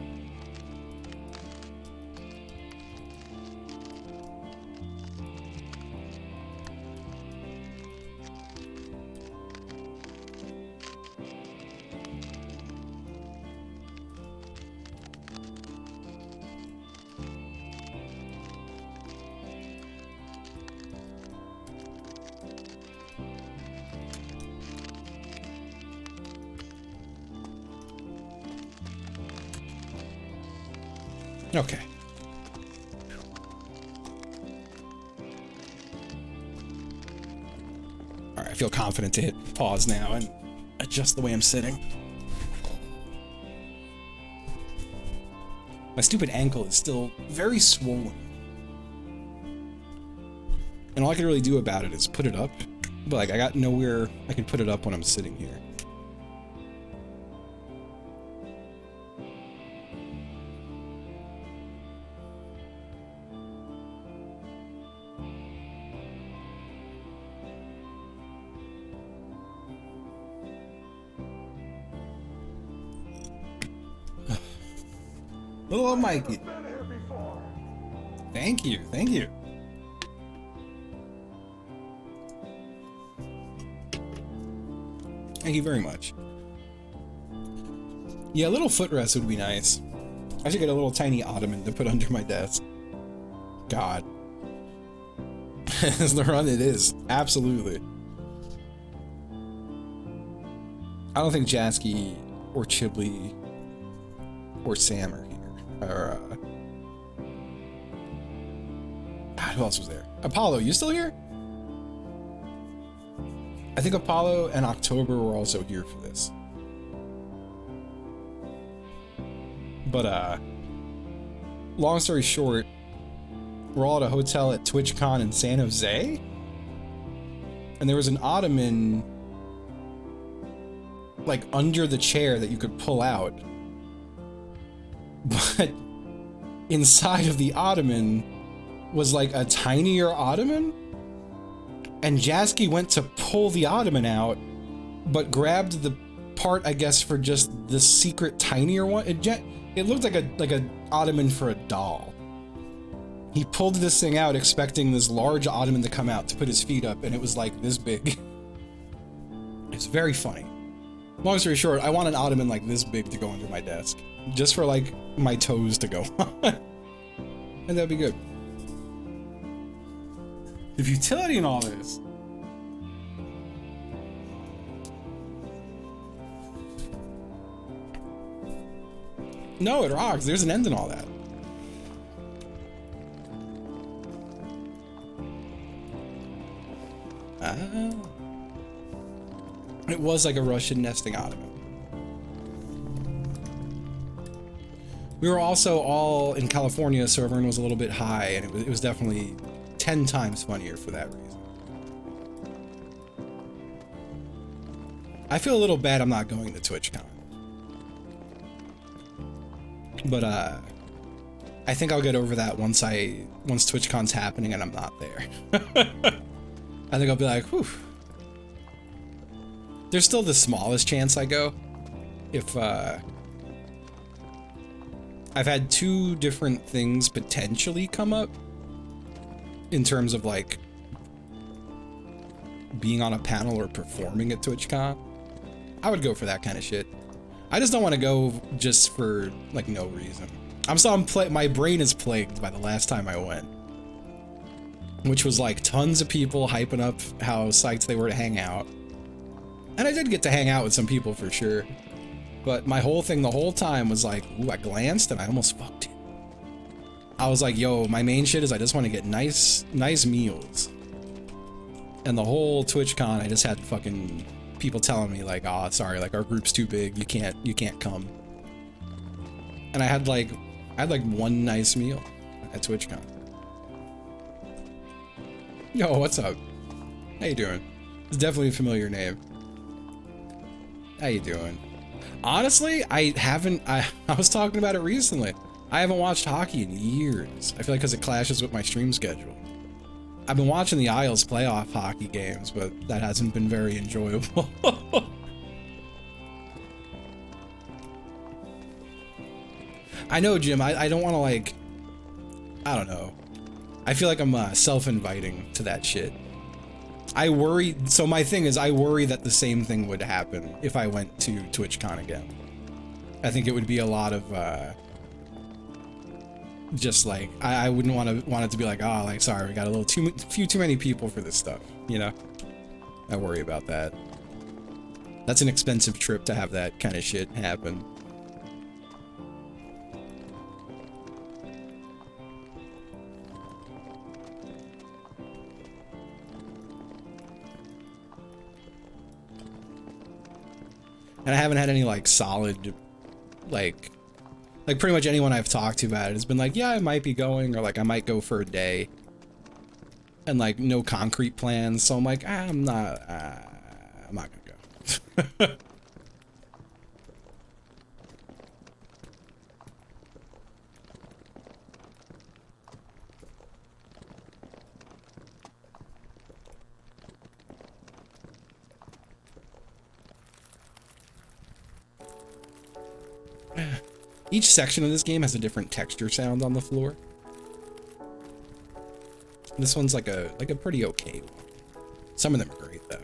Okay. Alright, I feel confident to hit pause now and adjust the way I'm sitting. My stupid ankle is still very swollen. And all I can really do about it is put it up. But like, I got nowhere I can put it up when I'm sitting here. Little old Mikey. Thank you, thank you. Thank you very much. Yeah, a little footrest would be nice. I should get a little tiny ottoman to put under my desk. God. As the run it is. Absolutely. I don't think Jasky or Chibley or Sam are here. Or, God, who else was there? Apollo, you still here? I think Apollo and October were also here for this. But, long story short, we're all at a hotel at TwitchCon in San Jose, and there was an ottoman like under the chair that you could pull out, but inside of the ottoman was like a tinier ottoman, and Jasky went to pull the ottoman out, but grabbed the part, I guess, for just the secret tinier one. It looked like a ottoman for a doll. He pulled this thing out expecting this large ottoman to come out to put his feet up, and it was like this big. It's very funny. Long story short, I want an ottoman like this big to go under my desk, just for like my toes to go on. And that'd be good. The futility in all this. No, it rocks. There's an end in all that. It was like a Russian nesting ottoman. We were also all in California, so everyone was a little bit high, and it was definitely 10 times funnier for that reason. I feel a little bad I'm not going to TwitchCon. But I think I'll get over that once TwitchCon's happening and I'm not there. I think I'll be like, whew. There's still the smallest chance I go. If I've had 2 different things potentially come up in terms of like being on a panel or performing at TwitchCon. I would go for that kind of shit. I just don't want to go just for like no reason. My brain is plagued by the last time I went, which was like tons of people hyping up how psyched they were to hang out. And I did get to hang out with some people for sure. But my whole thing the whole time was like, ooh, I glanced and I almost fucked it. I was like, yo, my main shit is I just want to get nice meals. And the whole TwitchCon, I just had fucking people telling me like, oh, sorry, like our group's too big, you can't come. And I had like one nice meal at TwitchCon. Yo, what's up? How you doing? It's definitely a familiar name. How you doing? Honestly, I was talking about it recently. I haven't watched hockey in years. I feel like because it clashes with my stream schedule. I've been watching the Isles playoff hockey games, but that hasn't been very enjoyable. I know, Jim, I don't want to like, I don't know. I feel like I'm self-inviting to that shit. I worry, so my thing is I worry that the same thing would happen if I went to TwitchCon again. I think it would be a lot of, just like, I wouldn't want it to be like, oh, like, sorry, we got a few too many people for this stuff, you know? I worry about that. That's an expensive trip to have that kind of shit happen. And I haven't had any like solid, like pretty much anyone I've talked to about it has been like, yeah, I might be going, or like I might go for a day, and like no concrete plans. So I'm like, I'm not gonna go. Each section of this game has a different texture sound on the floor. This one's like a pretty okay one. Some of them are great though.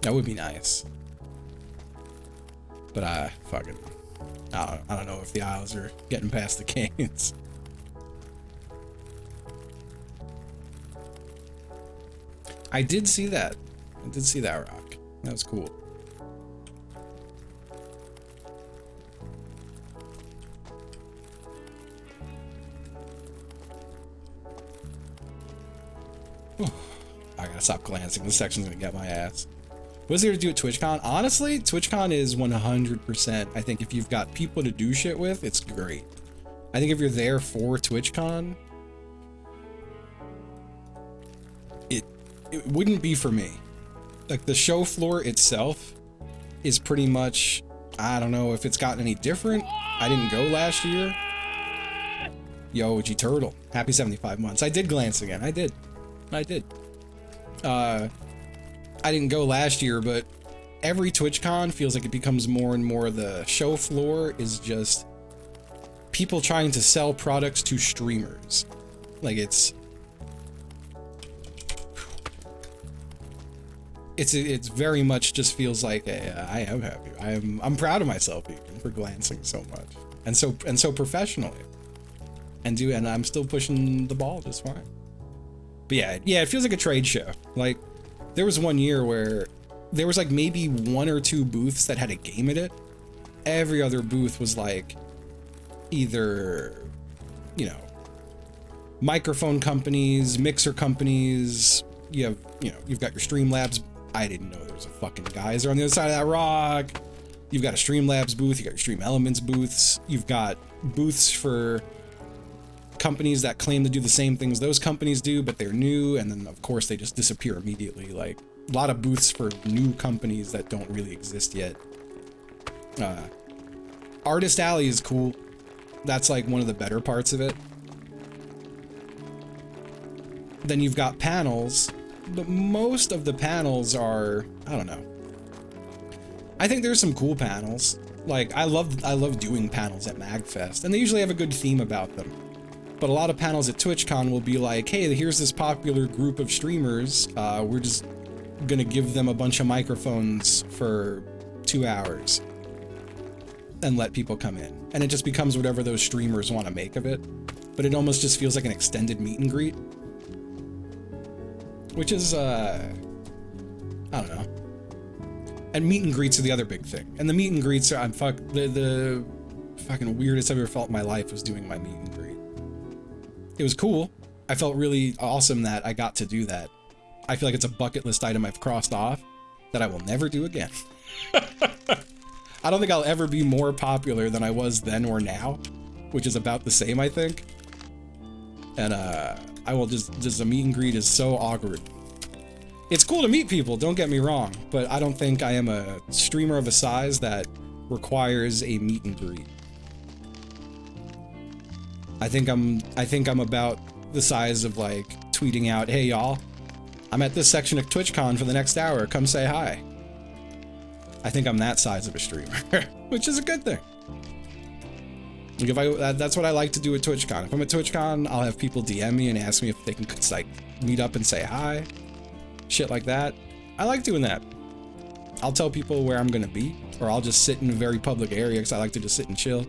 That would be nice. But I don't know if the Isles are getting past the canes. I did see that. I did see that rock. That was cool. I gotta stop glancing. This section's gonna get my ass. What's there to do at TwitchCon? Honestly, TwitchCon is 100%. I think if you've got people to do shit with, it's great. I think if you're there for TwitchCon, it wouldn't be for me. Like, the show floor itself is pretty much, I don't know if it's gotten any different. I didn't go last year. Yo, G Turtle, happy 75 months. I did glance again. I did. I didn't go last year, but every TwitchCon feels like it becomes more and more the show floor is just people trying to sell products to streamers. Like it's very much just feels like I am happy. I'm proud of myself even for glancing so much and so professionally and I'm still pushing the ball just fine. But yeah, it feels like a trade show. Like there was one year where there was like maybe 1 or 2 booths that had a game in it. Every other booth was like either, you know, microphone companies, mixer companies. You've got your Streamlabs. I didn't know there was a fucking geyser on the other side of that rock. You've got a Streamlabs booth. You got your Stream Elements booths. You've got booths for companies that claim to do the same things those companies do, but they're new, and then of course they just disappear immediately. Like a lot of booths for new companies that don't really exist yet. Artist Alley is cool. That's like one of the better parts of it. Then you've got panels, but most of the panels are, I don't know. I think there's some cool panels. Like I love doing panels at MagFest, and they usually have a good theme about them. But a lot of panels at TwitchCon will be like, hey, here's this popular group of streamers. We're just gonna give them a bunch of microphones for 2 hours and let people come in. And it just becomes whatever those streamers want to make of it. But it almost just feels like an extended meet and greet. Which is, I don't know. And meet and greets are the other big thing. And the meet and greets are, the fucking weirdest I've ever felt in my life was doing my meet and greet. It was cool. I felt really awesome that I got to do that. I feel like it's a bucket list item I've crossed off that I will never do again. I don't think I'll ever be more popular than I was then or now, which is about the same, I think. And I will just a meet and greet is so awkward. It's cool to meet people, don't get me wrong, but I don't think I am a streamer of a size that requires a meet and greet. I think I'm about the size of like tweeting out, hey y'all, I'm at this section of TwitchCon for the next hour, come say hi. I think I'm that size of a streamer, which is a good thing. Like that's what I like to do at TwitchCon. If I'm at TwitchCon, I'll have people DM me and ask me if they can like meet up and say hi. Shit like that. I like doing that. I'll tell people where I'm gonna be, or I'll just sit in a very public area because I like to just sit and chill.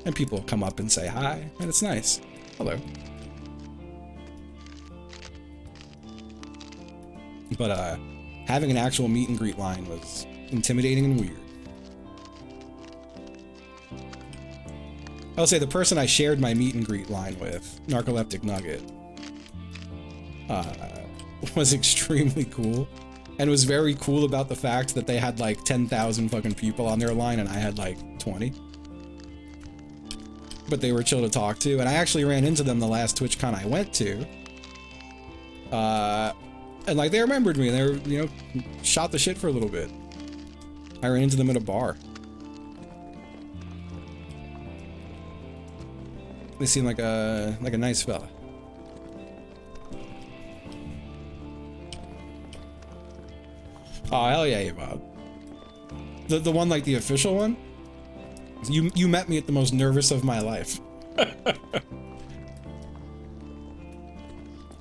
And people will come up and say hi, and it's nice. Hello. But having an actual meet and greet line was intimidating and weird. I'll say the person I shared my meet and greet line with, Narcoleptic Nugget, was extremely cool, and was very cool about the fact that they had like 10,000 fucking people on their line and I had like 20. But they were chill to talk to, and I actually ran into them the last TwitchCon I went to. And like they remembered me, and they were, you know, shot the shit for a little bit. I ran into them at a bar. They seem like a nice fella. Oh hell yeah, Bob. The one like the official one? You met me at the most nervous of my life.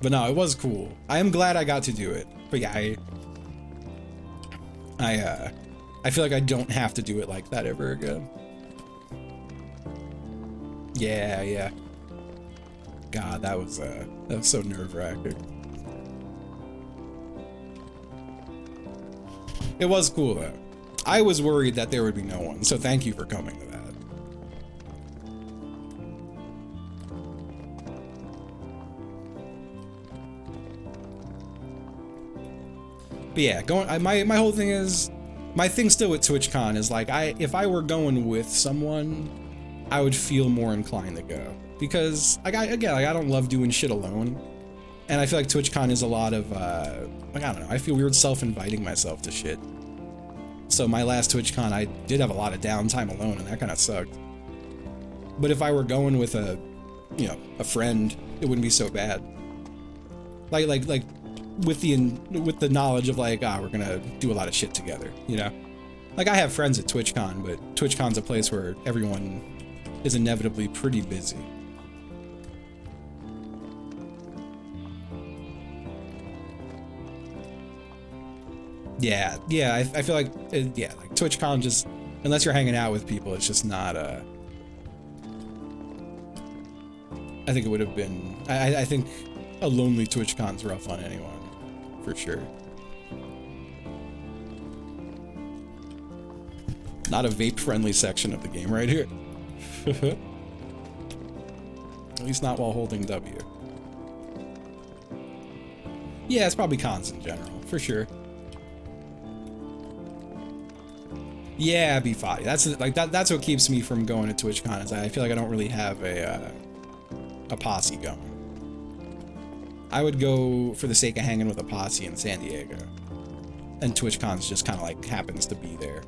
But no, it was cool. I am glad I got to do it. But yeah, I feel like I don't have to do it like that ever again. Yeah. God, that was so nerve-wracking. It was cool though. I was worried that there would be no one, so thank you for coming to that. But yeah, my whole thing is, my thing still with TwitchCon is like, if I were going with someone, I would feel more inclined to go. Because I don't love doing shit alone. And I feel like TwitchCon is a lot of, like, I don't know, I feel weird self-inviting myself to shit. So my last TwitchCon, I did have a lot of downtime alone, and that kind of sucked. But if I were going with a friend, it wouldn't be so bad. Like with the knowledge of like, we're gonna do a lot of shit together, you know? Like, I have friends at TwitchCon, but TwitchCon's a place where everyone is inevitably pretty busy. Yeah, I feel like, like TwitchCon just, unless you're hanging out with people, it's just not, I think it would have been, I think a lonely TwitchCon's rough on anyone, for sure. Not a vape-friendly section of the game right here. At least not while holding W. Yeah, it's probably cons in general, for sure. Yeah, B5. That's what keeps me from going to TwitchCon, is I feel like I don't really have a posse going. I would go for the sake of hanging with a posse in San Diego. And TwitchCon's just kind of like happens to be there.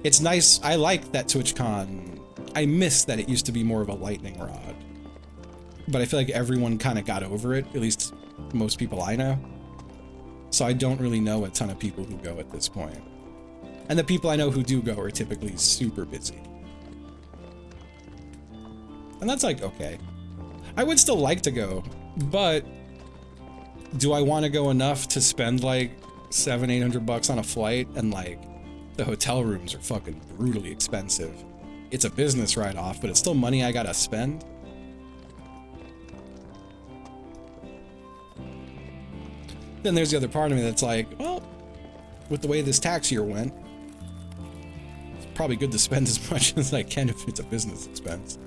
It's nice. I like that TwitchCon. I miss that it used to be more of a lightning rod. But I feel like everyone kind of got over it, at least most people I know. So I don't really know a ton of people who go at this point. And the people I know who do go are typically super busy. And that's like, okay. I would still like to go, but do I want to go enough to spend like $700-800 on a flight? And like, the hotel rooms are fucking brutally expensive. It's a business write-off, but it's still money I gotta spend. Then there's the other part of me that's like, well, with the way this tax year went, it's probably good to spend as much as I can if it's a business expense.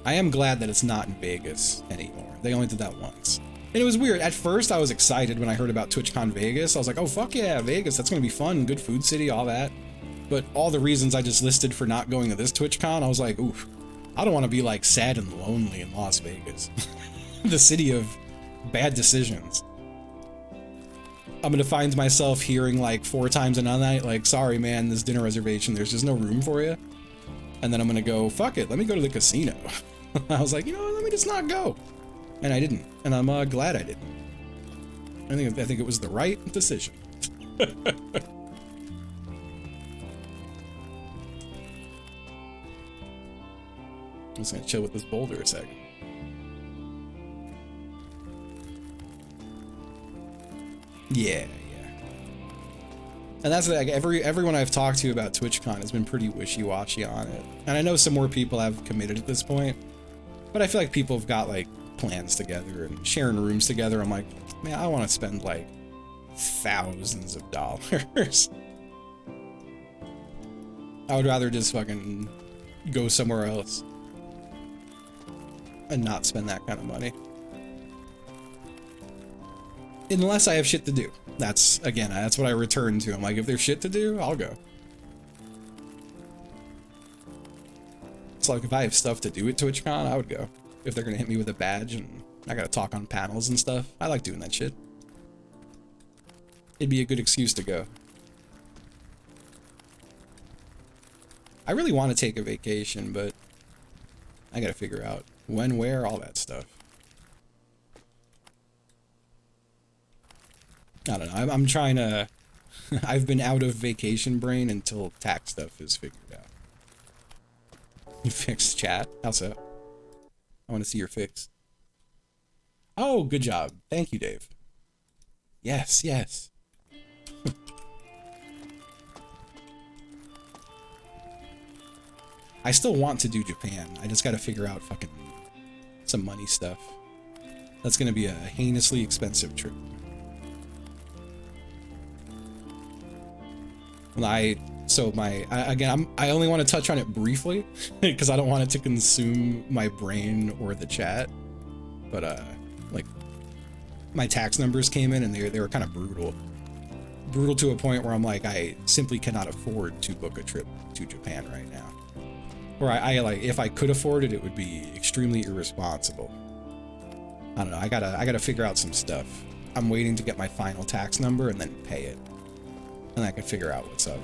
I am glad that it's not in Vegas anymore. They only did that once. And it was weird. At first, I was excited when I heard about TwitchCon Vegas. I was like, oh, fuck yeah, Vegas. That's going to be fun. Good food city, all that. But all the reasons I just listed for not going to this TwitchCon, I was like, oof, I don't want to be like sad and lonely in Las Vegas. The city of bad decisions. I'm going to find myself hearing like 4 times a night, like, sorry, man, this dinner reservation, there's just no room for you. And then I'm going to go, fuck it, let me go to the casino. I was like, you know what, let me just not go. And I didn't, and I'm glad I didn't. I think it was the right decision. I'm just gonna chill with this boulder a second. Yeah. And that's like everyone I've talked to about TwitchCon has been pretty wishy-washy on it. And I know some more people have committed at this point, but I feel like people have got like plans together and sharing rooms together. I'm like, man, I want to spend like thousands of dollars. I would rather just fucking go somewhere else and not spend that kind of money. Unless I have shit to do. That's what I return to. I'm like, if there's shit to do, I'll go. It's like, if I have stuff to do at TwitchCon, I would go. If they're gonna hit me with a badge and I gotta talk on panels and stuff, I like doing that shit. It'd be a good excuse to go. I really want to take a vacation, but I gotta figure out when, where, all that stuff. I don't know. I'm trying to I've been out of vacation brain until tax stuff is figured out. You fixed chat? How so? I want to see your fix. Oh, good job. Thank you, Dave. Yes, yes. I still want to do Japan. I just gotta figure out fucking some money stuff. That's gonna be a heinously expensive trip. I only want to touch on it briefly because I don't want it to consume my brain or the chat. But like my tax numbers came in and they were kind of brutal to a point where I'm like, I simply cannot afford to book a trip to Japan right now. Or I like, if I could afford it, it would be extremely irresponsible. I don't know. I gotta figure out some stuff. I'm waiting to get my final tax number and then pay it. And I can figure out what's up.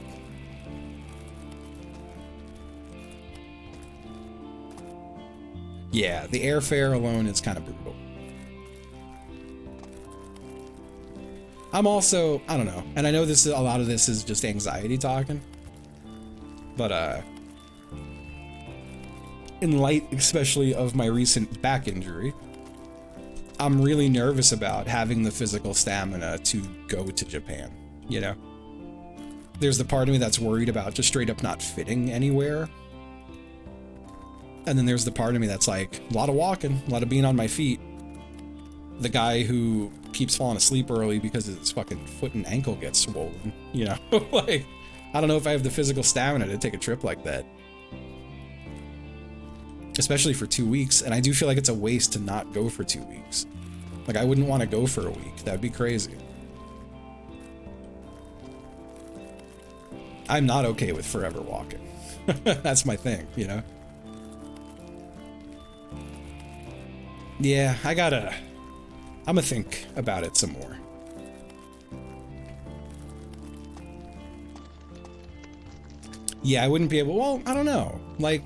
Yeah, the airfare alone is kind of brutal. I'm also, I don't know, and I know this is, a lot of this is just anxiety talking, but in light especially of my recent back injury, I'm really nervous about having the physical stamina to go to Japan, you know? There's the part of me that's worried about just straight up not fitting anywhere. And then there's the part of me that's like, a lot of walking, a lot of being on my feet. The guy who keeps falling asleep early because his fucking foot and ankle gets swollen, you know? Like, I don't know if I have the physical stamina to take a trip like that. Especially for 2 weeks, and I do feel like it's a waste to not go for 2 weeks. Like, I wouldn't want to go for a week. That'd be crazy. I'm not okay with forever walking. That's my thing, you know? Yeah, I'm gonna think about it some more. Yeah, I wouldn't be able, well, I don't know. Like,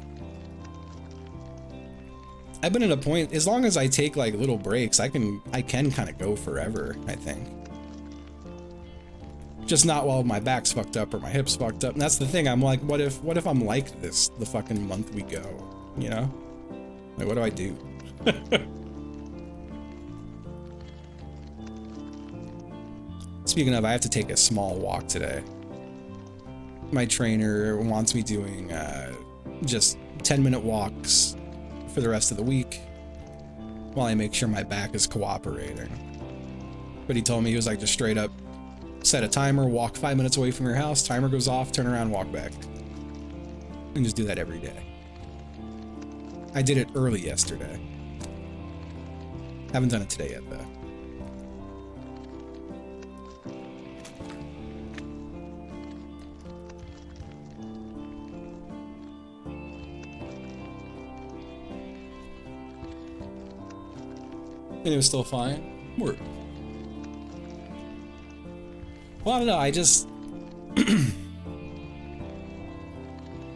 I've been at a point, as long as I take like little breaks, I can kind of go forever, I think. Just not while my back's fucked up or my hip's fucked up. And that's the thing, I'm like, what if I'm like this the fucking month we go, you know? Like, what do I do? Speaking of, I have to take a small walk today. My trainer wants me doing just 10-minute walks for the rest of the week while I make sure my back is cooperating. But he told me, he was like, just straight up set a timer, walk 5 minutes away from your house, timer goes off, turn around, walk back. And just do that every day. I did it early yesterday. Haven't done it today yet, though. And it was still fine. Work. Well, I don't know. I just...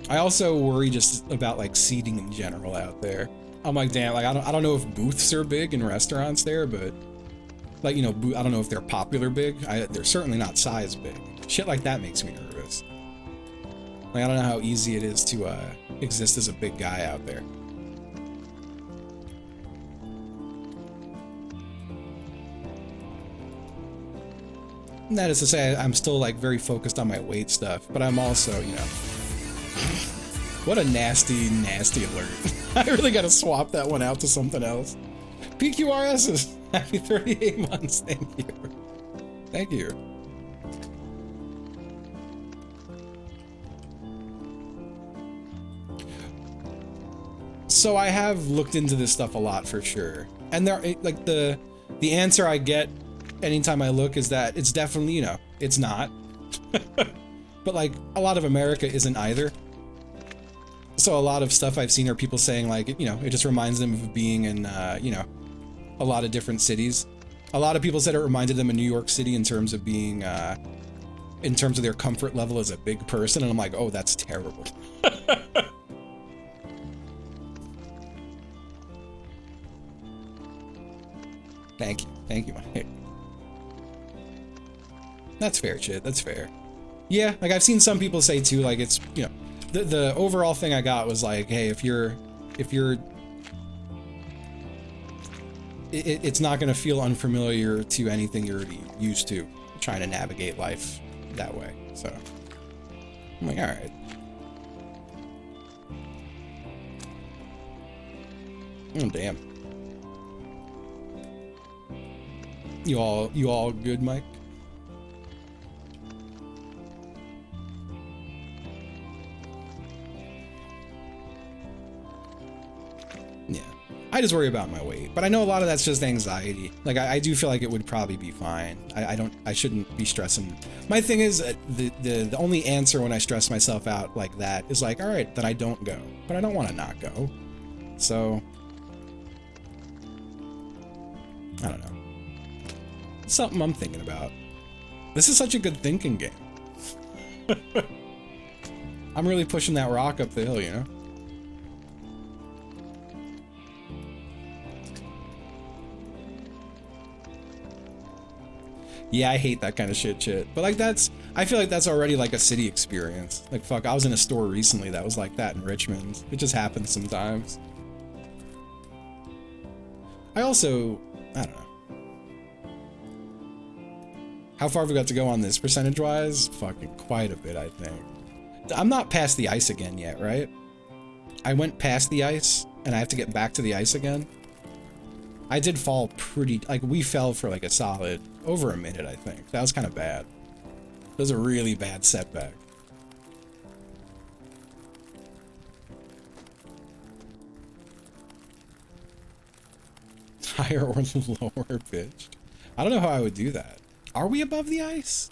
I also worry just about like seating in general out there. I'm like, damn, like I don't know if booths are big in restaurants there, but like, you know, I don't know if they're popular big. They're certainly not size big. Shit like that makes me nervous. Like, I don't know how easy it is to exist as a big guy out there. And that is to say, I'm still like very focused on my weight stuff, but I'm also, you know, what a nasty, nasty alert. I really gotta swap that one out to something else. PQRS's, happy 38 months, thank you. Thank you. So I have looked into this stuff a lot for sure. And there, like the answer I get anytime I look is that it's definitely, you know, it's not. But like a lot of America isn't either. So a lot of stuff I've seen are people saying like, you know, it just reminds them of being in, you know, a lot of different cities. A lot of people said it reminded them of New York City in terms of being, in terms of their comfort level as a big person. And I'm like, oh, that's terrible. Thank you. Thank you, Mike. That's fair, shit. That's fair. Yeah, like I've seen some people say too, like it's, you know, the overall thing I got was like, hey, it's not going to feel unfamiliar to anything you're already used to, trying to navigate life that way. So I'm like, all right. Oh, damn. You all good, Mike? Yeah. I just worry about my weight, but I know a lot of that's just anxiety. Like I do feel like it would probably be fine. I shouldn't be stressing. My thing is the only answer when I stress myself out like that is like, all right, then I don't go, but I don't want to not go. So I don't know. It's something I'm thinking about. This is such a good thinking game. I'm really pushing that rock up the hill, you know? Yeah, I hate that kind of shit. But like I feel like that's already like a city experience. Like fuck, I was in a store recently that was like that in Richmond. It just happens sometimes. I don't know. How far have we got to go on this percentage-wise? Fucking quite a bit, I think. I'm not past the ice again yet, right? I went past the ice, and I have to get back to the ice again. I did fall pretty... Like, we fell for like a solid... over a minute, I think. That was kind of bad. That was a really bad setback. Higher or lower pitched? I don't know how I would do that. Are we above the ice?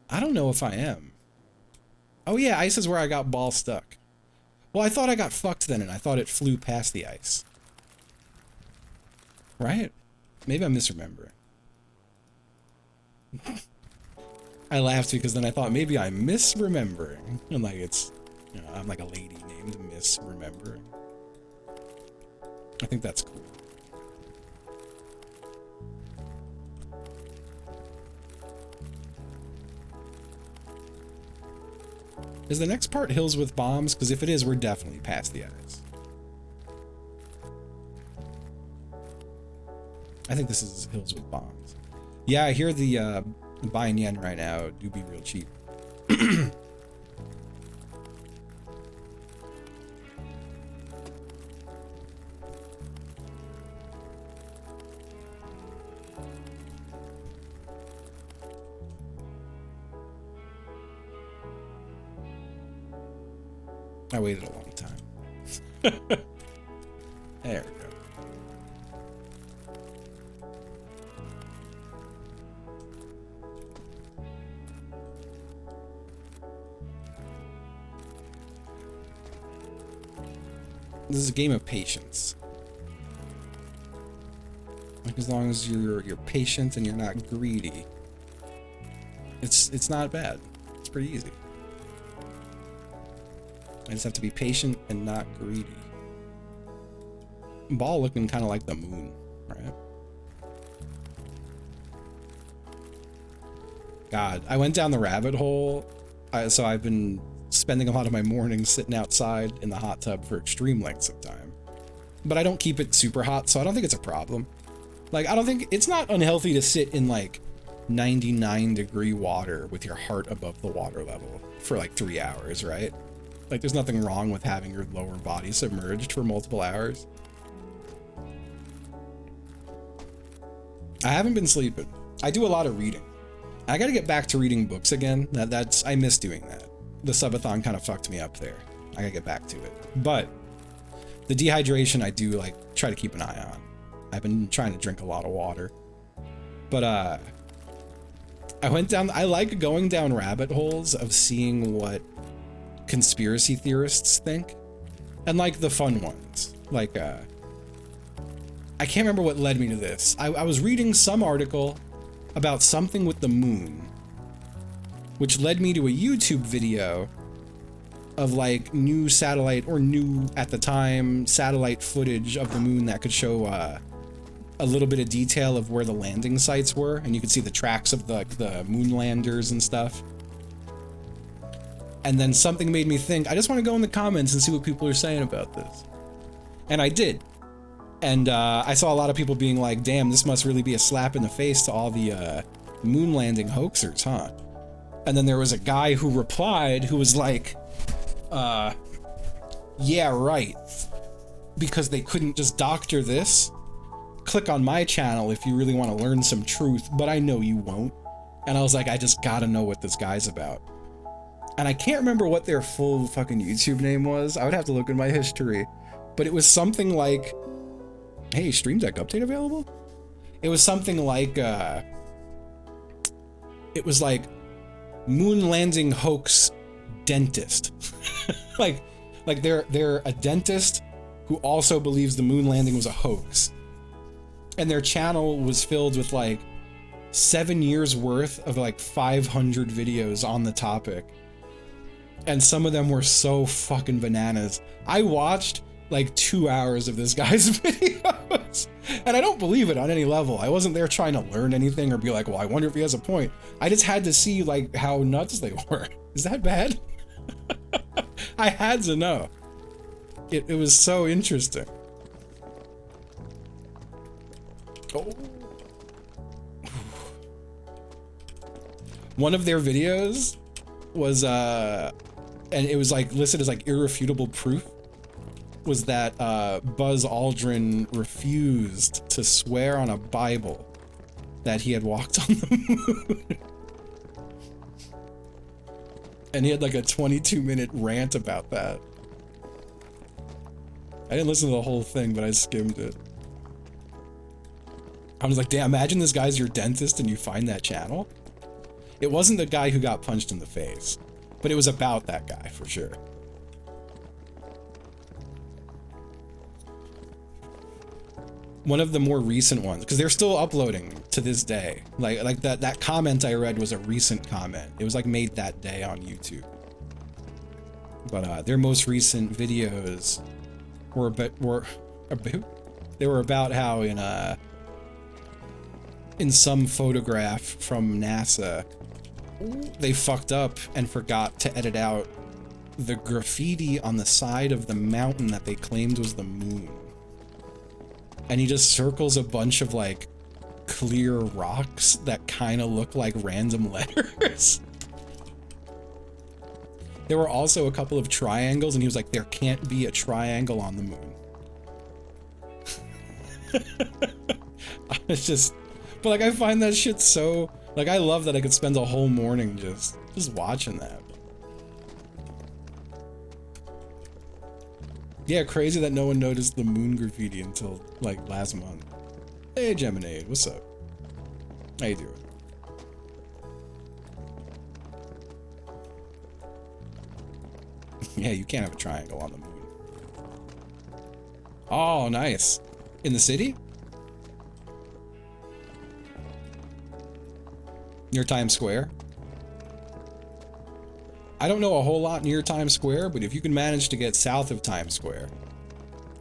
I don't know if I am. Oh yeah, ice is where I got ball stuck. Well, I thought I got fucked then, and I thought it flew past the ice. Right? Maybe I'm misremembering. I laughed because then I thought maybe I'm misremembering. And like it's, you know, I'm like a lady named Misremembering. I think that's cool. Is the next part hills with bombs? Because if it is, we're definitely past the ice. I think this is hills with bombs. Yeah, I hear the buying yen right now do be real cheap. I waited a long time. There we go. This is a game of patience. Like as long as you're patient and you're not greedy, it's not bad. It's pretty easy. I just have to be patient and not greedy. Ball looking kind of like the moon, right? God, I went down the rabbit hole. So I've been spending a lot of my mornings sitting outside in the hot tub for extreme lengths of time. But I don't keep it super hot, so I don't think it's a problem. Like, I don't think it's not unhealthy to sit in like 99-degree water with your heart above the water level for like 3 hours, right? Like, there's nothing wrong with having your lower body submerged for multiple hours. I haven't been sleeping. I do a lot of reading. I gotta get back to reading books again. I miss doing that. The subathon kind of fucked me up there. I gotta get back to it. But the dehydration I do like try to keep an eye on. I've been trying to drink a lot of water. But I like going down rabbit holes of seeing what conspiracy theorists think, and like the fun ones. Like I can't remember what led me to this. I was reading some article about something with the moon, which led me to a YouTube video of like new satellite, or new at the time satellite footage of the moon that could show a little bit of detail of where the landing sites were, and you could see the tracks of the moon landers and stuff. And then something made me think, I just want to go in the comments and see what people are saying about this. And I did. And I saw a lot of people being like, damn, this must really be a slap in the face to all the moon landing hoaxers, huh? And then there was a guy who replied who was like, yeah, right. Because they couldn't just doctor this. Click on my channel if you really want to learn some truth, but I know you won't. And I was like, I just gotta know what this guy's about. And I can't remember what their full fucking YouTube name was. I would have to look in my history. But it was something like, hey, Stream Deck update available? It was something like, it was like moon landing hoax dentist. like they're a dentist who also believes the moon landing was a hoax. And their channel was filled with like 7 years worth of like 500 videos on the topic. And some of them were so fucking bananas. I watched like 2 hours of this guy's videos. And I don't believe it on any level. I wasn't there trying to learn anything or be like, well, I wonder if he has a point. I just had to see like how nuts they were. Is that bad? I had to know. It was so interesting. Oh. One of their videos was, and it was like listed as like irrefutable proof, was that Buzz Aldrin refused to swear on a Bible that he had walked on the moon. And he had like a 22-minute rant about that. I didn't listen to the whole thing, but I skimmed it. I was like, damn, imagine this guy's your dentist and you find that channel. It wasn't the guy who got punched in the face, but it was about that guy for sure. One of the more recent ones, because they're still uploading to this day. Like that comment I read was a recent comment. It was like made that day on YouTube. But their most recent videos were about how in some photograph from NASA, they fucked up and forgot to edit out the graffiti on the side of the mountain that they claimed was the moon. And he just circles a bunch of like clear rocks that kind of look like random letters. There were also a couple of triangles, and he was like, there can't be a triangle on the moon. It's just, but like I find that shit so, like I love that I could spend a whole morning just watching that. Yeah, crazy that no one noticed the moon graffiti until like last month. Hey Geminade, what's up? How you doing? Yeah, you can't have a triangle on the moon. Oh, nice. In the city? Near Times Square? I don't know a whole lot near Times Square, but if you can manage to get south of Times Square,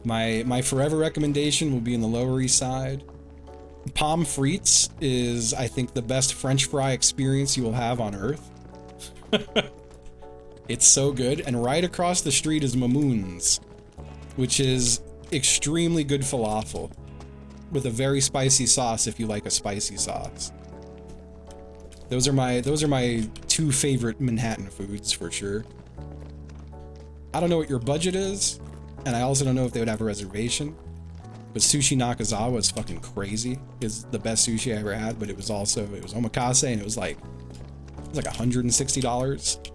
my forever recommendation will be in the Lower East Side. Pommes frites is, I think, the best French fry experience you will have on Earth. It's so good, and right across the street is Mamoun's, which is extremely good falafel with a very spicy sauce if you like a spicy sauce. Those are my two favorite Manhattan foods for sure. I don't know what your budget is, and I also don't know if they would have a reservation. But Sushi Nakazawa is fucking crazy. It's the best sushi I ever had, but it was omakase, and it was like $160.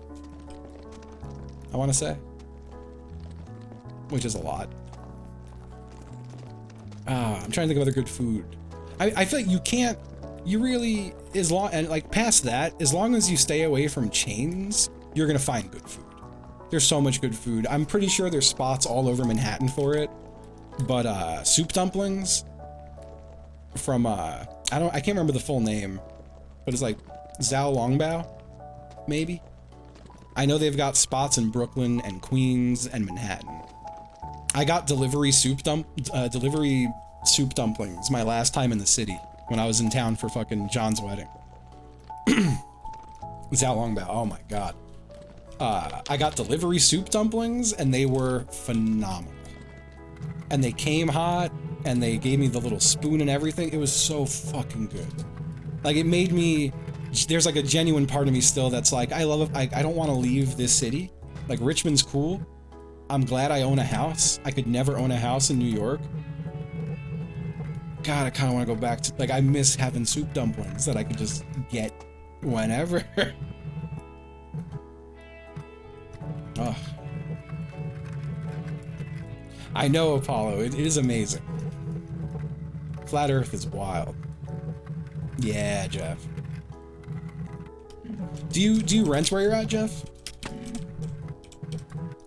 I want to say, which is a lot. I'm trying to think of other good food. I feel like you really, as long, and like past that, as long as you stay away from chains, you're gonna find good food. There's so much good food. I'm pretty sure there's spots all over Manhattan for it. But soup dumplings from I can't remember the full name, but it's like Zhao Longbao, maybe. I know they've got spots in Brooklyn and Queens and Manhattan. I got delivery soup dumplings my last time in the city when I was in town for fucking John's wedding. It's how long back? Oh my god. I got delivery soup dumplings and they were phenomenal. And they came hot and they gave me the little spoon and everything. It was so fucking good. Like it made me, there's like a genuine part of me still that's like, I love it. I don't want to leave this city. Like Richmond's cool. I'm glad I own a house. I could never own a house in New York. God, I kind of want to go back to, like, I miss having soup dumplings that I could just get whenever. Oh. I know, Apollo, it is amazing. Flat Earth is wild. Yeah, Jeff. Do you rent where you're at, Jeff?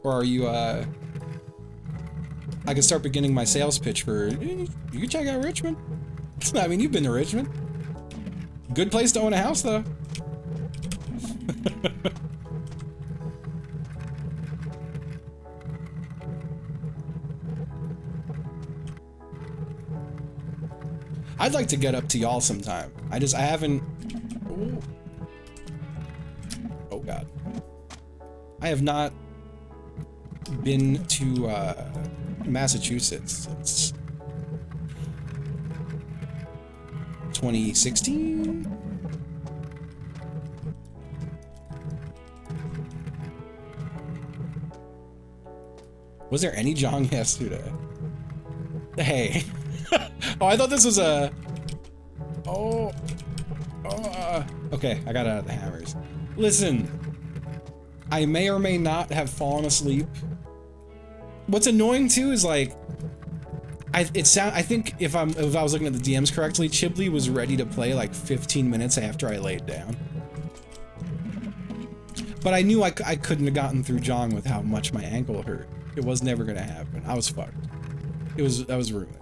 Or are you, I can start beginning my sales pitch for, you can check out Richmond. I mean, you've been to Richmond. Good place to own a house, though. I'd like to get up to y'all sometime. I haven't... Ooh. Oh, God. I have not been to, Massachusetts since 2016? Was there any Jong yesterday? Hey. Oh, I thought this was a... Oh. Okay, I got out of the hammers. Listen. I may or may not have fallen asleep. What's annoying too is like... I think if I was looking at the DMs correctly, Chibley was ready to play like 15 minutes after I laid down. But I knew I couldn't have gotten through Jong with how much my ankle hurt. It was never gonna happen. I was fucked. I was ruined.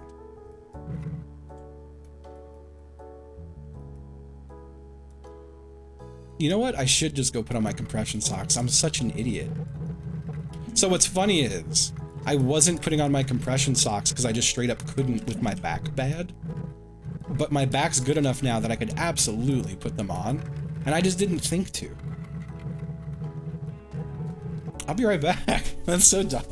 You know what? I should just go put on my compression socks. I'm such an idiot. So what's funny is, I wasn't putting on my compression socks because I just straight up couldn't with my back bad. But my back's good enough now that I could absolutely put them on, and I just didn't think to. I'll be right back. That's so dumb.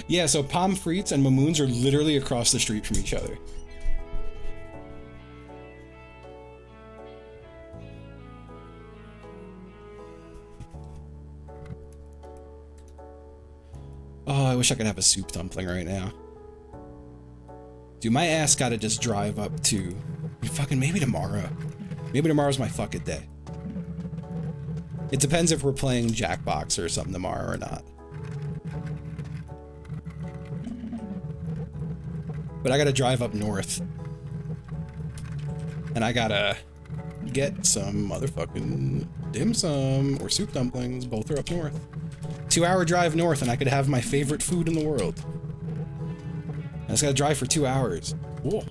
Yeah, so Pomfrites and Mamoons are literally across the street from each other. Oh, I wish I could have a soup dumpling right now. Dude, my ass gotta just drive up to... Fucking maybe tomorrow. Maybe tomorrow's my fucking day. It depends if we're playing Jackbox or something tomorrow or not. But I gotta drive up north. And I gotta get some motherfucking dim sum or soup dumplings. Both are up north. 2-hour drive north and I could have my favorite food in the world. I just gotta drive for 2 hours. Whoa.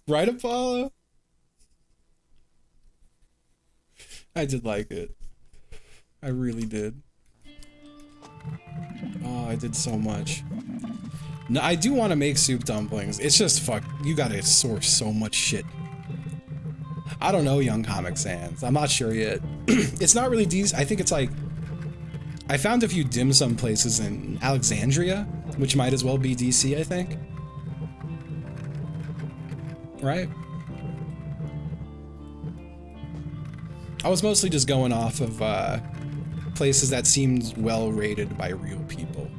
Right, Apollo? I did like it. I really did. Oh, I did so much. No, I do want to make soup dumplings. It's just fuck. You gotta source so much shit. I don't know, Young Comic Sans. I'm not sure yet. It's not really DC. I think it's like. I found a few dim sum places in Alexandria, which might as well be DC, I think. Right? I was mostly just going off of places that seemed well rated by real people.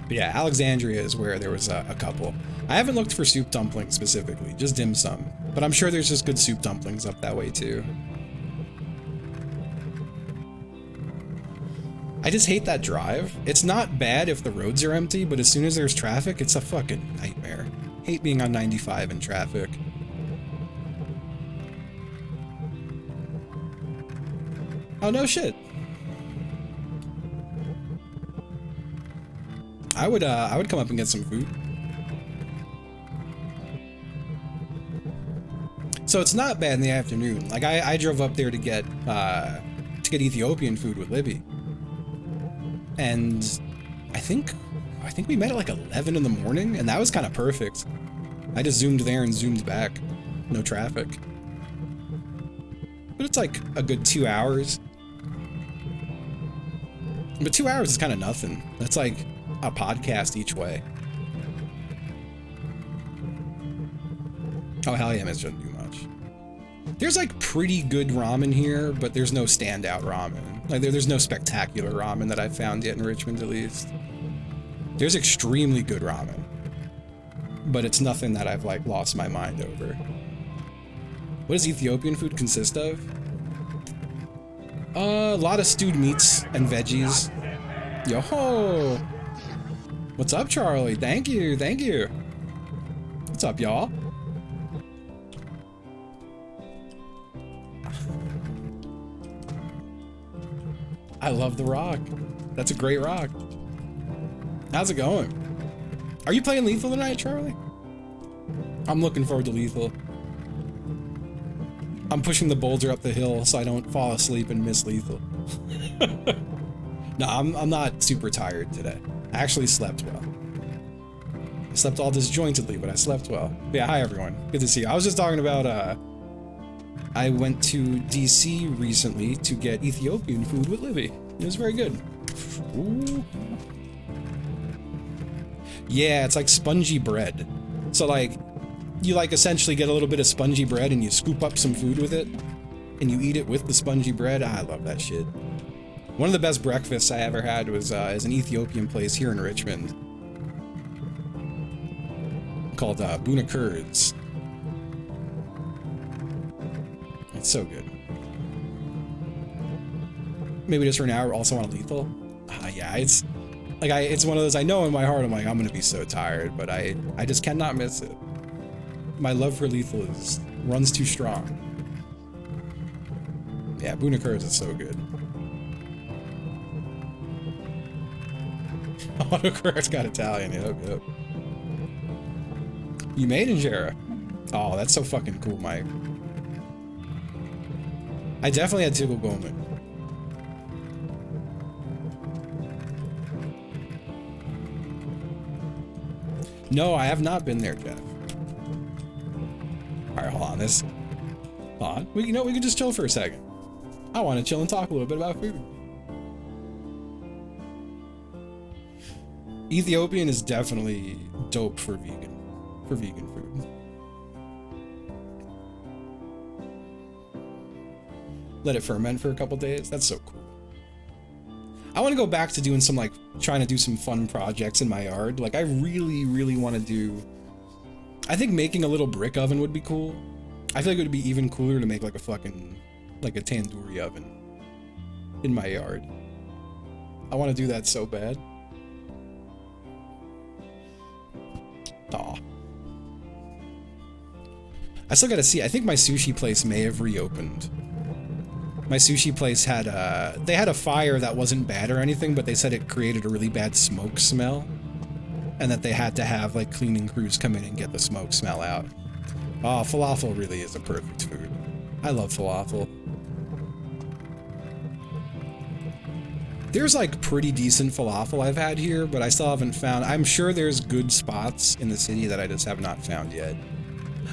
But yeah, Alexandria is where there was a couple. I haven't looked for soup dumplings specifically, just dim sum. But I'm sure there's just good soup dumplings up that way too. I just hate that drive. It's not bad if the roads are empty, but as soon as there's traffic, it's a fucking nightmare. Hate being on 95 in traffic. Oh, no shit. I would come up and get some food. So it's not bad in the afternoon. Like I drove up there to get Ethiopian food with Libby. And I think we met at like 11 in the morning, and that was kind of perfect. I just zoomed there and zoomed back. No traffic. But it's like a good 2 hours. But 2 hours is kind of nothing. That's like a podcast each way. Oh, hell yeah, it shouldn't do much. There's like pretty good ramen here, but there's no standout ramen. Like there's no spectacular ramen that I've found yet in Richmond, at least. There's extremely good ramen, but it's nothing that I've like lost my mind over. What does Ethiopian food consist of? A lot of stewed meats and veggies. Yo ho! What's up, Charlie? Thank you, thank you. What's up, y'all? I love the rock. That's a great rock. How's it going? Are you playing Lethal tonight, Charlie? I'm looking forward to Lethal. I'm pushing the boulder up the hill so I don't fall asleep and miss Lethal. No, I'm not super tired today. I actually slept well. I slept all disjointedly, but I slept well. But yeah, hi everyone. Good to see you. I was just talking about, I went to DC recently to get Ethiopian food with Libby. It was very good. Ooh. Yeah, it's like spongy bread. So like, you like essentially get a little bit of spongy bread and you scoop up some food with it and you eat it with the spongy bread. I love that shit. One of the best breakfasts I ever had was is an Ethiopian place here in Richmond called Buna Kurds. It's so good. Maybe just for an hour also on Lethal. Yeah, it's like it's one of those I know in my heart I'm like I'm gonna be so tired, but I just cannot miss it. My love for Lethal runs too strong. Yeah, Buna Kurds is so good. Autocorrect's got Italian, yep. You made injera. Oh, that's so fucking cool, Mike. I definitely had Tiggle Bowman. No, I have not been there, Jeff. Alright, hold on. Hold on. We can just chill for a second. I want to chill and talk a little bit about food. Ethiopian is definitely dope for vegan. for vegan food. Let it ferment for a couple days. That's so cool. I want to go back to doing some, like, trying to do some fun projects in my yard. Like, I really, really want to do... I think making a little brick oven would be cool. I feel like it would be even cooler to make, like, a fucking... like a tandoori oven in my yard. I want to do that so bad. Aw. I still gotta see. I think my sushi place may have reopened. My sushi place had they had a fire that wasn't bad or anything, but they said it created a really bad smoke smell, and that they had to have like cleaning crews come in and get the smoke smell out. Oh, falafel really is a perfect food. I love falafel. There's like pretty decent falafel I've had here, but I still haven't found. I'm sure there's good spots in the city that I just have not found yet.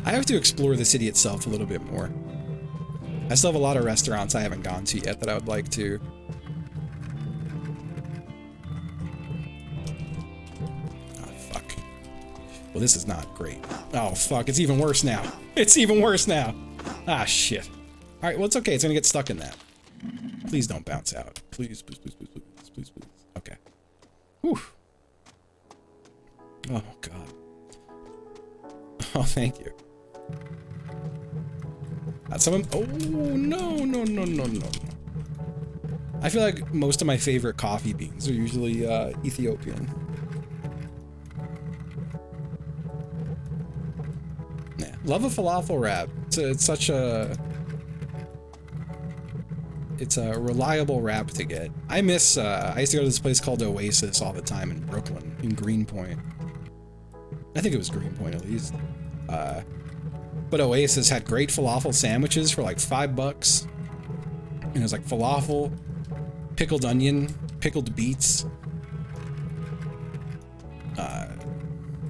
I have to explore the city itself a little bit more. I still have a lot of restaurants I haven't gone to yet that I would like to. Oh, fuck. Well, this is not great. Oh, fuck. It's even worse now. It's even worse now. Ah, shit. All right, well, it's okay. It's gonna get stuck in that. Please don't bounce out. Please, please, please, please, please, please, please. Okay. Whew. Oh, God. Oh, thank you. Someone. Oh, no, no, no, no, no. I feel like most of my favorite coffee beans are usually Ethiopian. Yeah. Love a falafel wrap. It's such a... It's a reliable wrap to get. I miss, I used to go to this place called Oasis all the time in Brooklyn, in Greenpoint. I think it was Greenpoint at least. But Oasis had great falafel sandwiches for like $5. And it was like falafel, pickled onion, pickled beets,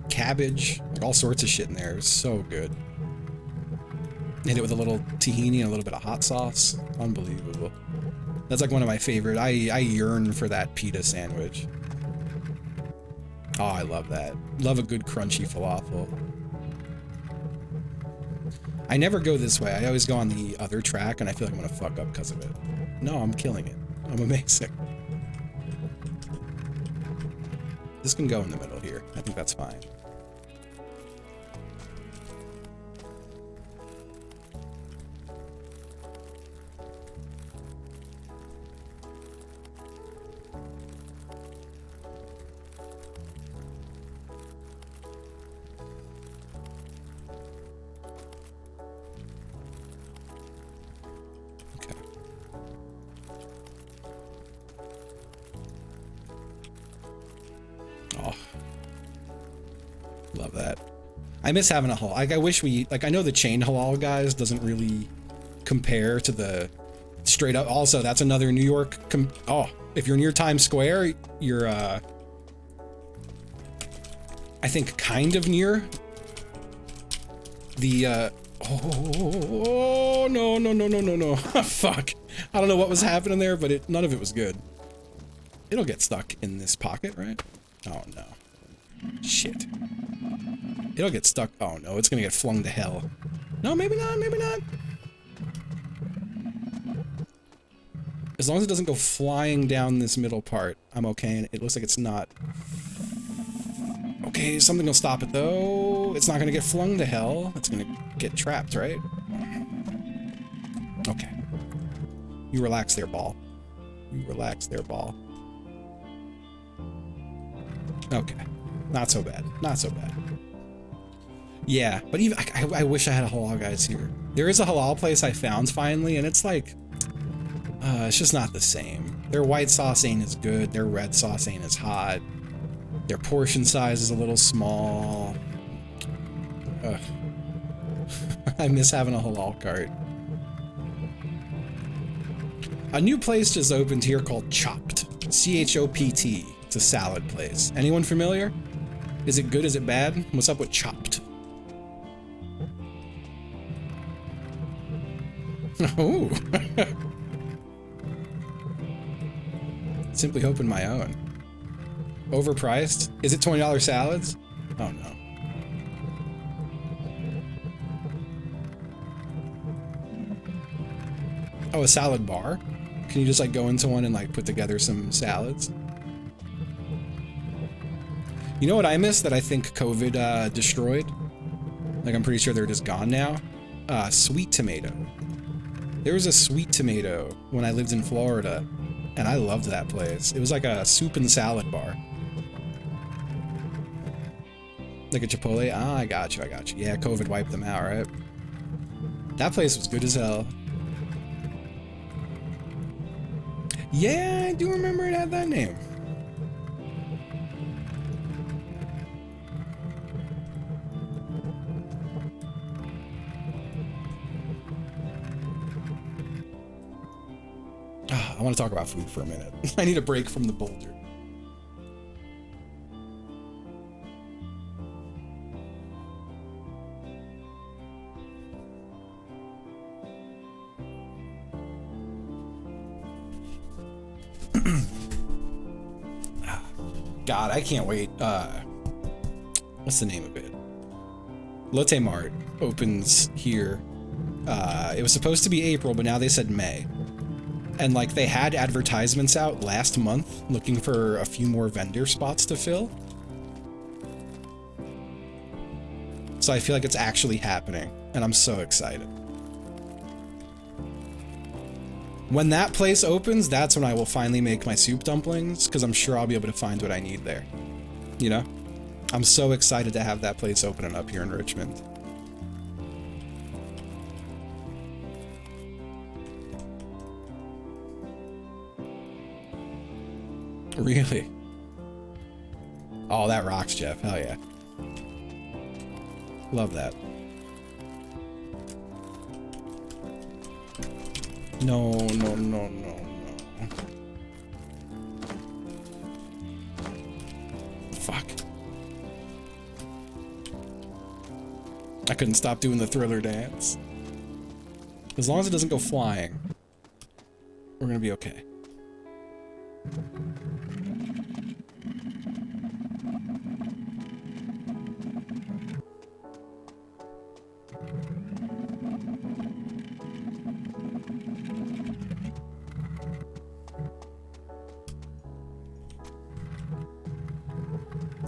cabbage, like all sorts of shit in there. It was so good. Hit it with a little tahini and a little bit of hot sauce. Unbelievable. That's like one of my favorite. I yearn for that pita sandwich. Oh, I love that. Love a good crunchy falafel. I never go this way. I always go on the other track, and I feel like I'm gonna fuck up because of it. No, I'm killing it. I'm amazing. This can go in the middle here. I think that's fine. I miss having a halal. Like, I wish we, like, I know the chain halal guys doesn't really compare to the straight up. Also, that's another New York. Oh, if you're near Times Square, you're, I think kind of near the, oh, no, no, no, no, no, no. Fuck. I don't know what was happening there, but none of it was good. It'll get stuck in this pocket, right? Oh, no. Shit. It'll get stuck. Oh no, it's gonna get flung to hell. No, maybe not, maybe not. As long as it doesn't go flying down this middle part, I'm okay. And it looks like it's not. Okay, something will stop it though. It's not gonna get flung to hell. It's gonna get trapped, right? Okay. You relax there, ball. You relax there, ball. Okay. Not so bad. Not so bad. Yeah, but even I wish I had a halal guys here. There is a halal place I found finally, and it's like, it's just not the same. Their white sauce ain't as good. Their red sauce ain't as hot. Their portion size is a little small. Ugh. I miss having a halal cart. A new place just opened here called Chopped. C-H-O-P-T. It's a salad place. Anyone familiar? Is it good? Is it bad? What's up with Chopped? Oh. Simply hoping my own. Overpriced? Is it $20 salads? Oh no. Oh, a salad bar? Can you just like go into one and like put together some salads? You know what I miss that I think COVID destroyed? Like I'm pretty sure they're just gone now. Sweet tomato. There was a sweet tomato when I lived in Florida, and I loved that place. It was like a soup and salad bar. Like a Chipotle? Ah, I got you, I got you. Yeah, COVID wiped them out, right? That place was good as hell. Yeah, I do remember it had that name. I want to talk about food for a minute. I need a break from the boulder. God, I can't wait. What's the name of it? Latte Mart opens here. It was supposed to be April, but now they said May. And like they had advertisements out last month looking for a few more vendor spots to fill. So I feel like it's actually happening, and I'm so excited. When that place opens, that's when I will finally make my soup dumplings, because I'm sure I'll be able to find what I need there. You know? I'm so excited to have that place opening up here in Richmond. Really? Oh, that rocks, Jeff. Hell yeah. Love that. No, no, no, no, no. Fuck. I couldn't stop doing the Thriller dance. As long as it doesn't go flying, we're gonna be okay.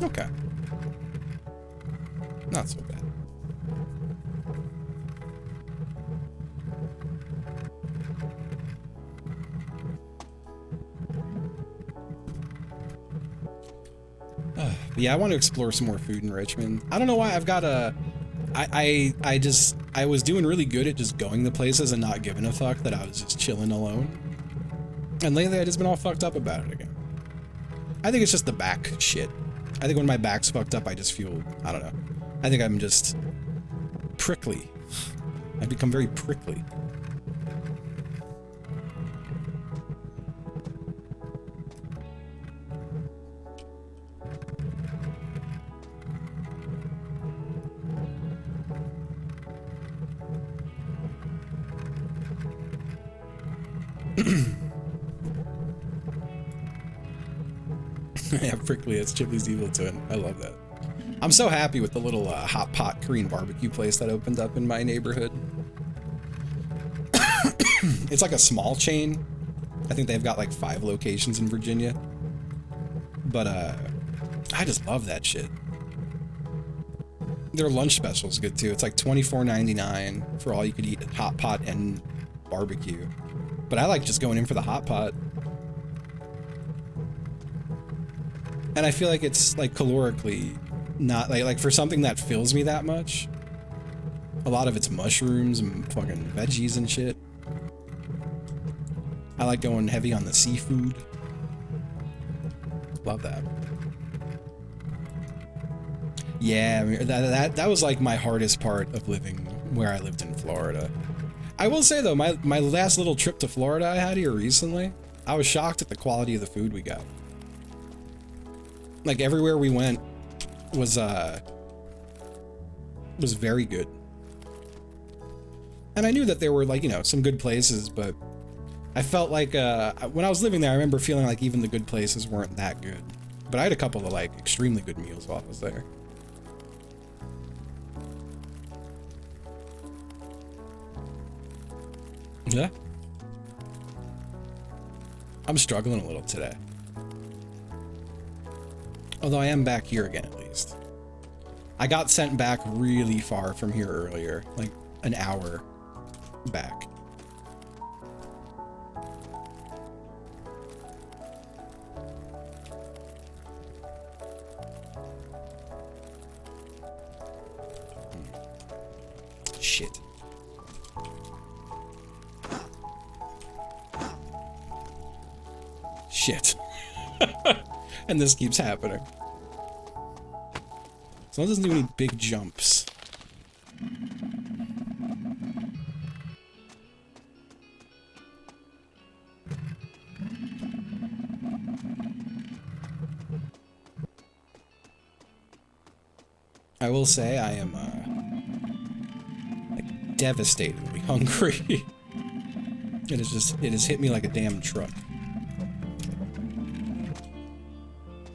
Okay. Not so bad. Yeah, I want to explore some more food in Richmond. I don't know why I've got a... I was doing really good at just going to places and not giving a fuck that I was just chilling alone. And lately I just been all fucked up about it again. I think it's just the back shit. I think when my back's fucked up, I just feel, I don't know. I think I'm just prickly. I've become very prickly. Yeah, prickly, it's Chipley's evil twin. I love that. I'm so happy with the little hot pot Korean barbecue place that opened up in my neighborhood. It's like a small chain. I think they've got like 5 locations in Virginia. But I just love that shit. Their lunch special is good too. It's like $24.99 for all you could eat at hot pot and barbecue. But I like just going in for the hot pot. And I feel like it's like calorically not like for something that fills me that much. A lot of it's mushrooms and fucking veggies and shit. I like going heavy on the seafood. Love that. Yeah, I mean, that was like my hardest part of living where I lived in Florida. I will say though, my last little trip to Florida I had here recently, I was shocked at the quality of the food we got. Like everywhere we went was very good. And I knew that there were like, you know, some good places, but I felt like when I was living there, I remember feeling like even the good places weren't that good. But I had a couple of like extremely good meals while I was there. Yeah. I'm struggling a little today. Although I am back here again, at least. I got sent back really far from here earlier, like an hour back. Shit. Shit. And this keeps happening. So it doesn't do any big jumps. I will say I am like devastatingly hungry. It has hit me like a damn truck.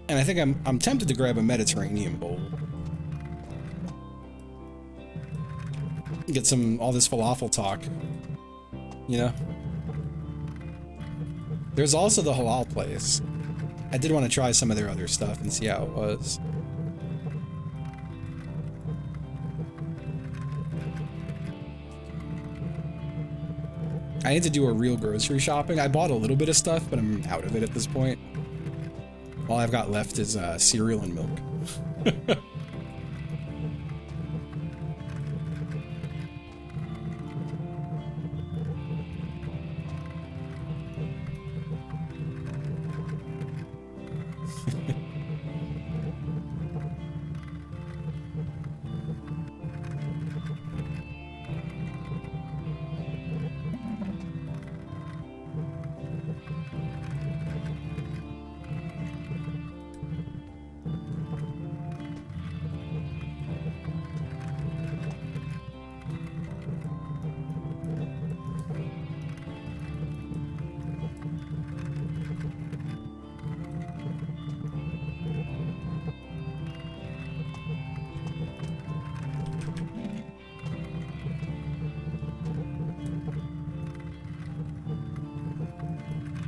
And I think I'm tempted to grab a Mediterranean bowl. Get some all this falafel talk. You know? There's also the halal place. I did want to try some of their other stuff and see how it was. I need to do a real grocery shopping. I bought a little bit of stuff, but I'm out of it at this point. All I've got left is cereal and milk.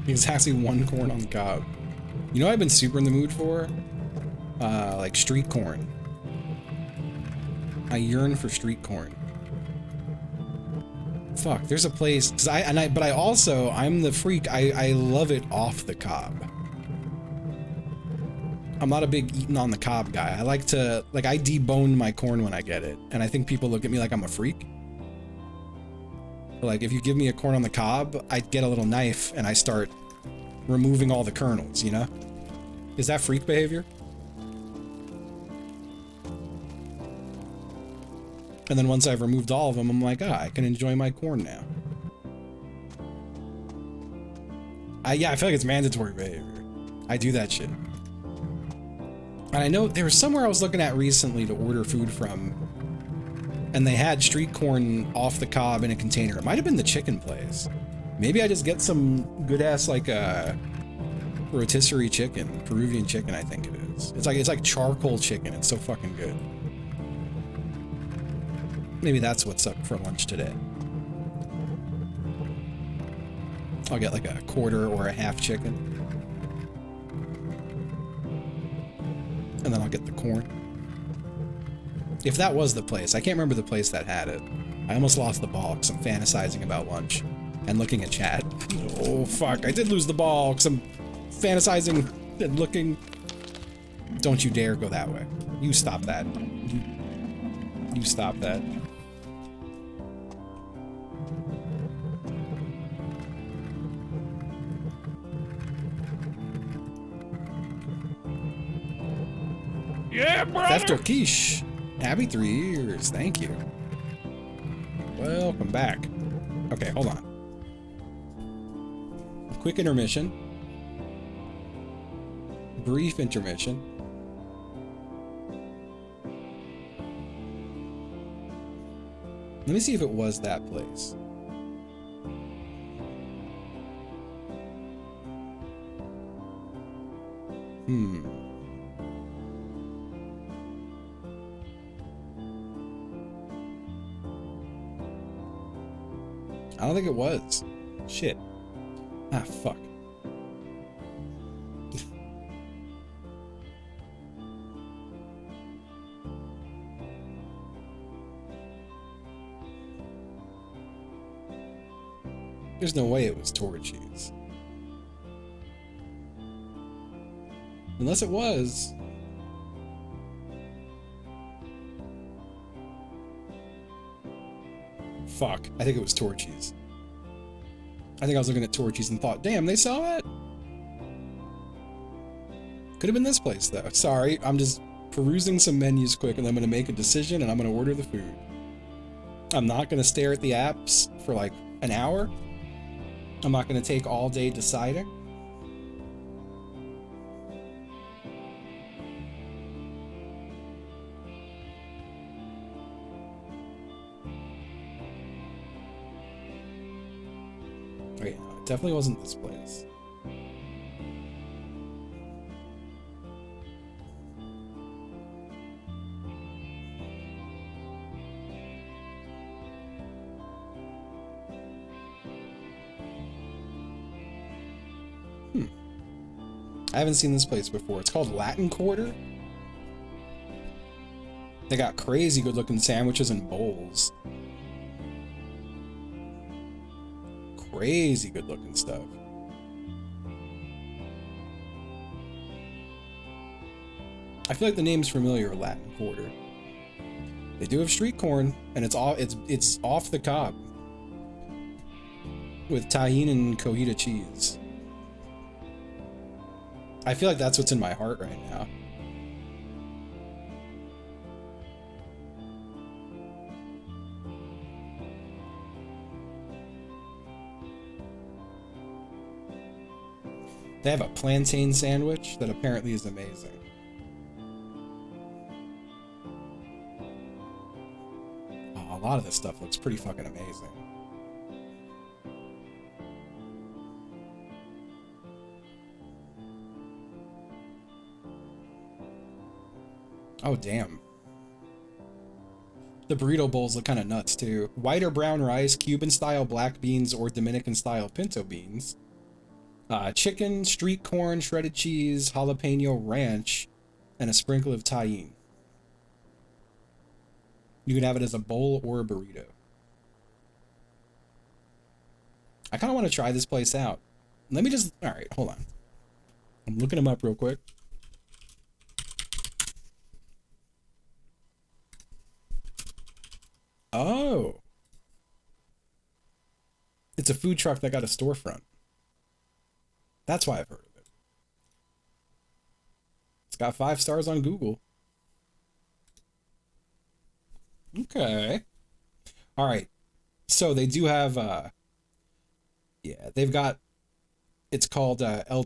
Exactly one corn on the cob. You know what I've been super in the mood for? Like street corn. I yearn for street corn. Fuck, there's a place, but I'm the freak, I love it off the cob. I'm not a big eating on the cob guy. I like to, I debone my corn when I get it, and I think people look at me like I'm a freak. Like, if you give me a corn on the cob, I get a little knife and I start removing all the kernels, you know? Is that freak behavior? And then once I've removed all of them, I'm like, I can enjoy my corn now. Yeah, I feel like it's mandatory behavior. I do that shit. And I know there was somewhere I was looking at recently to order food from, and they had street corn off the cob in a container. It might have been the chicken place. Maybe I just get some good ass rotisserie chicken, Peruvian chicken, I think it is. It's like charcoal chicken. It's so fucking good. Maybe that's what's up for lunch today. I'll get like a quarter or a half chicken. And then I'll get the corn. If that was the place. I can't remember the place that had it. I almost lost the ball because I'm fantasizing about lunch and looking at chat. Oh fuck, I did lose the ball because I'm fantasizing and looking. Don't you dare go that way. You stop that. You stop that. Yeah, brother! Theft or quiche. Happy 3 years. Thank you. Welcome back. Okay, hold on. Quick intermission. Brief intermission. Let me see if it was that place. I don't think it was. Shit. Ah, fuck. There's no way it was Torchies. Unless it was. Fuck, I think it was Torchies. I think I was looking at Torchies and thought, damn, they sell that? Could have been this place though. Sorry, I'm just perusing some menus quick and I'm gonna make a decision and I'm gonna order the food. I'm not gonna stare at the apps for like an hour. I'm not gonna take all day deciding. Wait, no, it definitely wasn't this place. I haven't seen this place before. It's called Latin Quarter. They got crazy good looking sandwiches and bowls. Crazy good looking stuff. I feel like the name's familiar, Latin Quarter. They do have street corn, and it's off the cob with tahini and cojita cheese. I feel like that's what's in my heart right now. They have a plantain sandwich that apparently is amazing. Oh, a lot of this stuff looks pretty fucking amazing. Oh, damn. The burrito bowls look kind of nuts, too. White or brown rice, Cuban-style black beans, or Dominican-style pinto beans. Chicken, street corn, shredded cheese, jalapeno ranch, and a sprinkle of tahini. You can have it as a bowl or a burrito. I kind of want to try this place out. Let me just... Alright, hold on. I'm looking them up real quick. Oh. It's a food truck that got a storefront. That's why I've heard of it. It's got 5 stars on Google. Okay. All right. So they do have, yeah, they've got, it's called El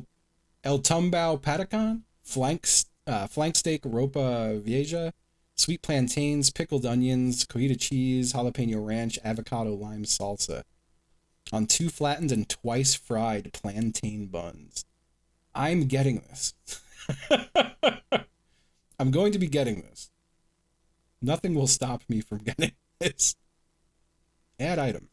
Tumbao Patacon, flank steak ropa vieja, sweet plantains, pickled onions, cojita cheese, jalapeno ranch, avocado lime salsa on 2 flattened and twice fried plantain buns. I'm getting this. I'm going to be getting this. Nothing will stop me from getting this. Add item.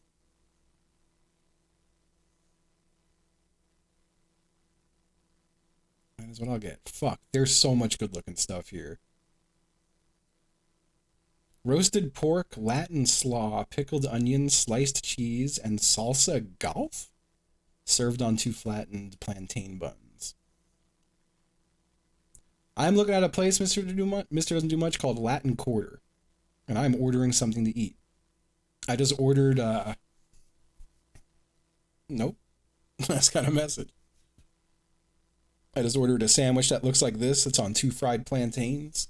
That is what I'll get. Fuck, there's so much good looking stuff here. Roasted pork, Latin slaw, pickled onions, sliced cheese, and salsa golf? Served on 2 flattened plantain buns. I'm looking at a place, Mr. Doesn't Do Much, called Latin Quarter. And I'm ordering something to eat. I just ordered, Nope. That's kind of message. I just ordered a sandwich that looks like this. It's on 2 fried plantains.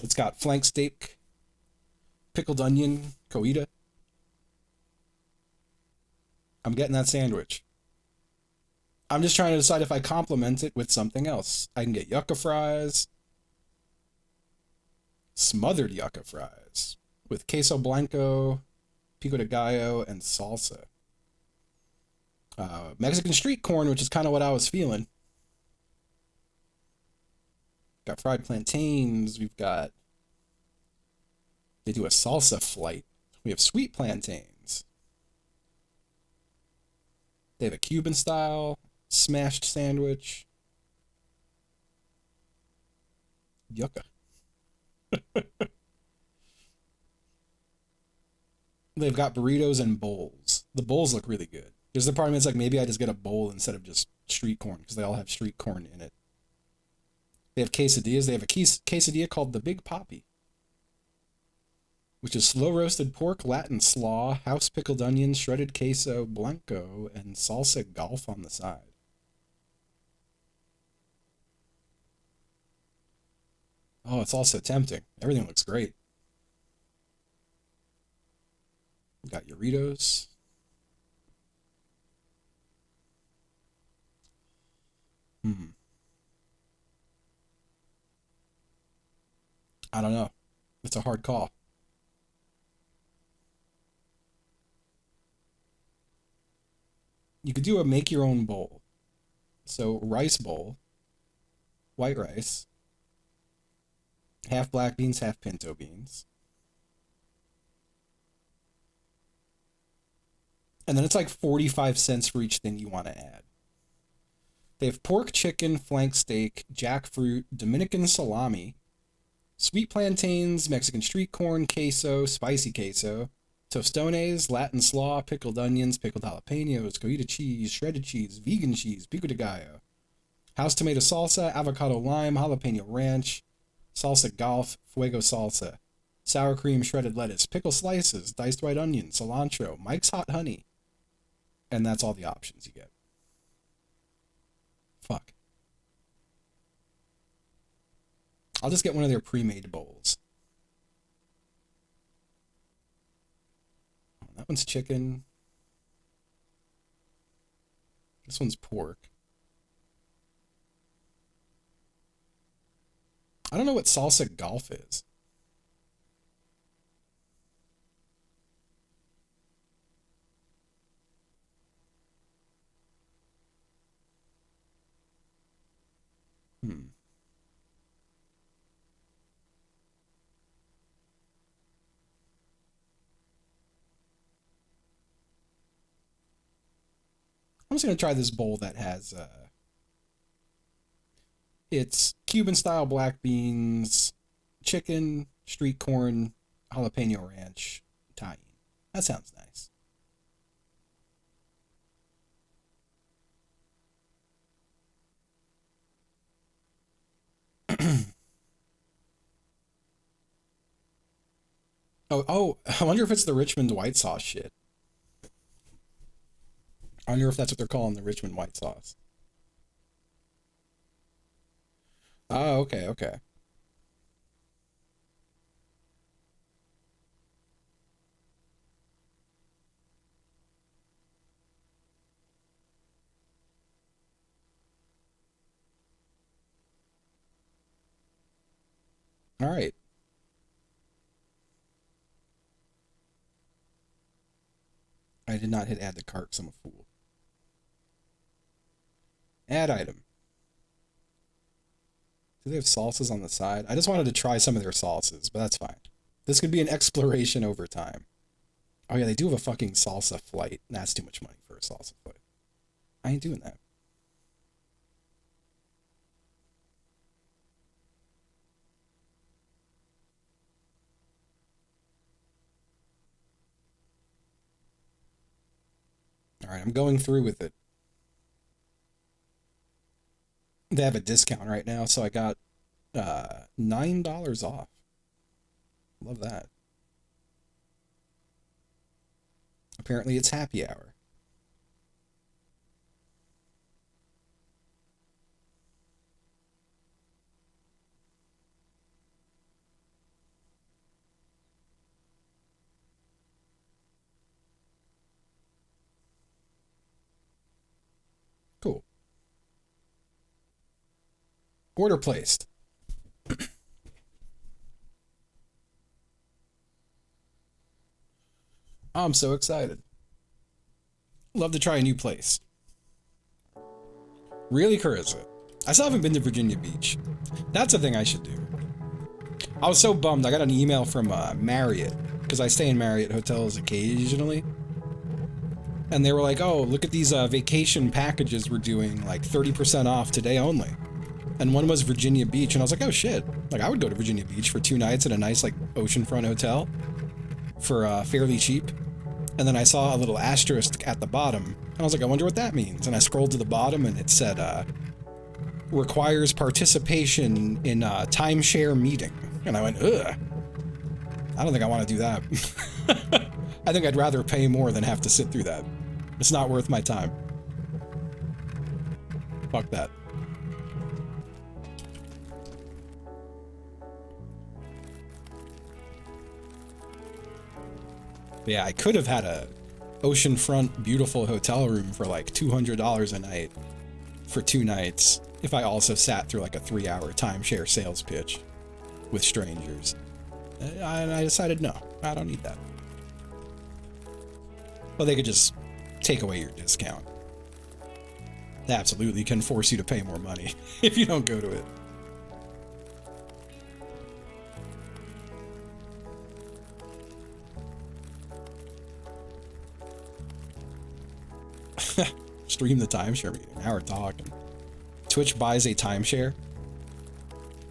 It's got flank steak, pickled onion, cojita. I'm getting that sandwich. I'm just trying to decide if I complement it with something else. I can get yucca fries. Smothered yucca fries with queso blanco, pico de gallo, and salsa. Mexican street corn, which is kind of what I was feeling. Got fried plantains. We've got... They do a salsa flight. We have sweet plantains. They have a Cuban style smashed sandwich. Yucca. They've got burritos and bowls. The bowls look really good. There's the part of me that's like, maybe I just get a bowl instead of just street corn, because they all have street corn in it. They have quesadillas. They have a quesadilla called the Big Papi, which is slow roasted pork, Latin slaw, house pickled onions, shredded queso, blanco, and salsa golf on the side. Oh, it's also tempting. Everything looks great. You got Doritos. I don't know. It's a hard call. You could do a make your own bowl. So rice bowl, white rice, half black beans, half pinto beans. And then it's like 45 cents for each thing you want to add. They have pork, chicken, flank steak, jackfruit, Dominican salami, sweet plantains, Mexican street corn, queso, spicy queso, tostones, Latin slaw, pickled onions, pickled jalapenos, cojita cheese, shredded cheese, vegan cheese, pico de gallo, house tomato salsa, avocado lime, jalapeno ranch, salsa golf, fuego salsa, sour cream, shredded lettuce, pickle slices, diced white onion, cilantro, Mike's hot honey. And that's all the options you get. Fuck. I'll just get one of their pre-made bowls. That one's chicken. This one's pork. I don't know what salsa golf is. I'm just going to try this bowl that has, it's Cuban-style black beans, chicken, street corn, jalapeno ranch, tahini. That sounds nice. Oh, I wonder if it's the Richmond white sauce shit. I wonder if that's what they're calling the Richmond white sauce. Oh, okay. All right. I did not hit add to cart because I'm a fool. Add item. Do they have salsas on the side? I just wanted to try some of their salsas, but that's fine. This could be an exploration over time. Oh yeah, they do have a fucking salsa flight. That's too much money for a salsa flight. I ain't doing that. All right, I'm going through with it. They have a discount right now, so I got $9 off. Love that. Apparently it's happy hour. Cool. Order placed. I'm so excited. Love to try a new place. Really, Carissa? I still haven't been to Virginia Beach. That's a thing I should do. I was so bummed. I got an email from Marriott, because I stay in Marriott hotels occasionally. And they were like, oh, look at these vacation packages we're doing, like 30% off today only. And one was Virginia Beach, and I was like, oh shit. Like, I would go to Virginia Beach for 2 nights at a nice, like, oceanfront hotel for fairly cheap. And then I saw a little asterisk at the bottom, and I was like, I wonder what that means. And I scrolled to the bottom, and it said, requires participation in a timeshare meeting. And I went, ugh. I don't think I want to do that. I think I'd rather pay more than have to sit through that. It's not worth my time. Fuck that. But yeah, I could have had a oceanfront beautiful hotel room for like $200 a night for 2 nights if I also sat through like a 3-hour timeshare sales pitch with strangers. And I decided no, I don't need that. Well, they could just take away your discount. They absolutely can force you to pay more money if you don't go to it. Stream the timeshare meeting. Now we're talking. Twitch buys a timeshare.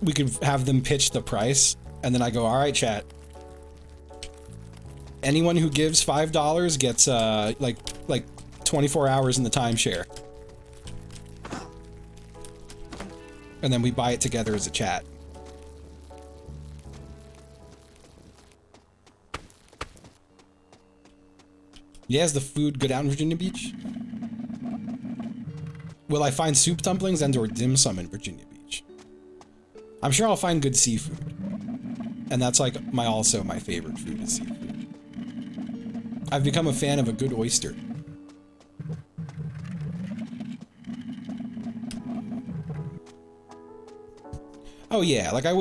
We could have them pitch the price, and then I go, all right, chat. Anyone who gives $5 gets like 24 hours in the timeshare. And then we buy it together as a chat. Yeah, is the food good out in Virginia Beach? Will I find soup dumplings and or dim sum in Virginia Beach? I'm sure I'll find good seafood. And that's like my favorite food is seafood. I've become a fan of a good oyster. Oh yeah, like I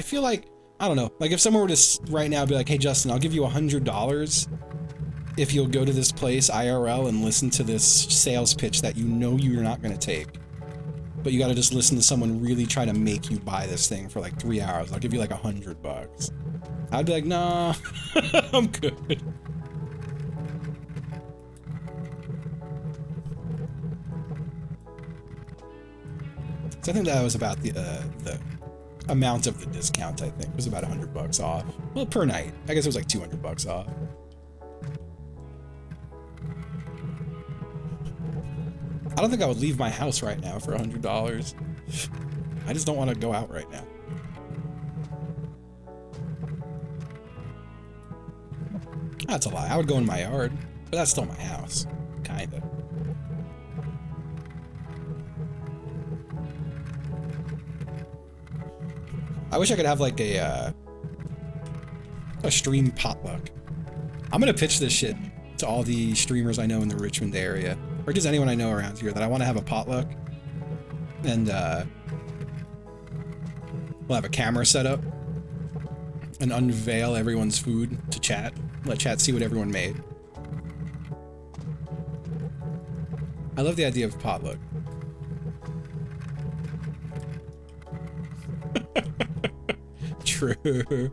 feel like, I don't know, like if someone were to right now be like, hey Justin, I'll give you $100 if you'll go to this place IRL and listen to this sales pitch that you know you're not going to take. But you got to just listen to someone really try to make you buy this thing for like 3 hours. I'll give you like $100. I'd be like, nah, I'm good. So I think that was about the amount of the discount. I think it was about $100 off. Well, per night. I guess it was like $200 off. I don't think I would leave my house right now for $100. I just don't want to go out right now. That's a lie. I would go in my yard, but that's still my house. Kinda. I wish I could have like a stream potluck. I'm gonna pitch this shit to all the streamers I know in the Richmond area, or just anyone I know around here, that I want to have a potluck, and we'll have a camera set up and unveil everyone's food to chat. Let chat see what everyone made. I love the idea of potluck. True.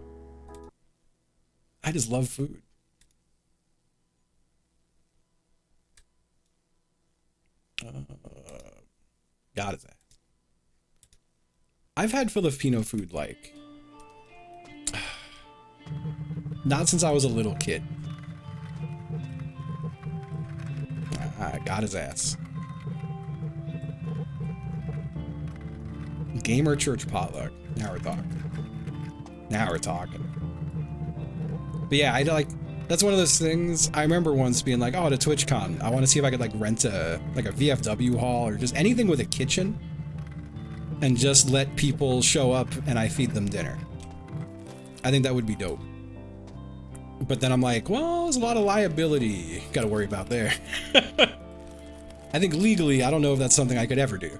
I just love food. God is that. I've had Filipino food like not since I was a little kid. Got his ass. Gamer church potluck. Now we're talking. Now we're talking. But yeah, I like, that's one of those things. I remember once being like, oh, to TwitchCon, I want to see if I could like rent a VFW hall or just anything with a kitchen and just let people show up and I feed them dinner. I think that would be dope. But then I'm like, well, there's a lot of liability got to worry about there. I think legally, I don't know if that's something I could ever do.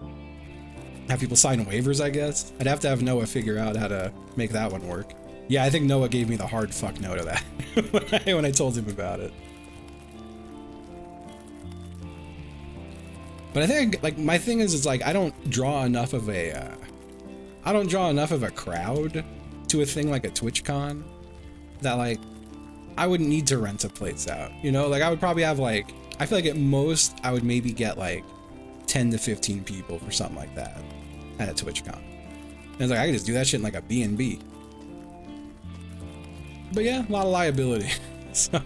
Have people sign waivers, I guess? I'd have to have Noah figure out how to make that one work. Yeah, I think Noah gave me the hard fuck no to that when I told him about it. But I think, like, my thing is like, I don't draw enough of a crowd to a thing like a TwitchCon that, like, I wouldn't need to rent a place out, you know? Like, I would probably have, like, I feel like at most, I would maybe get, like, 10 to 15 people for something like that at a TwitchCon. And it's like, I could just do that shit in, like, a B&B. But yeah, a lot of liability. So.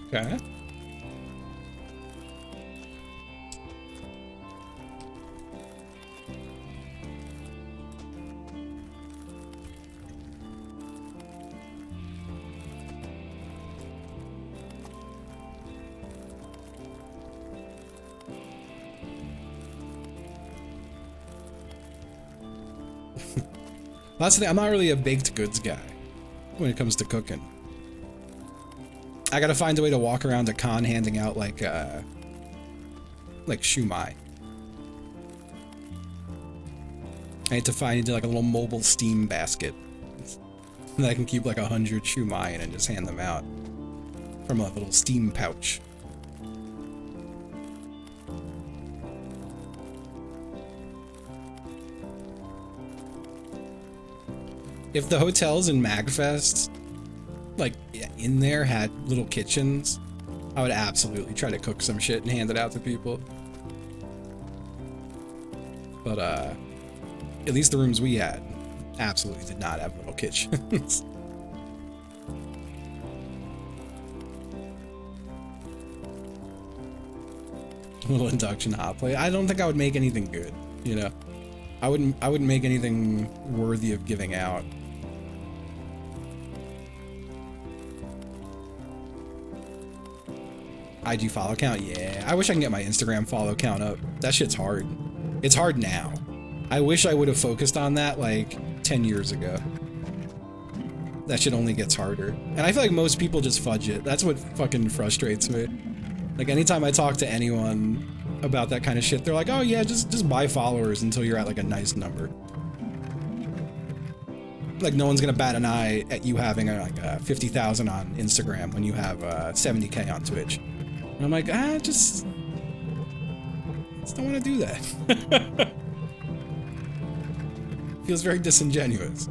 Okay. That's the thing, I'm not really a baked goods guy when it comes to cooking. I gotta find a way to walk around a con handing out like shumai. I need to find like a little mobile steam basket that I can keep like 100 shumai in and just hand them out from a little steam pouch. If the hotels in MagFest, like, in there had little kitchens, I would absolutely try to cook some shit and hand it out to people. But, at least the rooms we had absolutely did not have little kitchens. Little induction hot plate. I don't think I would make anything good, you know? I wouldn't make anything worthy of giving out. IG follow count? Yeah. I wish I can get my Instagram follow count up. That shit's hard. It's hard now. I wish I would have focused on that like 10 years ago. That shit only gets harder. And I feel like most people just fudge it. That's what fucking frustrates me. Like anytime I talk to anyone about that kind of shit, they're like, oh yeah, just buy followers until you're at like a nice number. Like no one's gonna bat an eye at you having like 50,000 on Instagram when you have 70K on Twitch. And I'm like, just don't want to do that. Feels very disingenuous.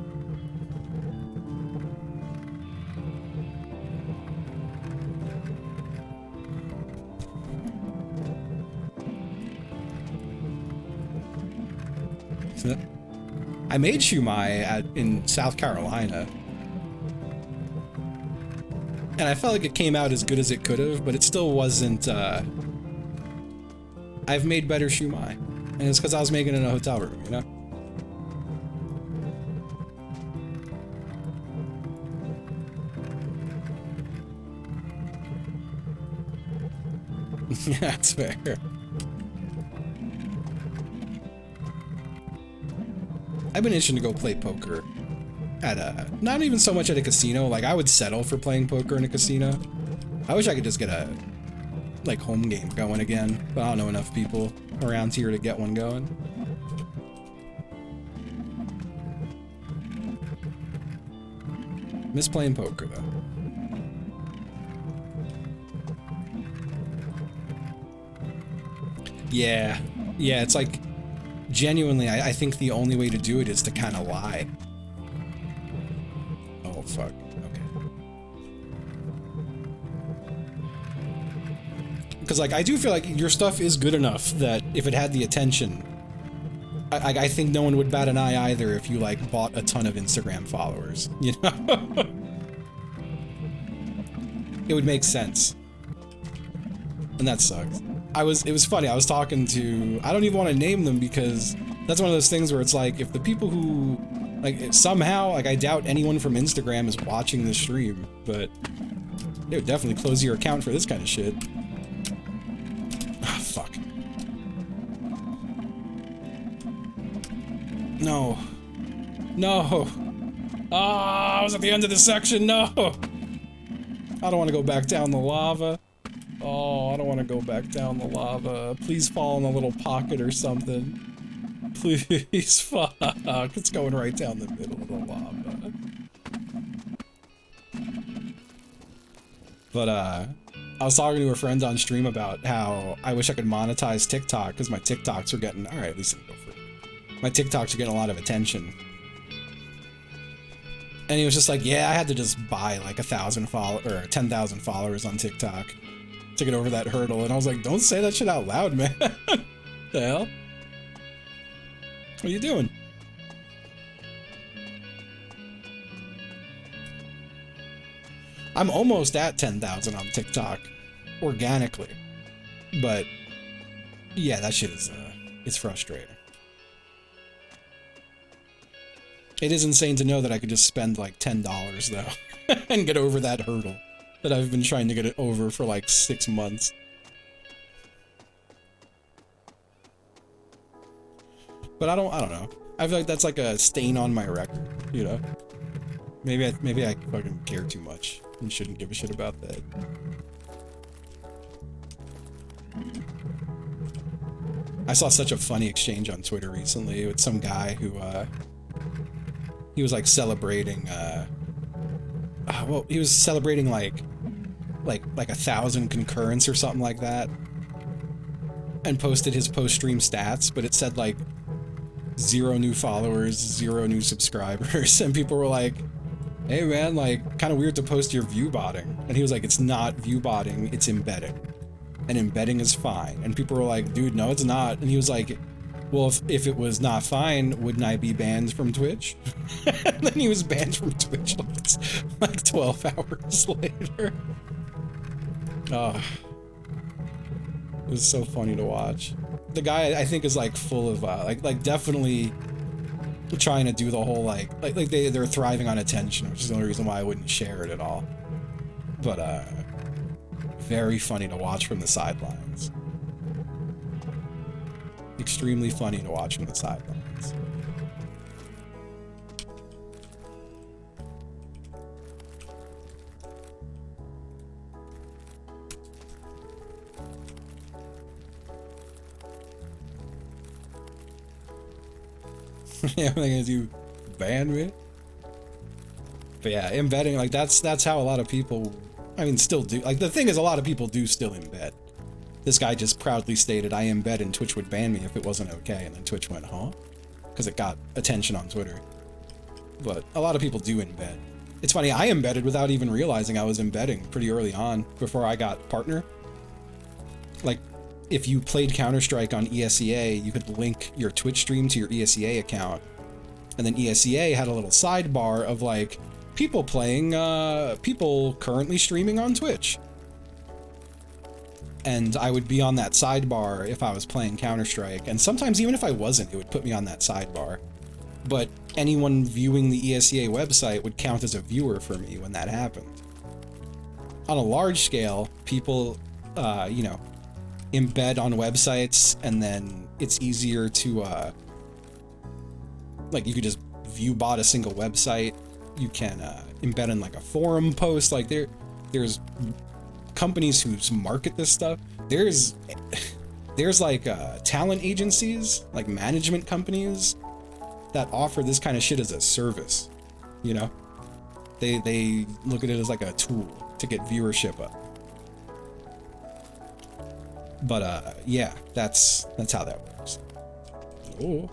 So, I made shumai in South Carolina. And I felt like it came out as good as it could have, but it still wasn't, I've made better shumai. And it's because I was making it in a hotel room, you know? Yeah, that's fair. I've been itching to go play poker at a, not even so much at a casino, like I would settle for playing poker in a casino. I wish I could just get a, like, home game going again, but I don't know enough people around here to get one going. Miss playing poker, though. Yeah, it's like, genuinely, I think the only way to do it is to kind of lie. Oh, fuck. Okay. Because, like, I do feel like your stuff is good enough that if it had the attention, I think no one would bat an eye either if you, like, bought a ton of Instagram followers, you know? It would make sense. And that sucks. It was funny, I was talking to, I don't even want to name them because that's one of those things where it's like, if the people who, like, somehow, like, I doubt anyone from Instagram is watching this stream, but they would definitely close your account for this kind of shit. Ah, fuck. No. No. Ah, I was at the end of the section, no! I don't want to go back down the lava. Oh, I don't want to go back down the lava. Please fall in a little pocket or something. Please, fuck. It's going right down the middle of the lava. But, I was talking to a friend on stream about how I wish I could monetize TikTok, because my TikToks are getting, alright, at least I can go for it. My TikToks are getting a lot of attention. And he was just like, yeah, I had to just buy like 1,000 followers, or 10,000 followers on TikTok to get over that hurdle. And I was like, don't say that shit out loud, man. The hell? What are you doing? I'm almost at 10,000 on TikTok, organically. But, yeah, that shit is, it's frustrating. It is insane to know that I could just spend like $10 though, and get over that hurdle that I've been trying to get it over for like 6 months. But I don't know. I feel like that's like a stain on my record, you know? Maybe I fucking care too much and shouldn't give a shit about that. I saw such a funny exchange on Twitter recently with some guy who, he was like celebrating, well, he was celebrating like 1,000 concurrents or something like that, and posted his post-stream stats, but it said like 0 new followers, 0 new subscribers, and people were like, hey man, like, kind of weird to post your view botting. And he was like, it's not view botting, it's embedding. And embedding is fine. And people were like, dude, no, it's not. And he was like, well, if it was not fine, wouldn't I be banned from Twitch? And then he was banned from Twitch like 12 hours later. Oh, it was so funny to watch. The guy, I think, is like full of like definitely trying to do the whole like they're thriving on attention, which is the only reason why I wouldn't share it at all. But very funny to watch from the sidelines. Extremely funny to watch from the sidelines. Yeah, I'm thinking, you ban me? But yeah, embedding, like that's how a lot of people, I mean, still do. Like the thing is, a lot of people do still embed. This guy just proudly stated, I embed and Twitch would ban me if it wasn't okay, and then Twitch went, huh? Because it got attention on Twitter. But a lot of people do embed. It's funny, I embedded without even realizing I was embedding pretty early on, before I got partner. Like, if you played Counter-Strike on ESEA, you could link your Twitch stream to your ESEA account. And then ESEA had a little sidebar of like, people playing, people currently streaming on Twitch. And I would be on that sidebar if I was playing Counter-Strike, and sometimes even if I wasn't, it would put me on that sidebar. But anyone viewing the ESEA website would count as a viewer for me when that happened. On a large scale, people, you know, embed on websites, and then it's easier to, like, you could just view bot a single website. You can embed in like a forum post. Like there's companies who market this stuff. There's like talent agencies, like management companies that offer this kind of shit as a service. You know, they look at it as like a tool to get viewership up. But yeah, that's how that works. Oh.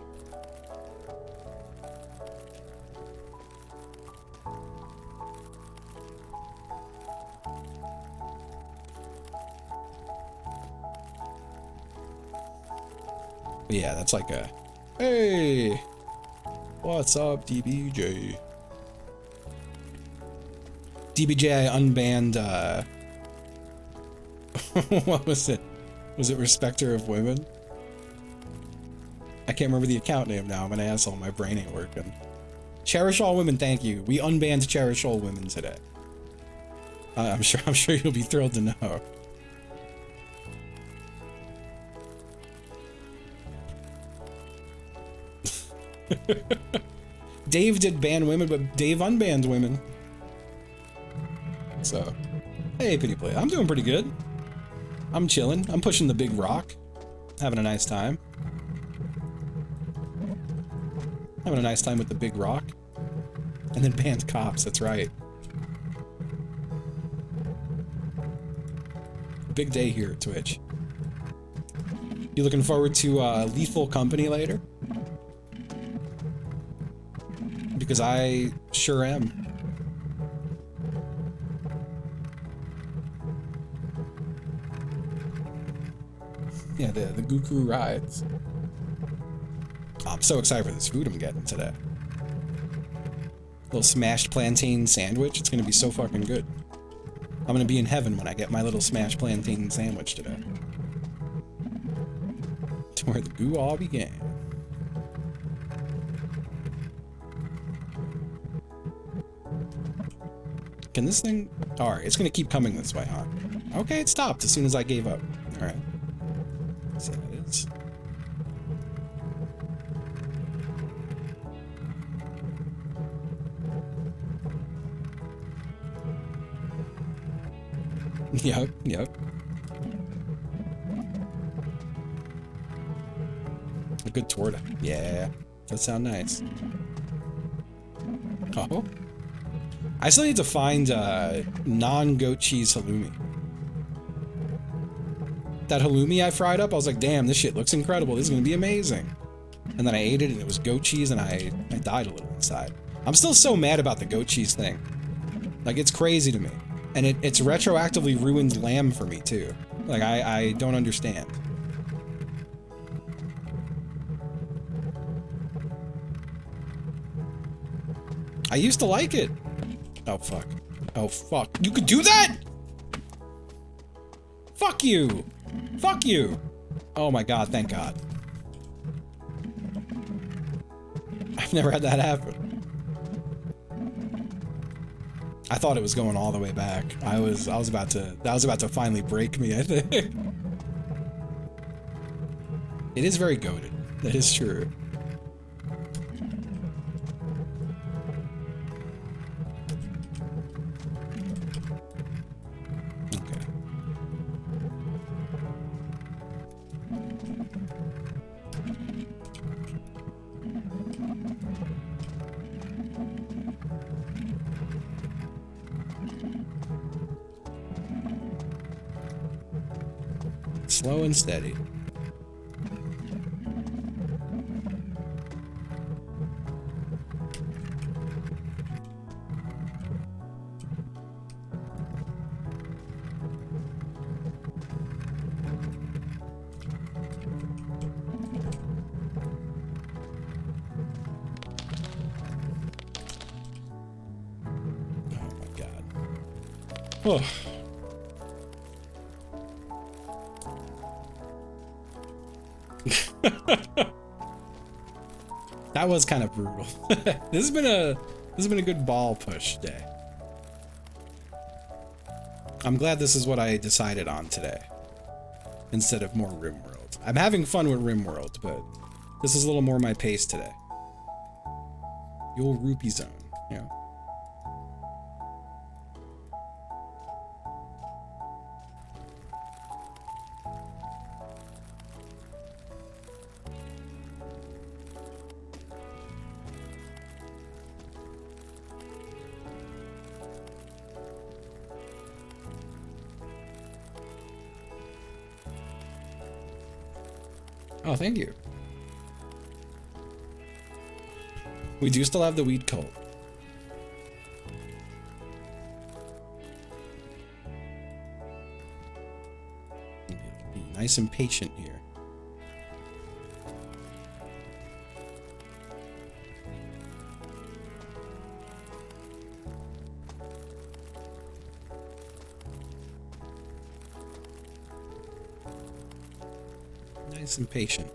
Yeah, that's like a, hey, what's up, DBJ? DBJ, I unbanned, what was it? Was it Respecter of Women? I can't remember the account name now. I'm an asshole. My brain ain't working. Cherish All Women, thank you. We unbanned Cherish All Women today. I'm sure you'll be thrilled to know. Dave did ban women, but Dave unbanned women. So, hey, Pity Play. I'm doing pretty good. I'm chilling. I'm pushing the big rock. Having a nice time. Having a nice time with the big rock. And then banned cops, that's right. Big day here at Twitch. You looking forward to Lethal Company later? Because I sure am. Yeah, the Goku rides. Oh, I'm so excited for this food I'm getting today. Little smashed plantain sandwich. It's gonna be so fucking good. I'm gonna be in heaven when I get my little smashed plantain sandwich today. To where the goo all began. Can this thing... Alright, it's gonna keep coming this way, huh? Okay, it stopped as soon as I gave up. Alright. See how it is. Yep, yep. A good torta. Yeah, that sounds nice. Oh. I still need to find non-goat cheese halloumi. That halloumi I fried up, I was like, damn, this shit looks incredible. This is gonna be amazing. And then I ate it and it was goat cheese and I died a little inside. I'm still so mad about the goat cheese thing. Like, it's crazy to me. And it's retroactively ruined lamb for me too. Like, I don't understand. I used to like it. Oh, fuck. Oh, fuck. You could do that?! Fuck you! Fuck you! Oh my god, thank god. I've never had that happen. I thought it was going all the way back. That was about to finally break me, I think. It is very goated. That is true. Okay. Slow and steady. Oh my god. Oh. That was kind of brutal. This has been a good ball push day. I'm glad this is what I decided on today, instead of more RimWorld. I'm having fun with RimWorld, but this is a little more my pace today. The old rupee zone, you know. Oh, thank you. We do still have the weed cult. Be nice and patient here. Nice and patient.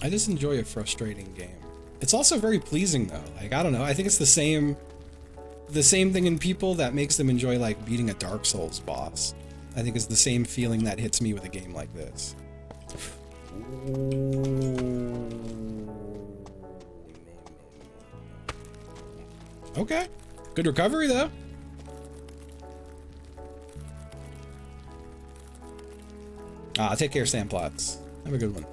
I just enjoy a frustrating game. It's also very pleasing though. Like, I don't know, I think it's the same thing in people that makes them enjoy like beating a Dark Souls boss. I think it's the same feeling that hits me with a game like this. Okay. Good recovery though. Take care, Sandplots. Have a good one.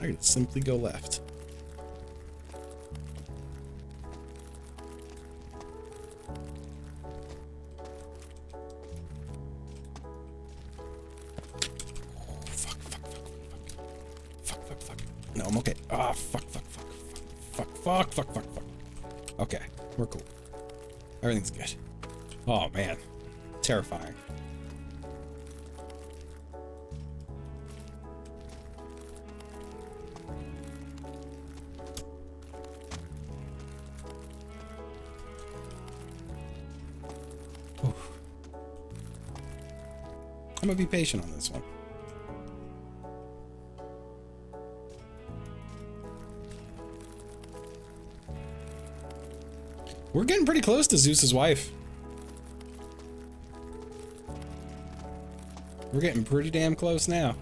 I could simply go left. Fuck. No, I'm okay. Ah, fuck. Okay, we're cool. Everything's good. Oh, man. Terrifying. Oof. I'm gonna be patient on this one. We're getting pretty close to Zeus's wife. We're getting pretty damn close now.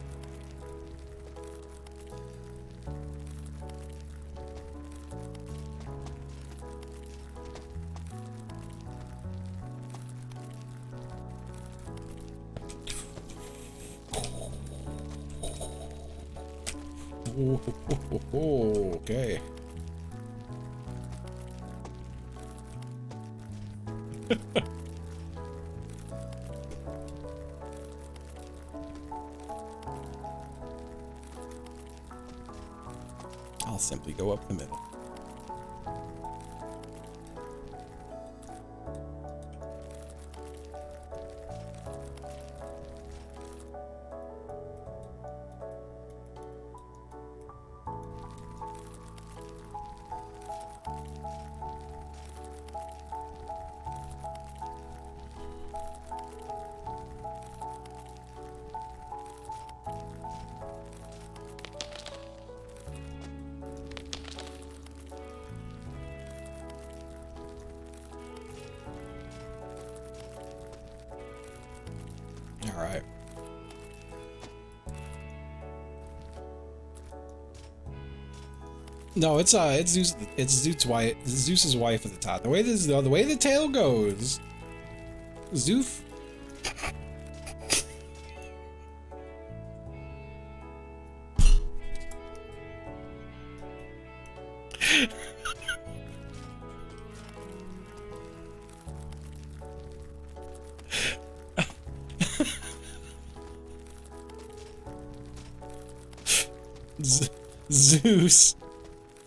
Okay. I'll simply go up the middle. All right. No, it's Zeus. It's Zeus's wife. Zeus's wife at the top. The way the tail goes, Zeus.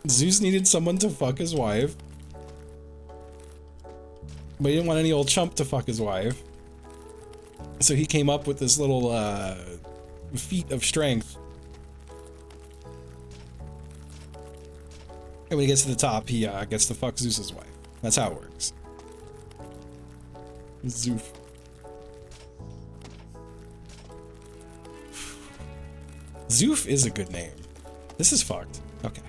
Zeus needed someone to fuck his wife, but he didn't want any old chump to fuck his wife, so he came up with this little feat of strength. And when he gets to the top, he gets to fuck Zeus's wife. That's how it works. Zeus. Zeus is a good name. This is fucked. Okay.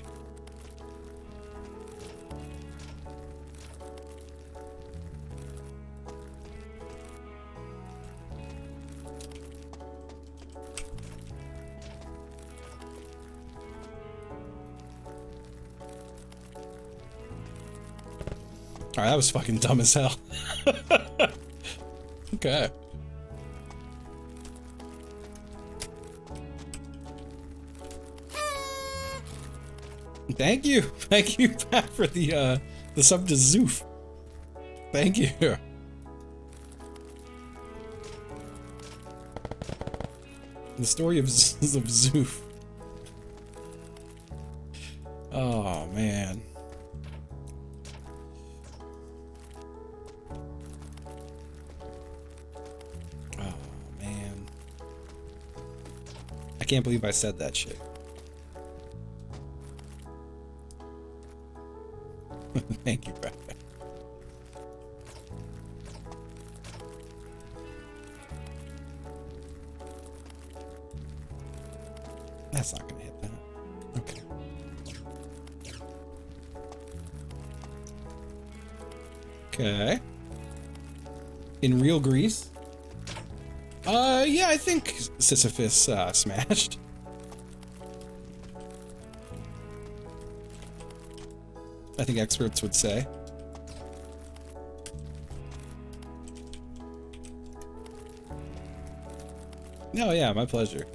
Alright, that was fucking dumb as hell. Okay. Thank you, Pat, for the sub to Zoof. Thank you. The story of Zoof. Oh man. Oh man. I can't believe I said that shit. Thank you, Brad. That's not gonna hit that. Okay. Okay. In real Greece? Yeah, I think Sisyphus smashed. I think experts would say. No, yeah, my pleasure.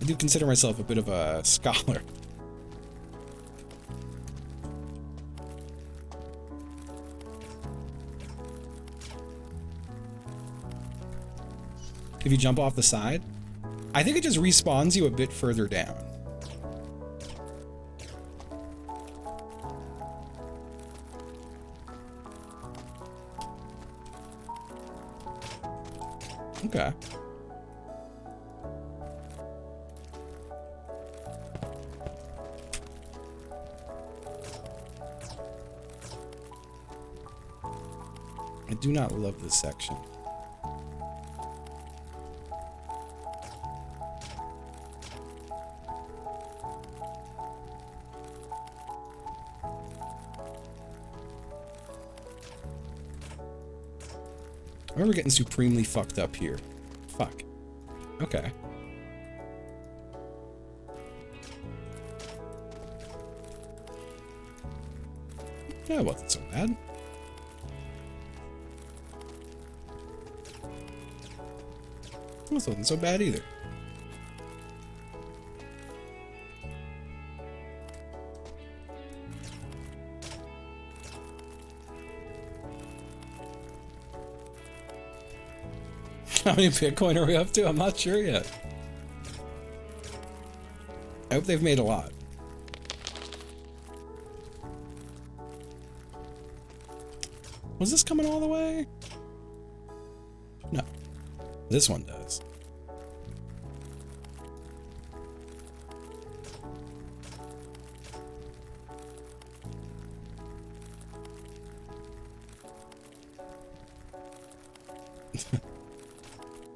do consider myself a bit of a scholar. If you jump off the side, I think it just respawns you a bit further down. Okay. I do not love this section. I remember getting supremely fucked up here. Fuck. Okay. Yeah, it wasn't so bad. This wasn't so bad either. How many Bitcoin are we up to? I'm not sure yet. I hope they've made a lot. Was this coming all the way? No. This one does.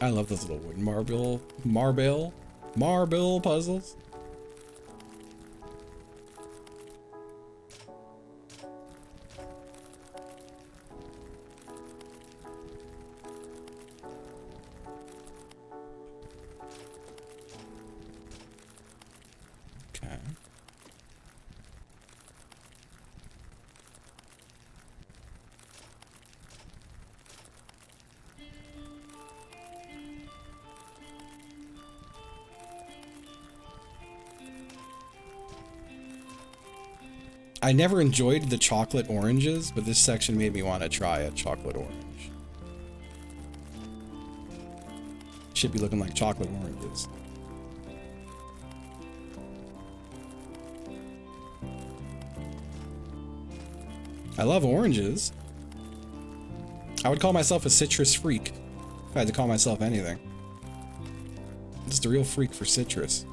I love those little wooden marble puzzles. Okay. I never enjoyed the chocolate oranges, but this section made me want to try a chocolate orange. Should be looking like chocolate oranges. I love oranges. I would call myself a citrus freak if I had to call myself anything. Just a real freak for citrus.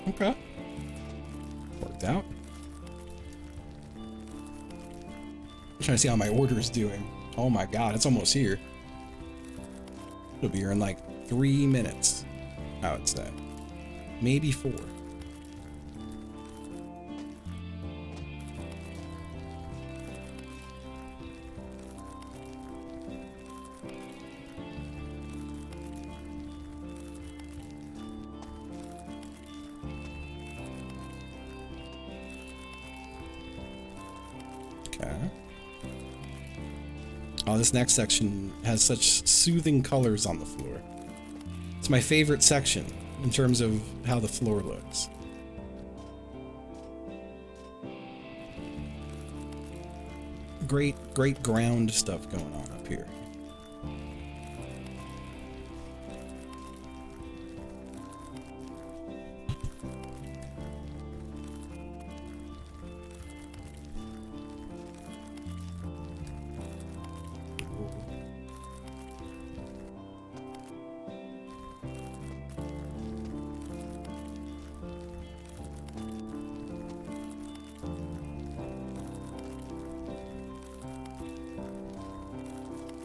Okay. Worked out. I'm trying to see how my order is doing. Oh my god, it's almost here. It'll be here in like 3 minutes, I would say. Maybe 4. Oh, this next section has such soothing colors on the floor. It's my favorite section in terms of how the floor looks. Great ground stuff going on up here.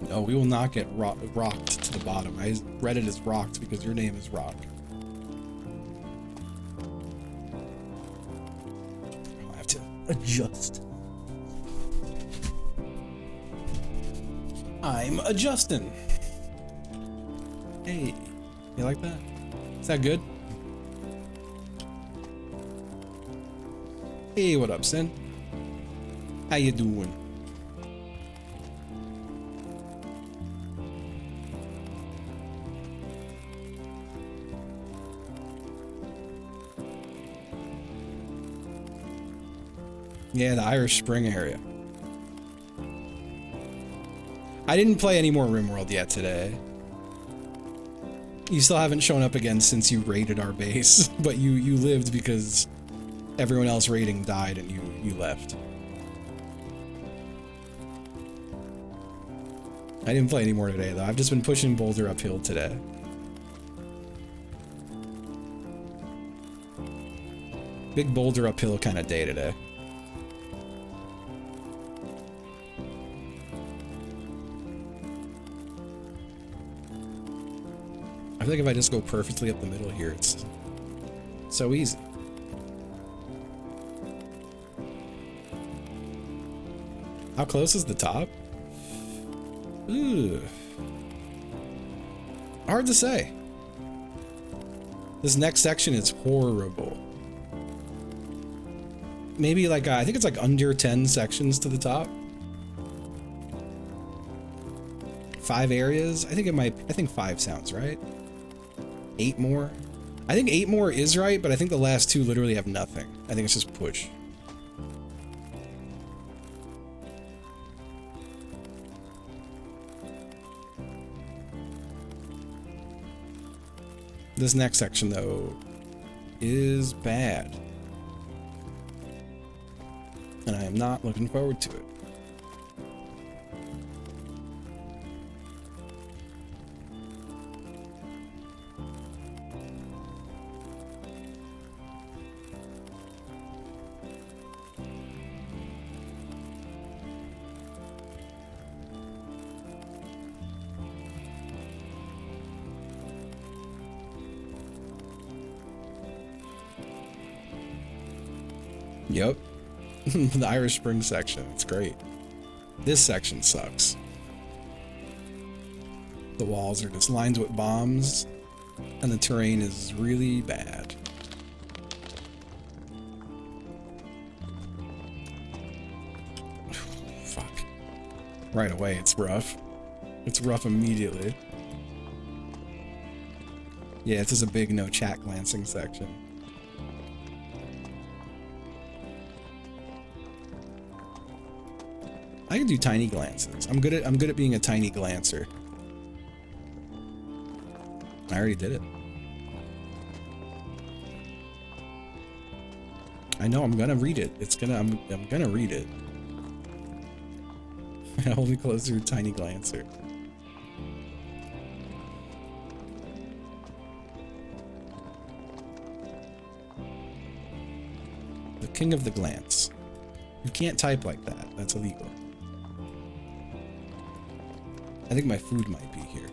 No, we will not get rocked to the bottom. I read it as rocked because your name is Rock. I'll have to adjust. I'm a Justin. Hey, you like that? Is that good? Hey, what up, Sin? How you doing? Yeah, the Irish Spring area. I didn't play any more RimWorld yet today. You still haven't shown up again since you raided our base, but you lived because everyone else raiding died and you left. I didn't play any more today though. I've just been pushing Boulder uphill today. Big Boulder uphill kind of day today. I feel like if I just go perfectly up the middle here, it's so easy. How close is the top? Ooh. Hard to say. This next section is horrible. Maybe like, I think it's like under 10 sections to the top. 5 areas? I think 5 sounds right. 8 more? I think 8 more is right, but I think the last 2 literally have nothing. I think it's just push. This next section, though, is bad. And I am not looking forward to it. Yep. The Irish Spring section. It's great. This section sucks. The walls are just lined with bombs, and the terrain is really bad. Fuck. Right away, it's rough. It's rough immediately. Yeah, it's just a big no chat glancing section. I can do tiny glances. I'm good at being a tiny glancer. I already did it. I know I'm gonna read it. I'm gonna read it. Hold me closer, tiny glancer. The king of the glance. You can't type like that. That's illegal. I think my food might be here.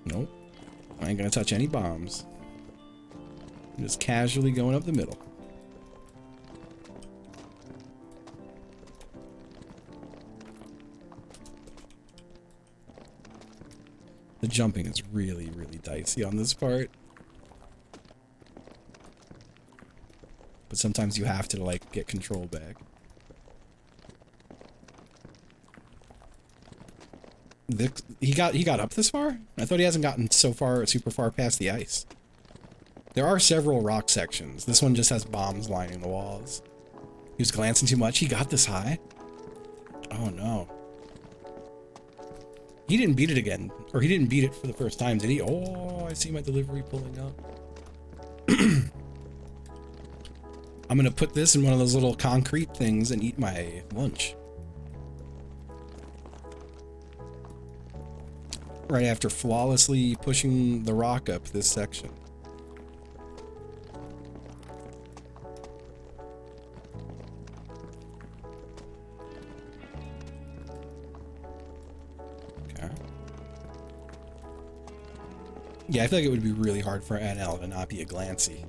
Nope. I ain't gonna touch any bombs. I'm just casually going up the middle. The jumping is really, really dicey on this part. But sometimes you have to, like, get control back. He got up this far? I thought he hasn't gotten super far past the ice. There are several rock sections. This one just has bombs lining the walls. He was glancing too much. He got this high? Oh no. He didn't beat it again. Or he didn't beat it for the first time, did he? Oh, I see my delivery pulling up. I'm gonna put this in one of those little concrete things and eat my lunch. Right after flawlessly pushing the rock up this section. Yeah, I feel like it would be really hard for NL to not be a Glancy.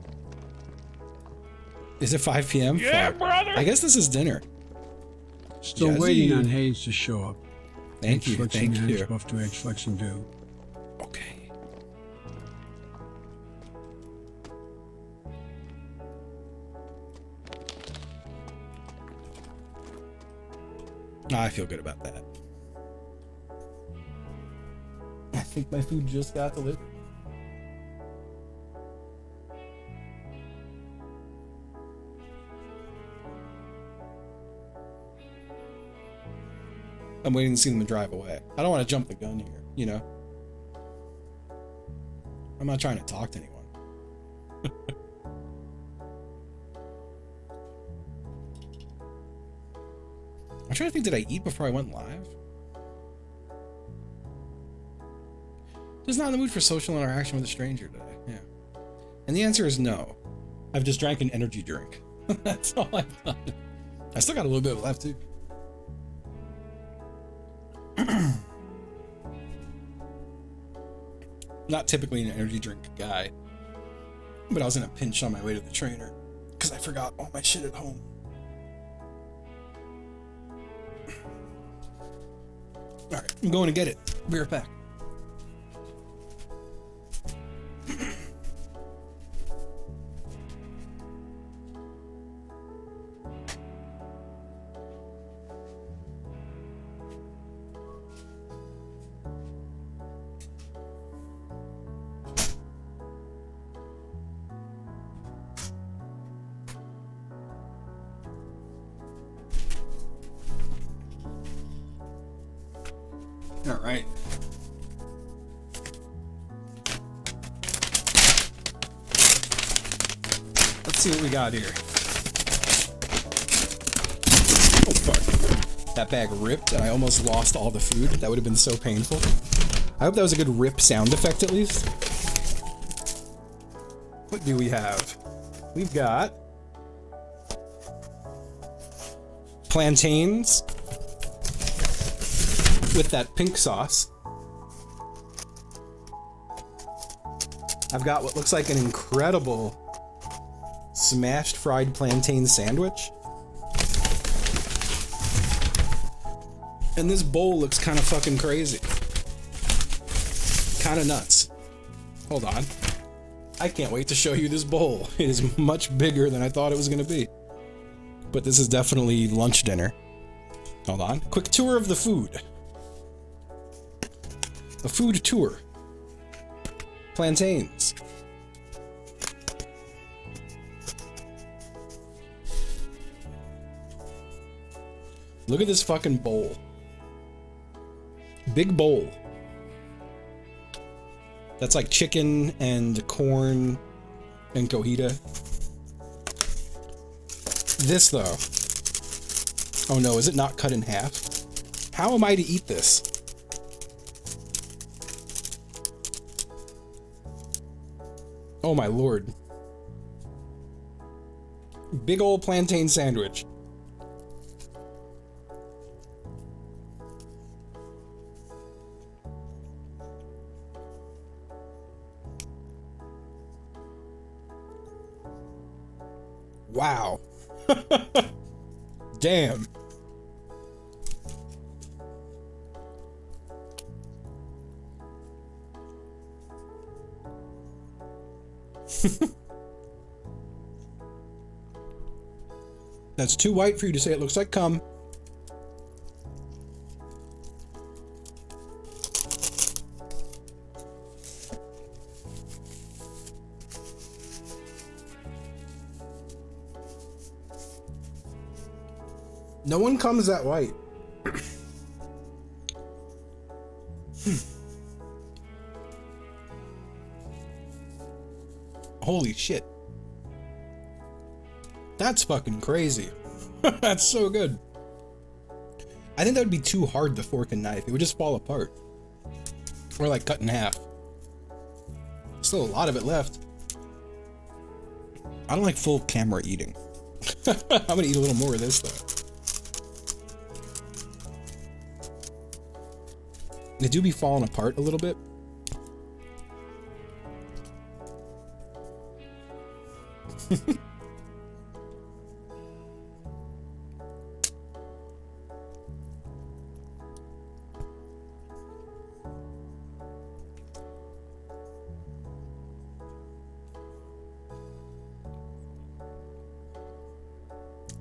Is it 5 p.m.? Yeah, Fuck. brother! I guess this is dinner. Still Jazzy. waiting on Hayes to show up. Thank you, Flexing thank edge you. buff to edge flexing do. Okay. I feel good about that. I think my food just got delivered. I'm waiting to see them drive away. I don't want to jump the gun here, you know? I'm not trying to talk to anyone. I'm trying to think, did I eat before I went live? Just not in the mood for social interaction with a stranger today, yeah. And the answer is no. I've just drank an energy drink. That's all I've done. I still got a little bit left too. Not typically an energy drink guy, but I was in a pinch on my way to the trainer because I forgot all my shit at home. All right, I'm going to get it. Be right back. All right. Let's see what we got here. Oh, fuck. That bag ripped and I almost lost all the food. That would have been so painful. I hope that was a good rip sound effect at least. What do we have? We've got plantains with that pink sauce. I've got what looks like an incredible smashed fried plantain sandwich. And this bowl looks kind of fucking crazy. Kind of nuts. Hold on. I can't wait to show you this bowl. It is much bigger than I thought it was going to be. But this is definitely lunch dinner. Hold on. Quick tour of the food. A food tour. Plantains. Look at this fucking bowl. Big bowl. That's like chicken and corn and cojita. This though. Oh no, is it not cut in half? How am I to eat this? Oh my lord. Big old plantain sandwich. Wow. Damn. That's too white for you to say it looks like cum. No one comes that white. Holy shit. That's fucking crazy. That's so good. I think that would be too hard, the fork and knife. It would just fall apart. Or like cut in half. Still a lot of it left. I don't like full camera eating. I'm gonna eat a little more of this though. They do be falling apart a little bit.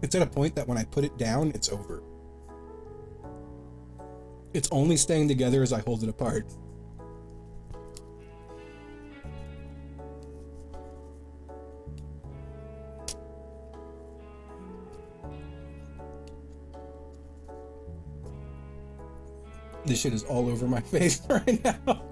It's at a point that when I put it down, it's over. It's only staying together as I hold it apart. This shit is all over my face right now.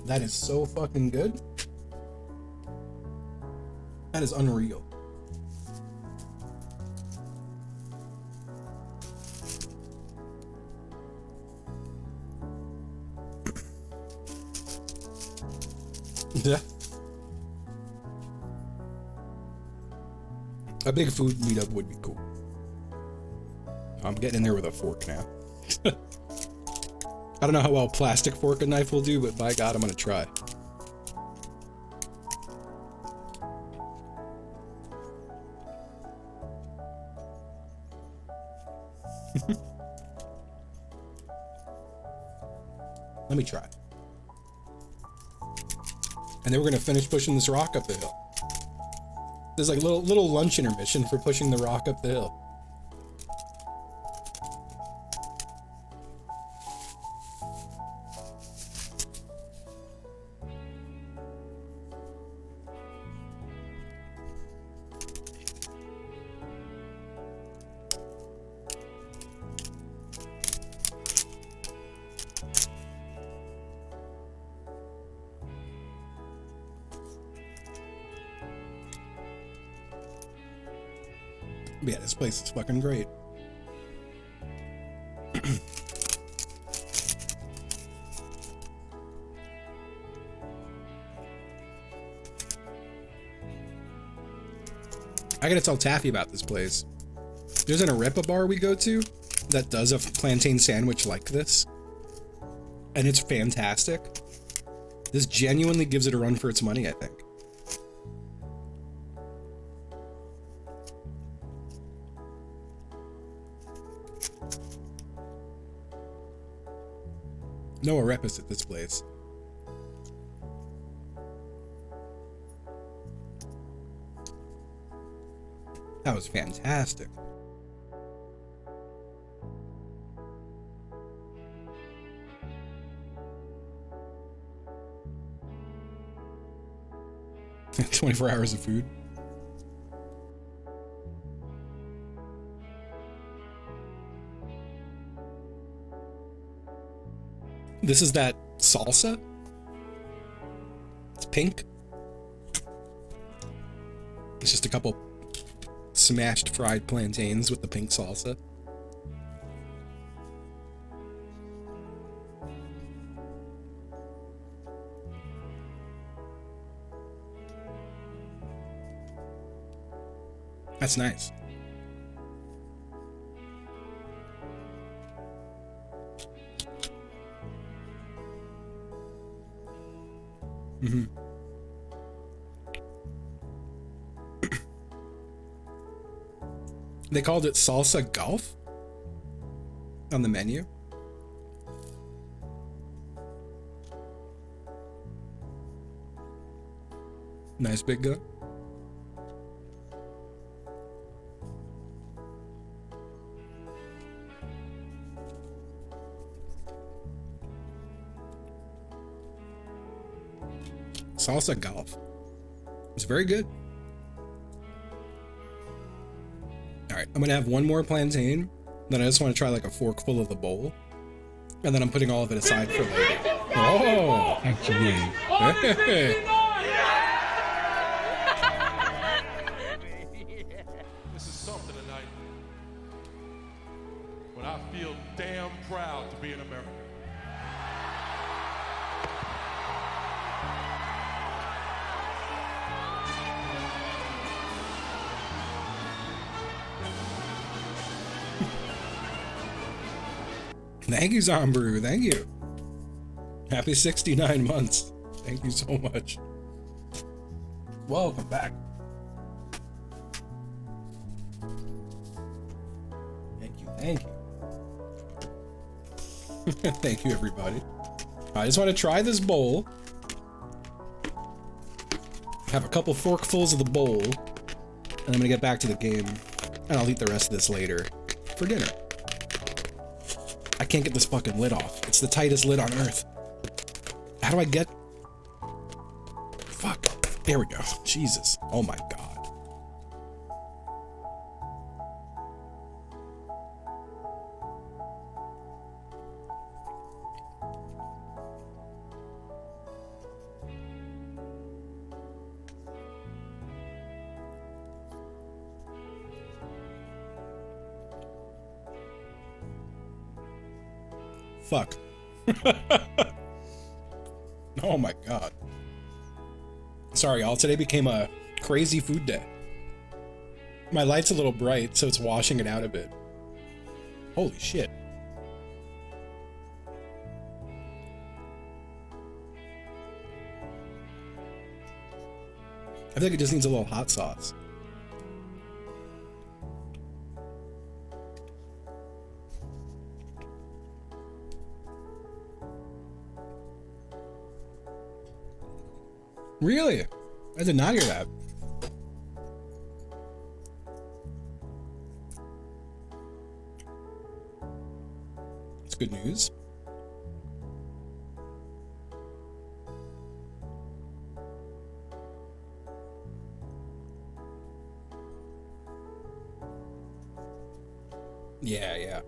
That is so fucking good. That is unreal. Yeah. A big food meetup would be cool. I'm getting in there with a fork now. I don't know how well plastic fork and knife will do, but by God, I'm gonna try. Let me try. And then we're gonna finish pushing this rock up the hill. There's like a little lunch intermission for pushing the rock up the hill. Yeah, this place is fucking great. I gotta tell Taffy about this place. There's an arepa bar we go to that does a plantain sandwich like this, and it's fantastic. This genuinely gives it a run for its money, I think. No arepas at this place. That was fantastic. "24 hours of food." This is that salsa. It's pink. It's just a couple smashed fried plantains with the pink salsa. That's nice. Mm-hmm. They called it salsa golf on the menu. Nice big gun. Salsa golf. It's very good. All right, I'm gonna have one more plantain. Then I just want to try like a forkful of the bowl, and then I'm putting all of it aside for later. Oh, Actually, hey. This is something tonight. But I feel damn proud to be an American. Thank you, Zombrew. Thank you. Happy 69 months. Thank you so much. Welcome back. Thank you. Thank you. Thank you, everybody. I just want to try this bowl. Have a couple forkfuls of the bowl. And I'm gonna get back to the game. And I'll eat the rest of this later for dinner. I can't get this fucking lid off. It's the tightest lid on earth. How do I get... Fuck. There we go. Jesus. Oh my god. Fuck. Oh my god. Sorry, y'all. Today became a crazy food day. My light's a little bright, so it's washing it out a bit. Holy shit. I feel like it just needs a little hot sauce. Really? I did not hear that. That's good news. Yeah, yeah.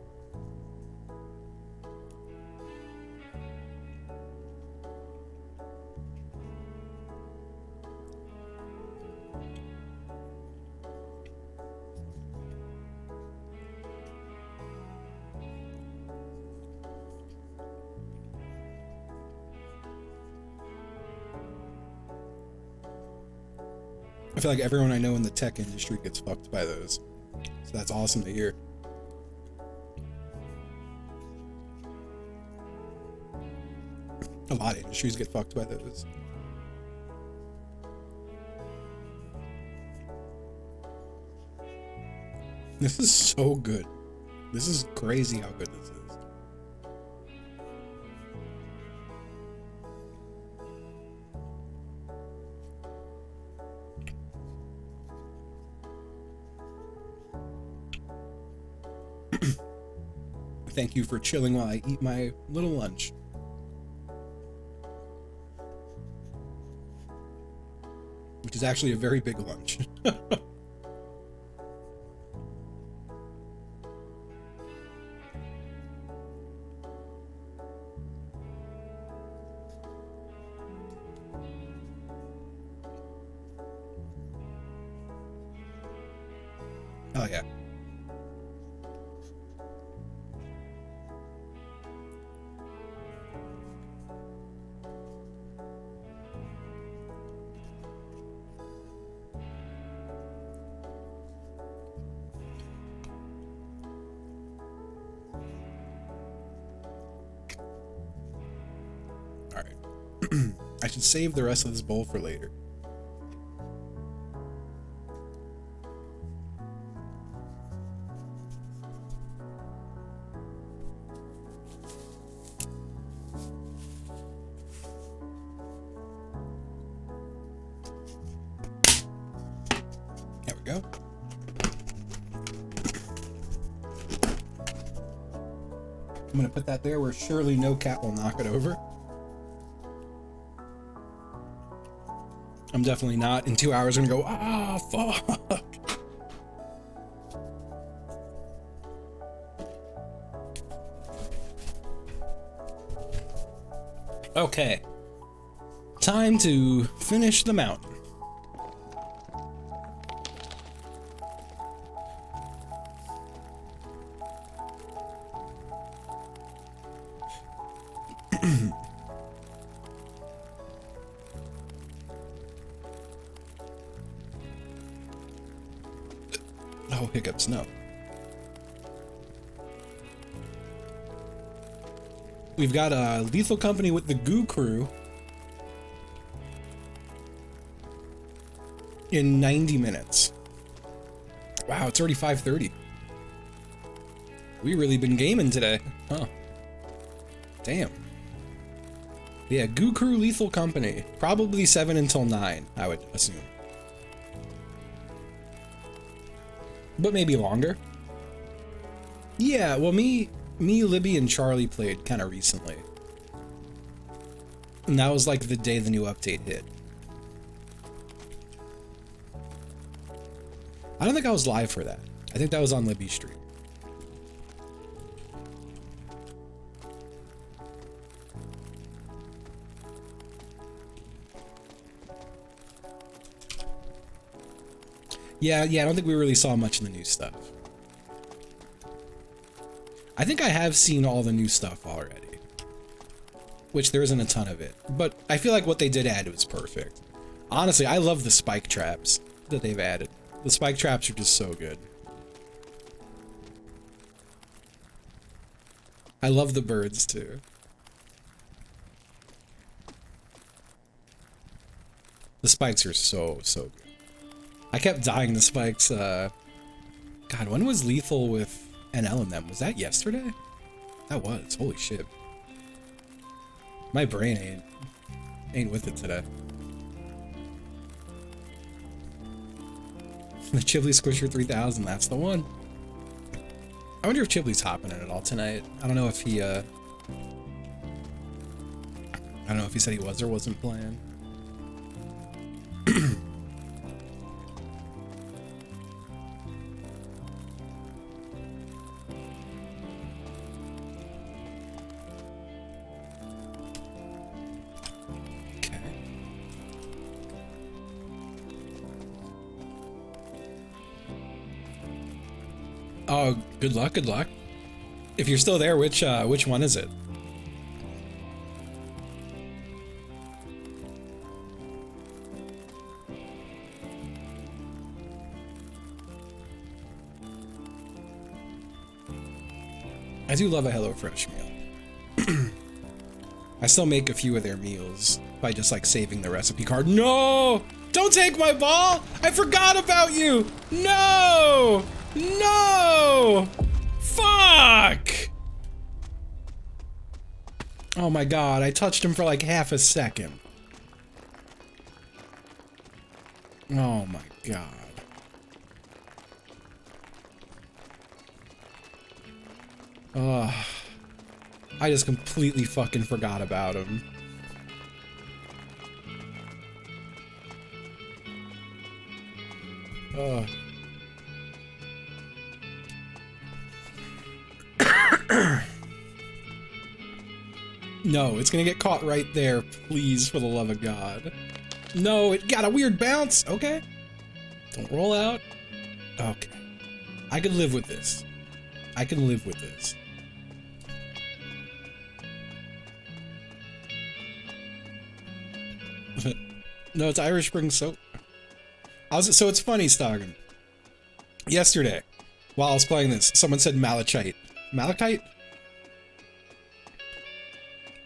I feel like everyone I know in the tech industry gets fucked by those. So that's awesome to hear. A lot of industries get fucked by those. This is so good. This is crazy how good this is. Thank you for chilling while I eat my little lunch. Which is actually a very big lunch. Oh yeah. I should save the rest of this bowl for later. There we go. I'm gonna put that there where surely no cat will knock it over. I'm definitely not in 2 hours gonna go, ah, fuck. Okay. Time to finish the mountain. Oh, hiccups, no. We've got a Lethal Company with the Goo Crew in 90 minutes. Wow, it's already 5:30. We really been gaming today, huh? Damn. Yeah, Goo Crew Lethal Company. Probably 7 until 9, I would assume. But maybe longer. Yeah, well me, Libby, and Charlie played kind of recently. And that was like the day the new update hit. I don't think I was live for that. I think that was on Libby's stream. Yeah, I don't think we really saw much of the new stuff. I think I have seen all the new stuff already. Which there isn't a ton of it. But I feel like what they did add was perfect. Honestly, I love the spike traps that they've added. The spike traps are just so good. I love the birds too. The spikes are so good. I kept dying to spikes. God, when was Lethal with NL and them? Was that yesterday? That was. Holy shit. My brain ain't with it today. The Chibley Squisher 3000, that's the one. I wonder if Chibley's hopping in at all tonight. I don't know if he, I don't know if he said he was or wasn't playing. Oh, good luck, good luck. If you're still there, which one is it? I do love a HelloFresh meal. I still make a few of their meals by just like saving the recipe card. No! Don't take my ball! I forgot about you! No! No! Fuck! Oh my god, I touched him for like half a second. Oh my god. Ugh. I just completely fucking forgot about him. Ugh. No, it's gonna get caught right there, please, for the love of God. No, it got a weird bounce. Okay. Don't roll out. Okay. I can live with this. I can live with this. No, it's Irish Spring soap. So it's funny, Stoggin. Yesterday, while I was playing this, someone said malachite. Malachite?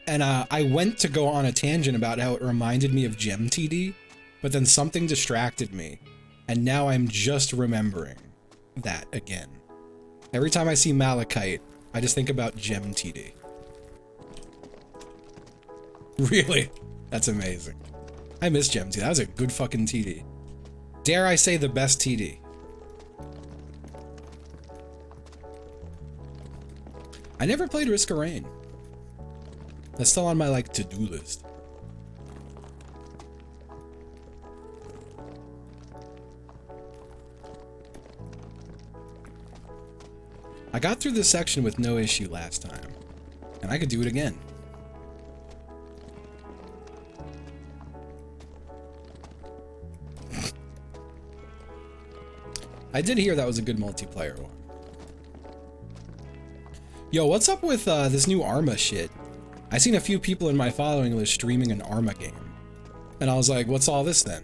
And I went to go on a tangent about how it reminded me of Gem TD, but then something distracted me, and now I'm just remembering that again. Every time I see malachite, I just think about Gem TD. Really? That's amazing. I miss Gem TD. That was a good fucking TD. Dare I say the best TD. I never played Risk of Rain. That's still on my like to-do list. I got through this section with no issue last time, and I could do it again. I did hear that was a good multiplayer one. Yo, what's up with this new Arma shit? I seen a few people in my following was streaming an Arma game. And I was like, what's all this then?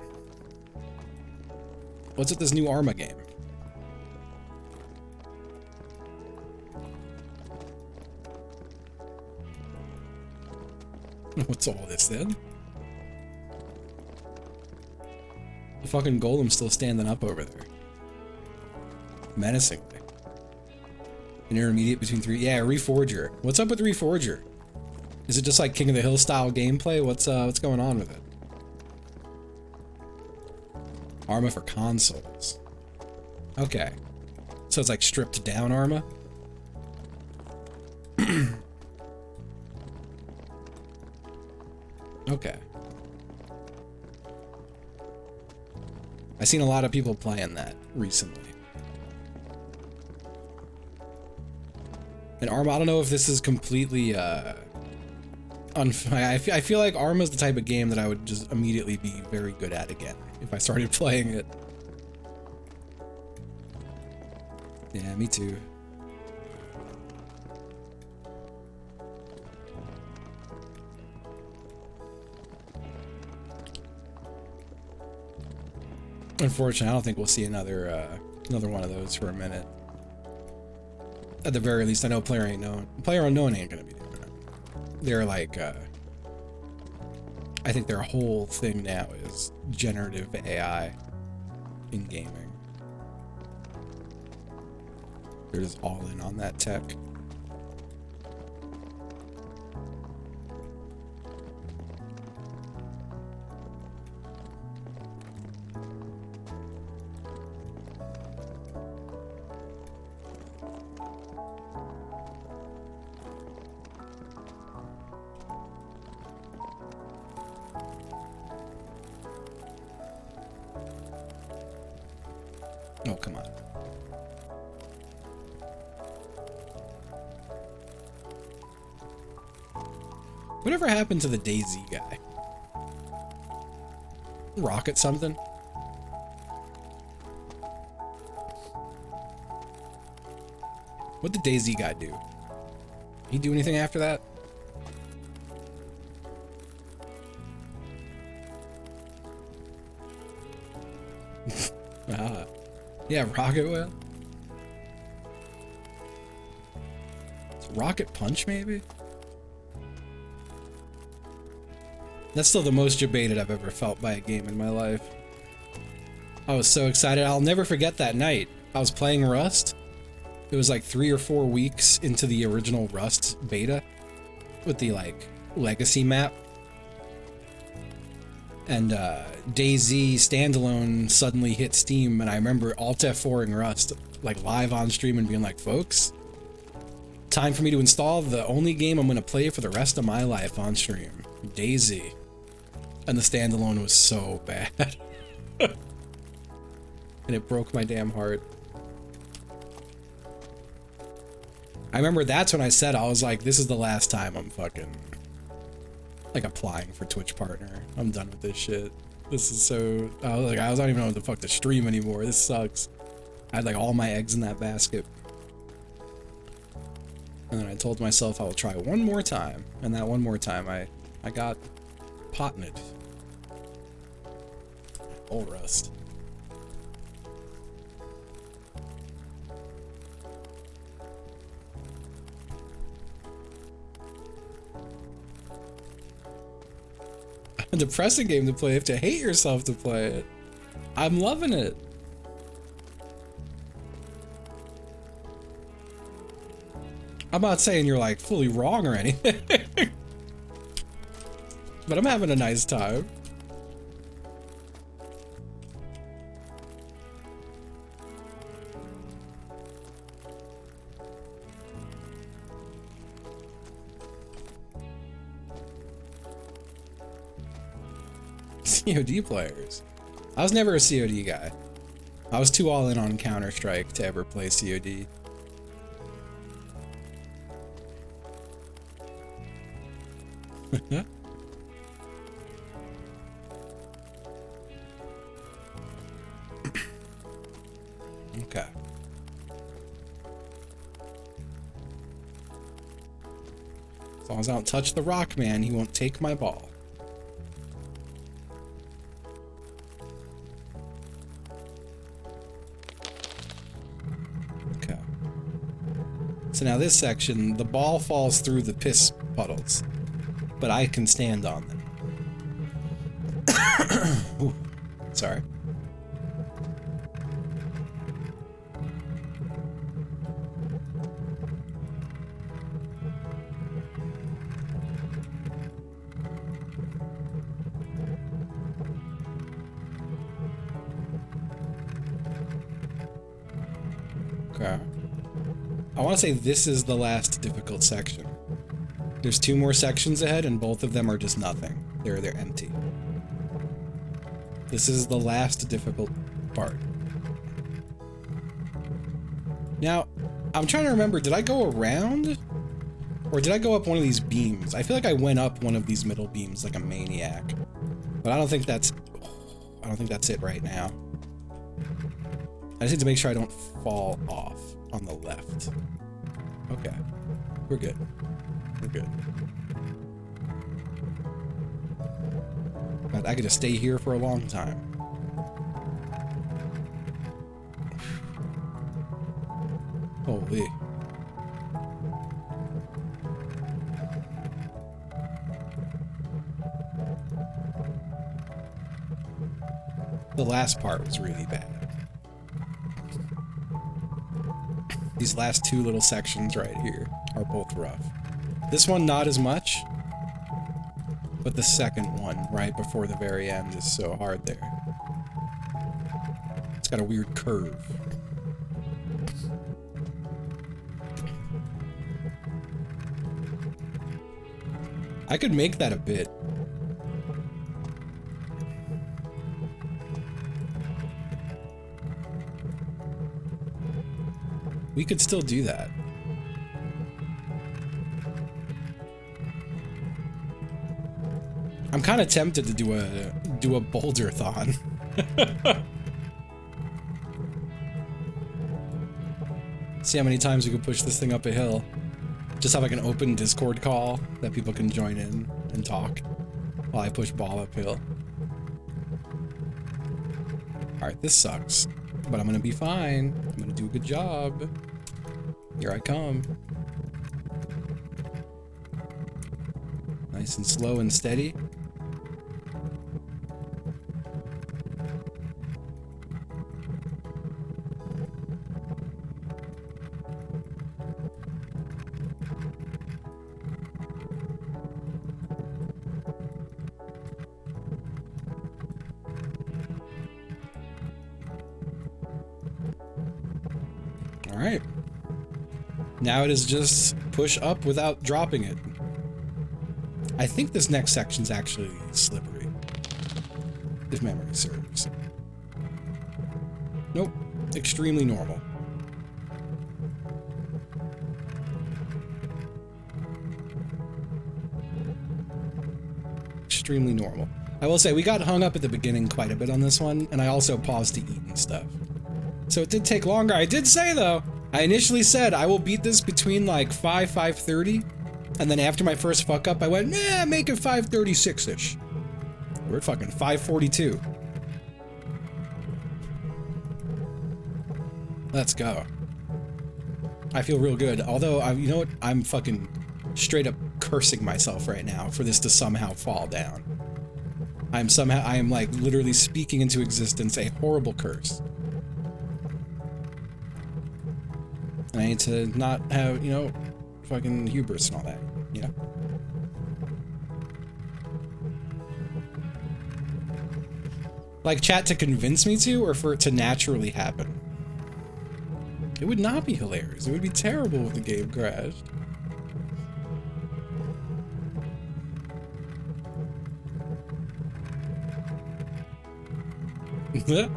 What's with this new Arma game? What's all this then? The fucking golem's still standing up over there. Menacingly. An intermediate between three. Yeah, Reforger. What's up with Reforger? Is it just like King of the Hill style gameplay? What's going on with it? Arma for consoles. Okay. So it's like stripped down Arma? Okay. I've seen a lot of people playing that recently. And Arma, I don't know if this is completely, I feel like Arma's the type of game that I would just immediately be very good at again if I started playing it. Yeah, me too. Unfortunately, I don't think we'll see another one of those for a minute. At the very least, I know Player Unknown ain't gonna be doing it. They're like, I think their whole thing now is generative AI in gaming. They're just all in on that tech. Oh, come on. Whatever happened to the DayZ guy? Rocket something? What did DayZ guy do? He do anything after that? Ah. Yeah, Rocket Whale? Rocket Punch, maybe? That's still the most debated I've ever felt by a game in my life. I was so excited. I'll never forget that night. I was playing Rust. It was like 3 or 4 weeks into the original Rust beta with the like legacy map. And DayZ standalone suddenly hit Steam, and I remember Alt F4ing Rust like live on stream and being like, folks, time for me to install the only game I'm gonna play for the rest of my life on stream, DayZ. And the standalone was so bad. And it broke my damn heart. I remember that's when I said, I was like, this is the last time I'm fucking like applying for Twitch partner. I'm done with this shit. This is so, I was like, I don't even know what the fuck to stream anymore. This sucks. I had like all my eggs in that basket. And then I told myself I will try one more time. And that one more time I got potted. Old Rust. A depressing game to play. You have to hate yourself to play it. I'm loving it. I'm not saying you're like fully wrong or anything. But I'm having a nice time. COD players. I was never a COD guy. I was too all in on Counter-Strike to ever play COD. Okay. As long as I don't touch the rock, man, he won't take my ball. Okay. So now this section, the ball falls through the piss puddles. but I can stand on them. Ooh, sorry. Okay. I want to say this is the last difficult section. There's 2 more sections ahead, and both of them are just nothing. They're empty. This is the last difficult part. Now, I'm trying to remember, did I go around? Or did I go up one of these beams? I feel like I went up one of these middle beams like a maniac. But I don't think that's it right now. I just need to make sure I don't fall off on the left. Okay. We're good. We're good. God, I could just stay here for a long time. Holy. The last part was really bad. These last 2 little sections right here are both rough. This one not as much, but the second one right before the very end is so hard there. It's got a weird curve. I could make that a bit. We could still do that. I'm kind of tempted to do a boulder-thon. See how many times we can push this thing up a hill. Just have like an open Discord call that people can join in and talk while I push ball uphill. Alright, this sucks, but I'm gonna be fine. I'm gonna do a good job. Here I come. Nice and slow and steady. Alright. Now it is just push up without dropping it. I think this next section's actually slippery, if memory serves. Nope. Extremely normal. Extremely normal. I will say, we got hung up at the beginning quite a bit on this one, and I also paused to eat and stuff. So it did take longer. I did say, though, I initially said I will beat this between like 5:30, and then after my first fuck up, I went, nah, make it 5:36-ish. We're at fucking 5:42. Let's go. I feel real good. Although, you know what? I'm fucking straight up cursing myself right now for this to somehow fall down. I am like literally speaking into existence a horrible curse. And I need to not have, you know, fucking hubris and all that, you know? Like chat to convince me to, or for it to naturally happen? It would not be hilarious. It would be terrible if the game crashed. God,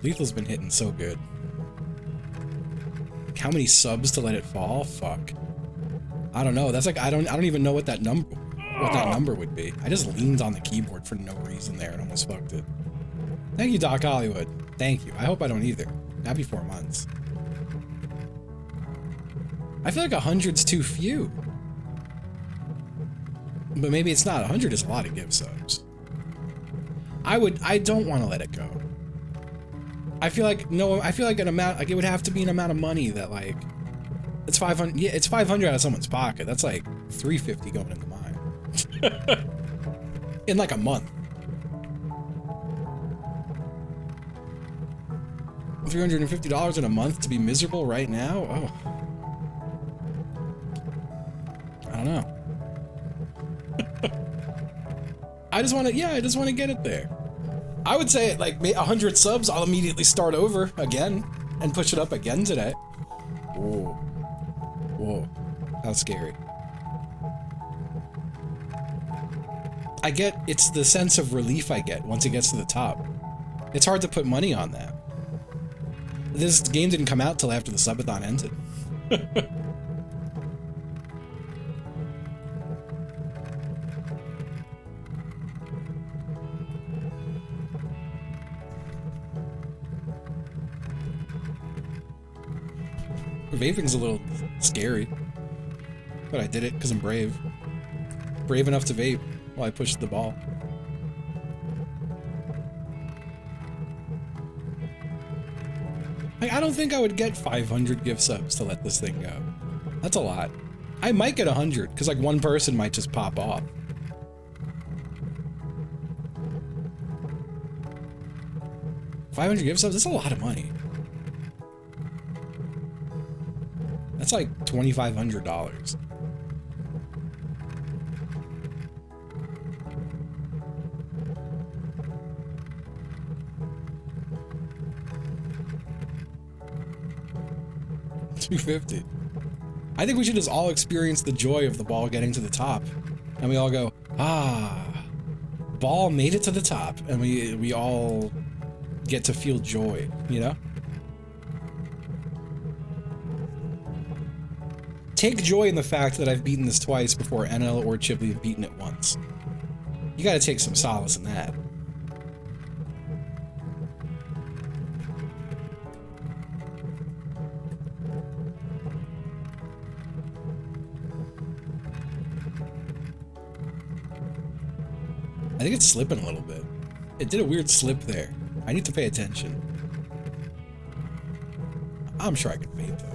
Lethal's been hitting so good. How many subs to let it fall? Fuck. I don't know. That's like I don't even know what that number would be. I just leaned on the keyboard for no reason there and almost fucked it. Thank you, Doc Hollywood. Thank you. I hope I don't either. Happy 4 months. I feel like 100's too few. But maybe it's not. 100 is a lot of give subs. I don't want to let it go. I feel like an amount, like it would have to be an amount of money that like, it's 500, yeah, it's 500 out of someone's pocket. That's like $350 going into mine. In like a month. $350 in a month to be miserable right now? Oh. I don't know. I just want to get it there. I would say like 100 subs, I'll immediately start over again and push it up again today. Whoa. Whoa. How scary. It's the sense of relief I get once it gets to the top. It's hard to put money on that. This game didn't come out till after the subathon ended. Vaping's a little scary, but I did it because I'm brave. Brave enough to vape while I pushed the ball. I don't think I would get 500 gift subs to let this thing go. That's a lot. I might get 100 because like one person might just pop off. $500 gift subs? That's a lot of money. That's like $2,500. $250. I think we should just all experience the joy of the ball getting to the top, and we all go, ah, ball made it to the top, and we all get to feel joy, you know? Take joy in the fact that I've beaten this twice before NL or Chibley have beaten it once. You gotta take some solace in that. I think it's slipping a little bit. It did a weird slip there. I need to pay attention. I'm sure I can vape though.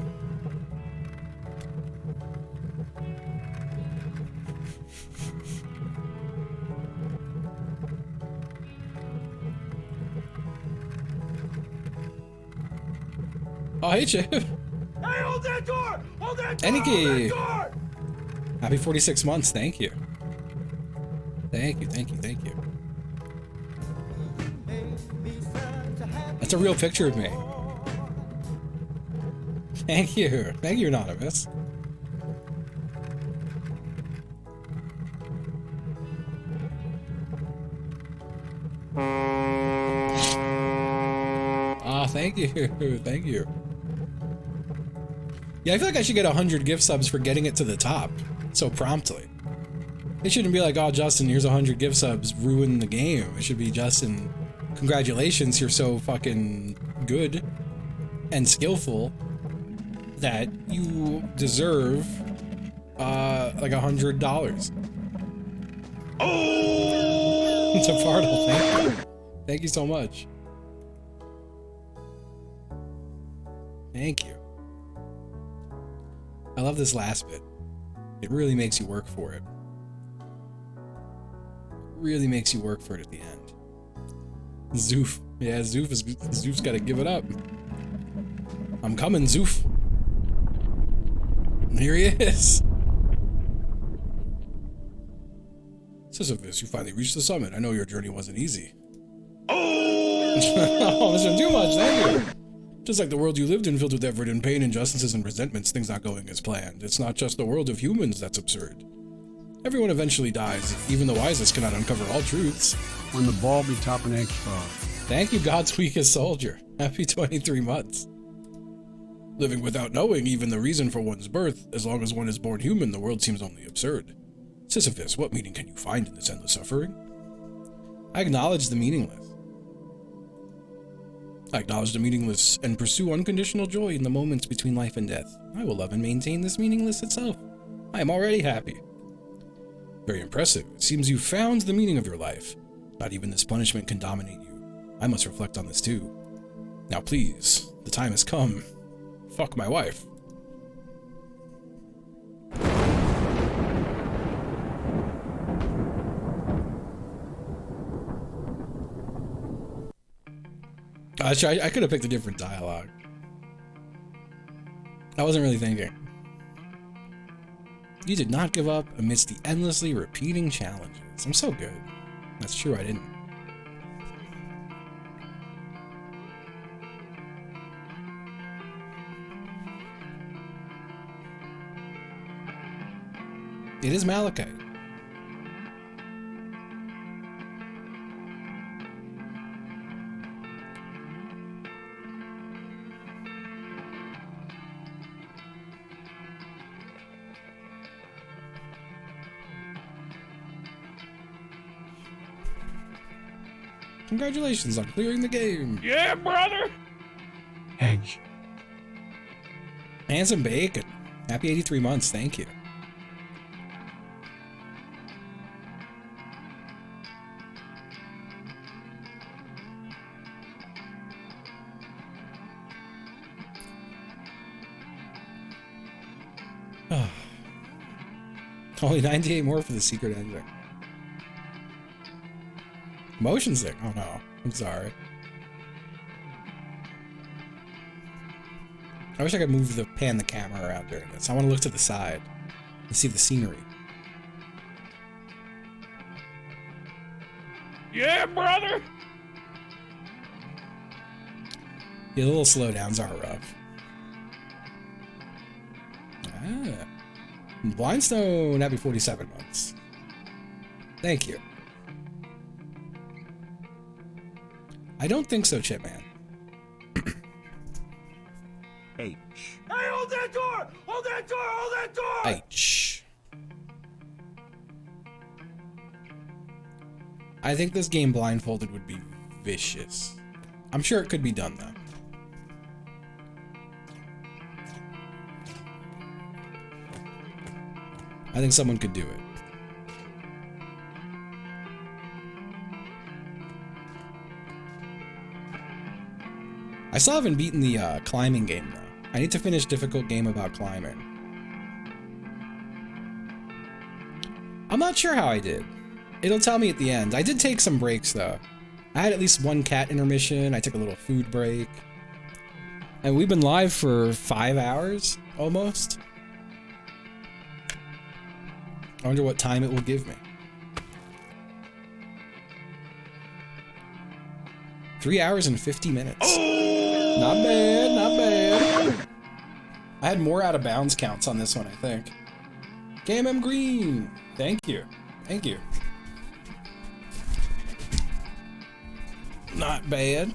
Oh, hey, Chip. Hey, hold that door! Hold that door! Aniki. Hold that door! Happy 46 months. Thank you. Thank you, thank you, thank you. That's a real picture of me. Thank you. Thank you, Anonymous. Ah, thank you. Thank you. Yeah, I feel like I should get 100 gift subs for getting it to the top so promptly. It shouldn't be like, oh, Justin, here's 100 gift subs, ruin the game. It should be, Justin, congratulations, you're so fucking good and skillful that you deserve, like $100. Oh! It's a fartle, thank you. Thank you so much. Thank you. I love this last bit. It really makes you work for it. Really makes you work for it at the end. Zoof. Yeah, Zoof's gotta give it up. I'm coming, Zoof. Here he is. Sisyphus, you finally reached the summit. I know your journey wasn't easy. Oh, this isn't too much, thank you. Just like the world you lived in, filled with effort and pain, injustices and resentments, things not going as planned. It's not just the world of humans that's absurd. Everyone eventually dies. Even the wisest cannot uncover all truths. When the ball be topping expo. Thank you, God's weakest soldier. Happy 23 months. Living without knowing even the reason for one's birth, as long as one is born human, the world seems only absurd. Sisyphus, what meaning can you find in this endless suffering? I acknowledge the meaningless. I acknowledge the meaningless and pursue unconditional joy in the moments between life and death. I will love and maintain this meaningless itself. I am already happy. Very impressive. It seems you found the meaning of your life. Not even this punishment can dominate you. I must reflect on this too. Now please, the time has come. Fuck my wife. Gosh, I could have picked a different dialogue. I wasn't really thinking. You did not give up amidst the endlessly repeating challenges. I'm so good. That's true, I didn't. It is Malachite. Congratulations on clearing the game. Yeah, brother. Edge. And some bacon. Happy 83 months, thank you. Only 98 more for the secret ending. Motion sick. Oh no. I'm sorry. I wish I could move pan the camera around during this. I want to look to the side and see the scenery. Yeah, brother. Yeah, the little slowdowns are rough. Ah. Blindstone, happy 47 months. Thank you. I don't think so, Chipman. H. Hey, hold that door! Hold that door! Hold that door! H. I think this game blindfolded would be vicious. I'm sure it could be done, though. I think someone could do it. I still haven't beaten the climbing game, though. I need to finish difficult game about climbing. I'm not sure how I did. It'll tell me at the end. I did take some breaks, though. I had at least one cat intermission. I took a little food break. And we've been live for 5 hours, almost. I wonder what time it will give me. 3 hours and 50 minutes. Oh! Not bad, not bad. I had more out of bounds counts on this one, I think. KMM Green. Thank you. Thank you. Not bad.